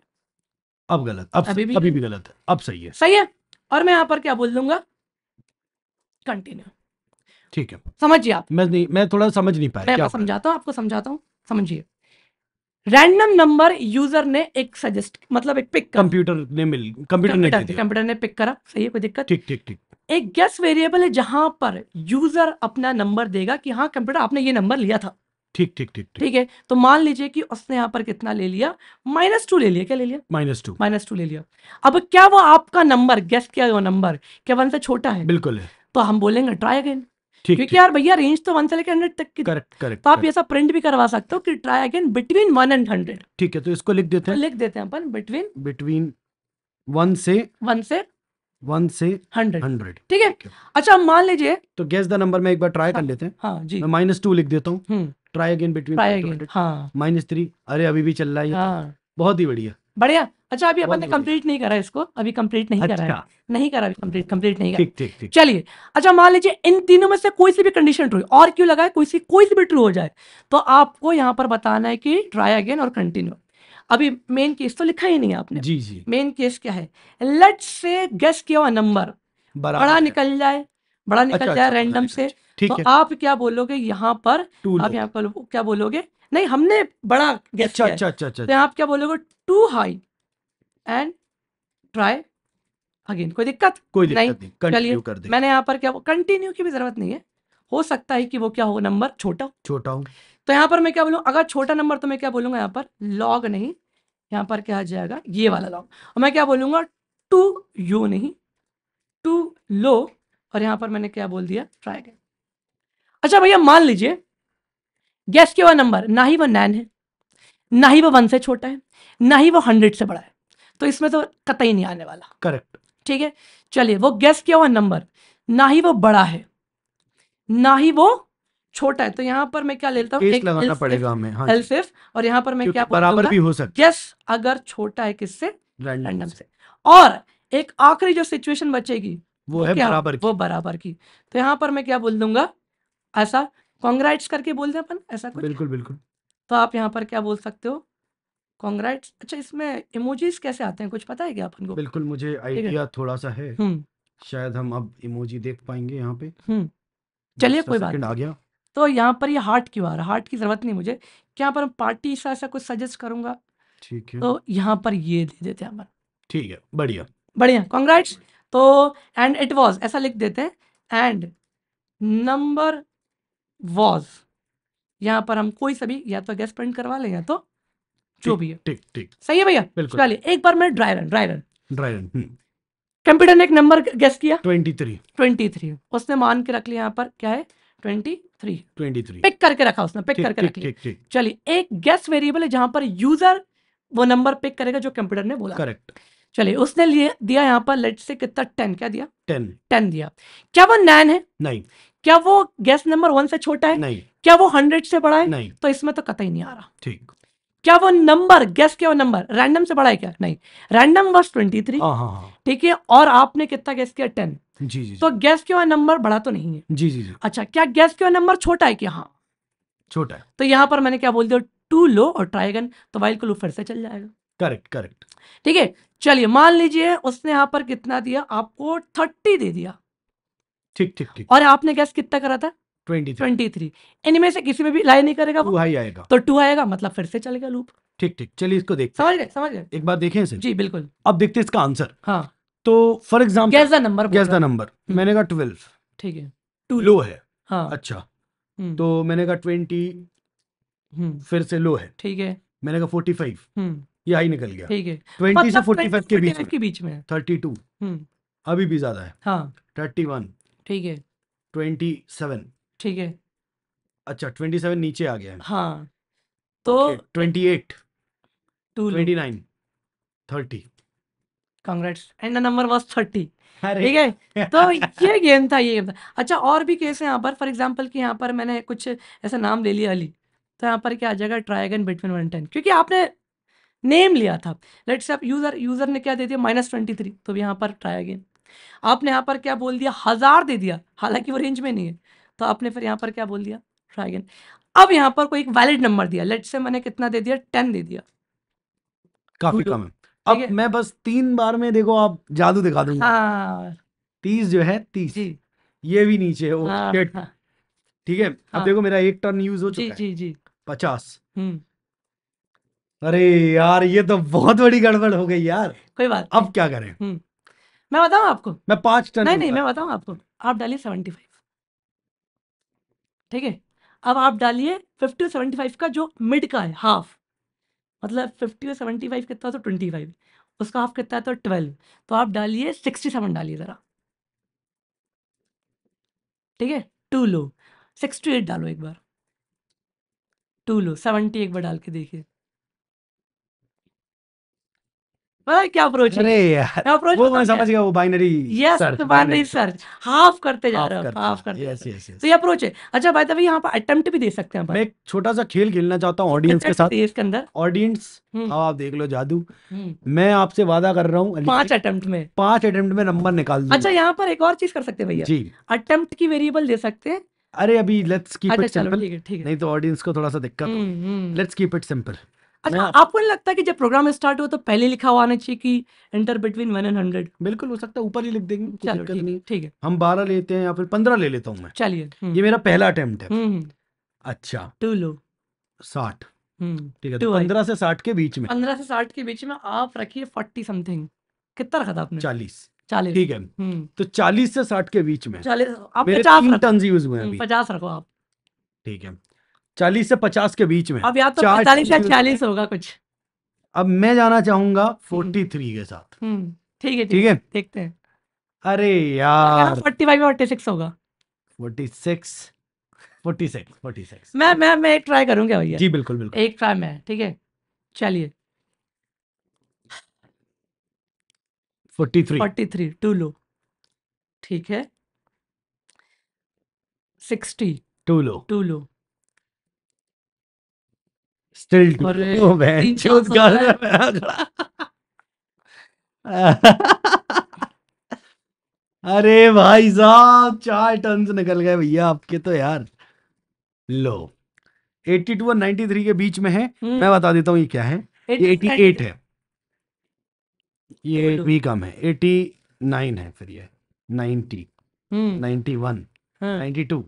अब गलत, अब अभी भी गलत है, अब सही है। और मैं यहाँ पर क्या बोल दूंगा, कंटिन्यू। ठीक है, समझिए आप, मैं थोड़ा समझ नहीं पाया, मैं समझाता हूँ आपको, समझिए। रैंडम नंबर यूजर ने एक सजेस्ट, मतलब एक पिक, कंप्यूटर ने पिक करा, सही है, कोई दिक्कत, ठीक। एक गेस वेरिएबल है जहां पर यूजर अपना नंबर देगा कि हाँ कंप्यूटर आपने ये नंबर लिया था, ठीक है। तो मान लीजिए कि उसने यहाँ पर कितना ले लिया, -2 ले लिया, क्या ले लिया, -2 ले लिया। अब क्या वो आपका नंबर गेस किया, वो नंबर क्या 1 से छोटा है, बिल्कुल है, तो हम बोलेंगे ट्राई अगेन, क्योंकि यार भैया रेंज तो 1 से लेकर 100 तक की, करेक्ट। तो आप ऐसा प्रिंट भी करवा सकते हो कि ट्राई अगेन बिटवीन 1 and 100। ठीक है, तो इसको लिख देते हैं, अपन बिटवीन 1 से 100। ठीक है। अच्छा मान लीजिए, तो गेस द नंबर में एक बार ट्राई कर लेते हैं। हाँ जी, मैं -2 लिख देता हूँ, ट्राई अगेन बिटवीन -3, अरे अभी भी चल रहा है, हाँ बहुत ही बढ़िया। अच्छा अभी अपन ने कंप्लीट नहीं करा इसको, अभी कंप्लीट नहीं करा है, नहीं करा अभी, कंप्लीट नहीं करा, ठीक। चलिए, अच्छा मान लीजिए इन तीनों में से कोई सी भी कंडीशन ट्रू, और क्यों लगा है, कोई सी भी ट्रू हो जाए, तो आपको यहाँ पर बताना है कि ट्राई अगेन और कंटिन्यू। अभी मेन केस तो लिखा ही नहीं है आपने, जी। मेन केस क्या है, लेट्स से गेस किया हुआ नंबर बड़ा निकल जाए, रैंडम से, तो आप क्या बोलोगे यहाँ पर, आप यहाँ पर क्या बोलोगे, नहीं, हमने बड़ा गेस अच्छा किया है। अच्छा अच्छा अच्छा तो यहाँ आप क्या बोलोगे, too high and try again. कोई दिक्कत? कोई नहीं। दिक्कत नहीं, कंटिन्यू कर दे। मैंने यहाँ पर क्या, कंटिन्यू की भी जरूरत नहीं है, हो सकता है कि वो क्या हो, नंबर छोटा हो। छोटा हूँ। तो यहाँ पर मैं क्या बोलूँ, अगर छोटा नंबर तो मैं क्या बोलूंगा यहाँ पर, लॉग नहीं, यहाँ पर क्या आ जाएगा, ये वाला लॉग। और मैं क्या बोलूंगा, टू यू नहीं, टू लो, और यहाँ पर मैंने क्या बोल दिया, ट्राई अगेन। अच्छा भैया मान लीजिए गैस किया हुआ नंबर ना ही वो 9 है, ना ही वो 1 से छोटा है, ना ही वो 100 से बड़ा है, तो इसमें तो कतई नहीं आने वाला। करेक्ट। ठीक है, चलिए वो गैस किया हुआ नंबर ना ही वो बड़ा है, ना ही वो छोटा है, तो यहाँ पर मैं क्या लेता हूँ, केस एक लगाना एल्सिफ, पड़ेगा हमें। हाँ जी, एल्सिफ, और यहाँ पर मैं क्योंकि क्या बराबर बोलूंगा, भी हो सकता है गैस अगर छोटा है किससे, रैंडम रैंडम से। से। और एक आखिरी जो सिचुएशन बचेगी वो है क्या, बराबर वो की। बराबर की। तो यहाँ पर मैं क्या बोल दूंगा, ऐसा कॉन्ग्रेट्स करके बोल दें अपन, ऐसा कुछ। बिल्कुल बिल्कुल। तो आप यहाँ पर क्या बोल सकते हो, कॉन्ग्रेट्स। अच्छा इसमें इमोजीज कैसे आते हैं, कुछ पता है क्या अपन को? बिल्कुल, मुझे ठीक है। आइडिया थोड़ा सा है, हम्म शायद हम अब इमोजी देख पाएंगे यहाँ पे। चलिए दूसरा कोई बात सेकंड आ नहीं। गया। तो यहाँ पर ये हार्ट क्यों आ रहा है, हार्ट की जरूरत नहीं मुझे, क्या पर पार्टी सा ऐसा कुछ सजेस्ट करूंगा, ठीक है तो यहाँ पर ये दे देते हैं अपन। ठीक है, बढ़िया। बढ़िया, कॉन्ग्रेट्स। तो एंड इट वॉज ऐसा लिख देते हैं, एंड नंबर वॉज, यहाँ पर हम कोई सा भी या तो गेस प्रिंट करवा लें या तो जो भी है। ठीक ठीक। सही है भैया? बिल्कुल। चलिए एक बार मैं dry run dry run. Computer ने एक नंबर गेस किया 23। 23, उसने मान के रख लिया यहाँ पर क्या है 23, 23। पिक करके रखा उसने, पिक ठीक करके ठीक रख लिया। ठीक ठीक। चलिए एक गेस वेरिएबल है जहां पर यूजर वो नंबर पिक करेगा जो कंप्यूटर ने बोला। करेक्ट। चलिए उसने लिए दिया यहाँ पर लेट से कितना, 10, क्या दिया, 10। 10 दिया। क्या वो 9 है? नहीं। क्या वो गैस नंबर 1 से छोटा है? नहीं। क्या वो 100 से बड़ा है? नहीं। तो इसमें तो कतई नहीं आ रहा। ठीक। क्या वो नंबर गैस किया वो नंबर रैंडम से बड़ा है क्या? नहीं, रैंडम बस 23। हाँ हाँ हाँ। ठीक है, और आपने कितना गैस किया, 10। जी जी तो गैस किया हुआ नंबर बड़ा तो नहीं है। जी जी जी। अच्छा, क्या गैस किया हुआ नंबर छोटा है क्या? हाँ। छोटा है। तो यहां पर मैंने क्या बोल दिया, टू लो और ट्राई अगेन, तो वाइल को लूप फिर से चल जाएगा। Correct correct. ठीक है, चलिए मान लीजिए उसने यहां पर कितना दिया आपको, 30 दे दिया। ठीक ठीक ठीक। और आपने गैस कितना करा था, 23। इनमें से किसी में भी लाई नहीं करेगा वो, 2 हाई आएगा। तो 2 आएगा, मतलब फिर से चलेगा लूप। ठीक ठीक, चलिए इसको देखते समझ गए, समझ गए? एक बार देखें इसे। जी बिल्कुल। अब देखते हैं इसका आंसर। हाँ, तो for example gas the number, gas the number, मैंने कहा 12। ठीक है, 2 लो है। हाँ। अच्छा, हम्म, तो मैंने कहा 20, फिर से लो है, ठीक है, मैंने कहा 45, ये हाई निकल गया। ठीक है, 20 से मतलब 45 के बीच 45 के बीच में है। 32, अभी भी ज्यादा है। हाँ 31, ठीक है, 27, ठीक है, अच्छा 27 नीचे आ गया है। हाँ तो 28, 2 लो, 29, 30। Congrats, and the number was 30। अरे ठीक है, तो ये गेम था, ये गेम था। अच्छा और भी केस है यहाँ पर, फॉर एग्जांपल कि यहाँ पर मैंने कुछ ऐसा नाम ले लिया अली, तो यहाँ पर क्या आ जाएगा, ट्राई अगेन बिटवीन 1 and 10, क्योंकि आपने नेम लिया था। लेट्स से आप यूजर ने क्या दे दिया, -23, तो यहाँ पर ट्राई अगेन। आपने यहाँ पर क्या बोल दिया, 1000 दे दिया, हालांकि वो रेंज में नहीं है, तो आपने फिर यहाँ पर क्या बोल दिया, ट्राई अगेन। अब यहाँ पर कोई एक वैलिड नंबर दिया, लेट्स से मैंने कितना दे दिया, 10 दे दिया, काफी कम है। अब मैं बस 3 बार में देखो आप जादू दिखा दूंगा। हाँ 30 जो है 30, जी, ये भी नीचे है। हाँ, शिट। हाँ, ठीक है, अब देखो मेरा एक टर्न यूज हो जी चुका है, जी जी 50। हम्म अरे यार, ये तो बहुत बड़ी गड़बड़ हो गई यार। कोई बात अब क्या करें? मैं बताऊं आपको, मैं 5 टर्न नहीं मैं बताऊं आपको, आप डालिए 75। ठीक है, अब आप डालिए 50 और 75 का जो मिड का है, हाफ, मतलब 50 और 75 कितना, तो 25, उसका हाफ कितना है, तो 12, तो आप डालिए 67, डालिए जरा। ठीक है, 2 लो, 68 डालो एक बार, 2 लो, 70 एक बार डाल के देखिए। क्या अप्रोच है, अरे यार, अप्रोच वो मैं समझ गया, वो binary yes, search, binary search, half करते जा रहे हो, हाफ करते यस जा रहे हो। Yes yes. तो ये अप्रोच है। अच्छा बाय द वे यहाँ पर अटेम्प्ट भी दे सकते हैं अपन। मैं एक छोटा सा खेल खेलना चाहता हूँ ऑडियंस के साथ। इसके अंदर ऑडियंस, आप देख लो जादू। हम्म, मैं आपसे वादा कर रहा हूँ 5 अटेम्प्ट में 5 अटेम्प्ट में नंबर निकाल दूंगा। अच्छा यहाँ पर एक और चीज कर सकते हैं भैया जी। अटेम्प्ट की वेरिएबल दे सकते हैं। अरे अभी लेट्स कीप अच्छा इट चलो सिंपल, ठीक है, ठीक है। नहीं तो ऑडियंस को थोड़ा सा दिक्कत हो। Let's keep it simple. अच्छा आपको नहीं लगता कि जब प्रोग्राम स्टार्ट हो तो पहले लिखा हुआ आना चाहिए कि एंटर बिटवीन 1 and 100? बिल्कुल हो सकता है, ऊपर ही लिख देंगे, कोई चलो दिक्कत नहीं। ठीक है, हम 12 लेते हैं या फिर 15 ले लेता हूँ मैं। चलिए। ये मेरा पहला अटेम्प्ट है। अच्छा 2 लो, 60, ठीक है, Too तो high. 15 से 60 के बीच में, 15 से 60 के बीच में आप रखिए 40 समथिंग। कितना रखा था आपने? 40, 40। ठीक है, तो 40 से 60 के बीच में 40 आप मेरे 50 3 रखो। टन्स यूज हुए हैं अभी, 50 रखो आप। ठीक है, 40 से 50 के बीच में अब या तो 4 45 या टन्स use 40 होगा कुछ। अब मैं जाना चाहूंगा 43 के साथ, ठीक है ठीक है, देखते हैं। अरे यार 45 या 46 होगा। 46, 46। मैं एक ट्राई करूंगा भैया। जी बिल्कुल बिल्कुल। एक ट्राई में, ठीक है, चलिए। 43 टू लो, ठीक है। 60 too low, too low. Still too अरे लो, बहन 3 चोद चांस हो कर रहा है। रहा है खड़ा। अरे भाई साहब 4 टन्स निकल गए भैया आपके तो यार। लो 82 और 93 के बीच में है, मैं बता देता हूँ ये क्या है, ये 88 है, ये भी कम है, 89 है, फिर ये 90, 91, 92,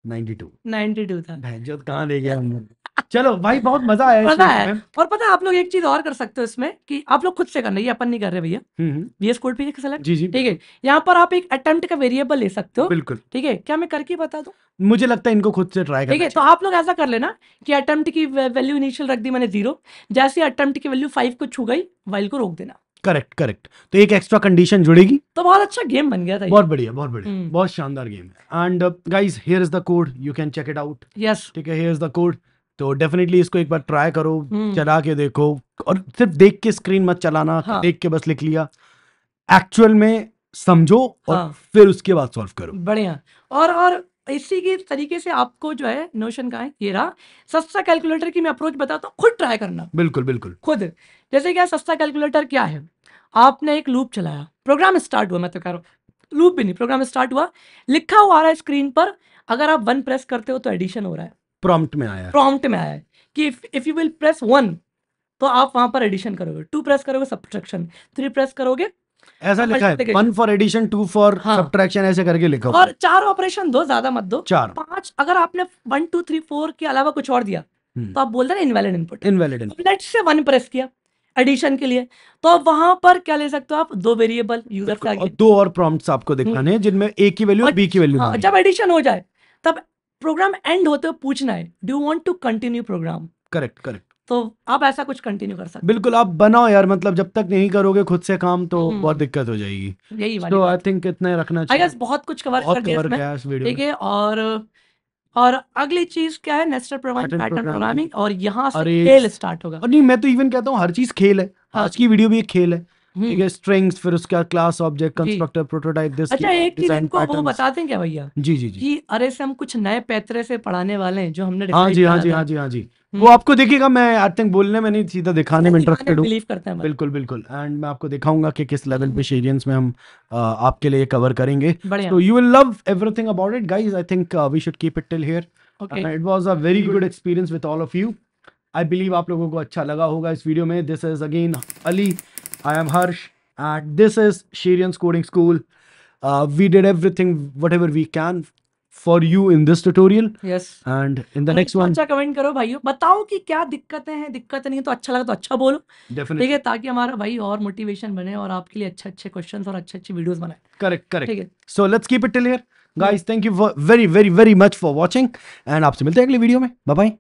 92 था। भैंचोद कहाँ ले गया हमने। चलो भाई बहुत मजा आया इस पता वीडियो है, में। और पता है आप लोग एक चीज और कर सकते हो इसमें, कि आप लोग खुद से करना, ये अपन नहीं कर रहे भैया। VS कोड पे सेलेक्ट, जी जी ठीक है। यहाँ पर आप एक अटेम्प्ट का वेरिएबल ले सकते हो, बिल्कुल, ठीक है। क्या मैं करके बता दूं? मुझे लगता है इनको खुद से ट्राई ठीक करना है, तो आप लोग ऐसा कर लेना कि अटेम्प्ट की वैल्यू इनिशियल रख दी मैंने 0, जैसे अटेम्प्ट की वैल्यू 5 को छू गई, वाइल को रोक देना। करेक्ट करेक्ट, तो एक एक्स्ट्रा कंडीशन जुड़ेगी, तो बहुत अच्छा गेम बन गया था ये। बहुत बढ़िया बहुत बढ़िया, बहुत शानदार गेम है। And guys here is the code, you can check it out, yes, ठीक है, हियर इज द कोड। तो डेफिनेटली इसको एक बार ट्राई करो, चला के देखो, और सिर्फ देख के स्क्रीन मत चलाना, हाँ। देख के बस लिख लिया, एक्चुअल में समझो और हाँ। फिर उसके बाद सॉल्व करो। बढ़िया। और इसी के तरीके से आपको जो है नोशन का है, ये रहा सस्ता कैलकुलेटर की मैं अप्रोच बताता हूँ, खुद ट्राई करना। बिल्कुल बिल्कुल, खुद, जैसे क्या सस्ता कैलकुलेटर क्या है, आपने एक लूप चलाया, प्रोग्राम स्टार्ट हुआ, मैं तो कह रहा हूँ लूप भी नहीं, प्रोग्राम स्टार्ट हुआ, लिखा हुआ आ रहा है स्क्रीन पर, अगर आप 1 प्रेस करते हो तो एडिशन हो रहा है, प्रॉम्प्ट में आया है, प्रॉम्प्ट में आया है कि इफ यू विल प्रेस 1 तो आप वहां पर एडिशन करोगे, 2 प्रेस करोगे सब्ट्रैक्शन, 3 प्रेस करोगे ऐसा लिखा है, 1 फॉर एडिशन 2 फॉर सब्ट्रैक्शन, ऐसे करके लिखा और 4 ऑपरेशन दो, ज्यादा मत दो, 4 5। अगर आपने 1 2 3 4 के अलावा कुछ और दिया तो आप बोल रहे हैं invalid input. Invalid, let's say 1 press किया एडिशन के लिए, तो अब वहां पर क्या ले सकते हो आप, 2 वेरिएबल यूजर से आगे, और 2 और प्रॉम्प्ट्स आपको दिखाने हैं जिनमें ए की वैल्यू और बी की वैल्यू। जब एडिशन हो जाए तब प्रोग्राम एंड होते हुए पूछना है, do you want to continue program. Correct correct, तो आप ऐसा कुछ कंटिन्यू कर सकते हो। बिल्कुल, आप बनाओ यार, मतलब जब तक नहीं करोगे खुद से काम तो बहुत दिक्कत हो जाएगी। यही वाली तो बात। आई थिंक इतना ही रखना आई चाहिए, गेस बहुत कुछ कवर बहुत कर दिया कवर इसमें, किया इस वीडियो ठीक में। है। और अगली चीज क्या है, नेस्टेड पैटर्न प्रोग्रामिंग, और यहाँ से खेल स्टार्ट होगा। और नहीं, मैं तो इवन कहता हूँ हर चीज खेल है, आज की वीडियो भी एक खेल है, ठीक है, स्ट्रिंग्स, फिर उसका class, object, constructor, prototype, this. अच्छा एक चीज इनको वो बता दें क्या भैया, जी जी जी, कि अरे से हम कुछ नए पैतरे से पढ़ाने वाले हैं जो हमने हाँ जी हाँ जी हाँ जी हाँ जी, वो आपको दिखेगा, मैं आई थिंक बोलने में नहीं, सीधा दिखाने में इंटरेस्टेड हूँ, बिलीव करते हैं। बिल्कुल बिल्कुल, एंड मैं आपको दिखाऊंगा कि किस लेवल पे शेरियंस में हम आपके लिए कवर करेंगे, तो you will love everything about it guys. I think we should keep it till here. It was a very good experience with all of you. I believe आप लोगों को अच्छा लगा होगा इस वीडियो में। This is again Ali, I am Harsh, and this is Sheryians coding school. We did everything whatever we can for you in this tutorial. Yes. And in the next one, अच्छा comment करो भाइयों, बताओ कि क्या दिक्कतें हैं, दिक्कत नहीं है तो अच्छा लगा तो अच्छा बोलो, ठीक है, ताकि हमारा भाई और मोटिवेशन बने और आपके लिए अच्छे अच्छे क्वेश्चंस और अच्छे अच्छे वीडियोस बनाए। correct correct, ठीक है। so let's keep it till here guys. Thank you for very very very much for watching, and आपसे मिलते हैं अगली वीडियो में। Bye bye.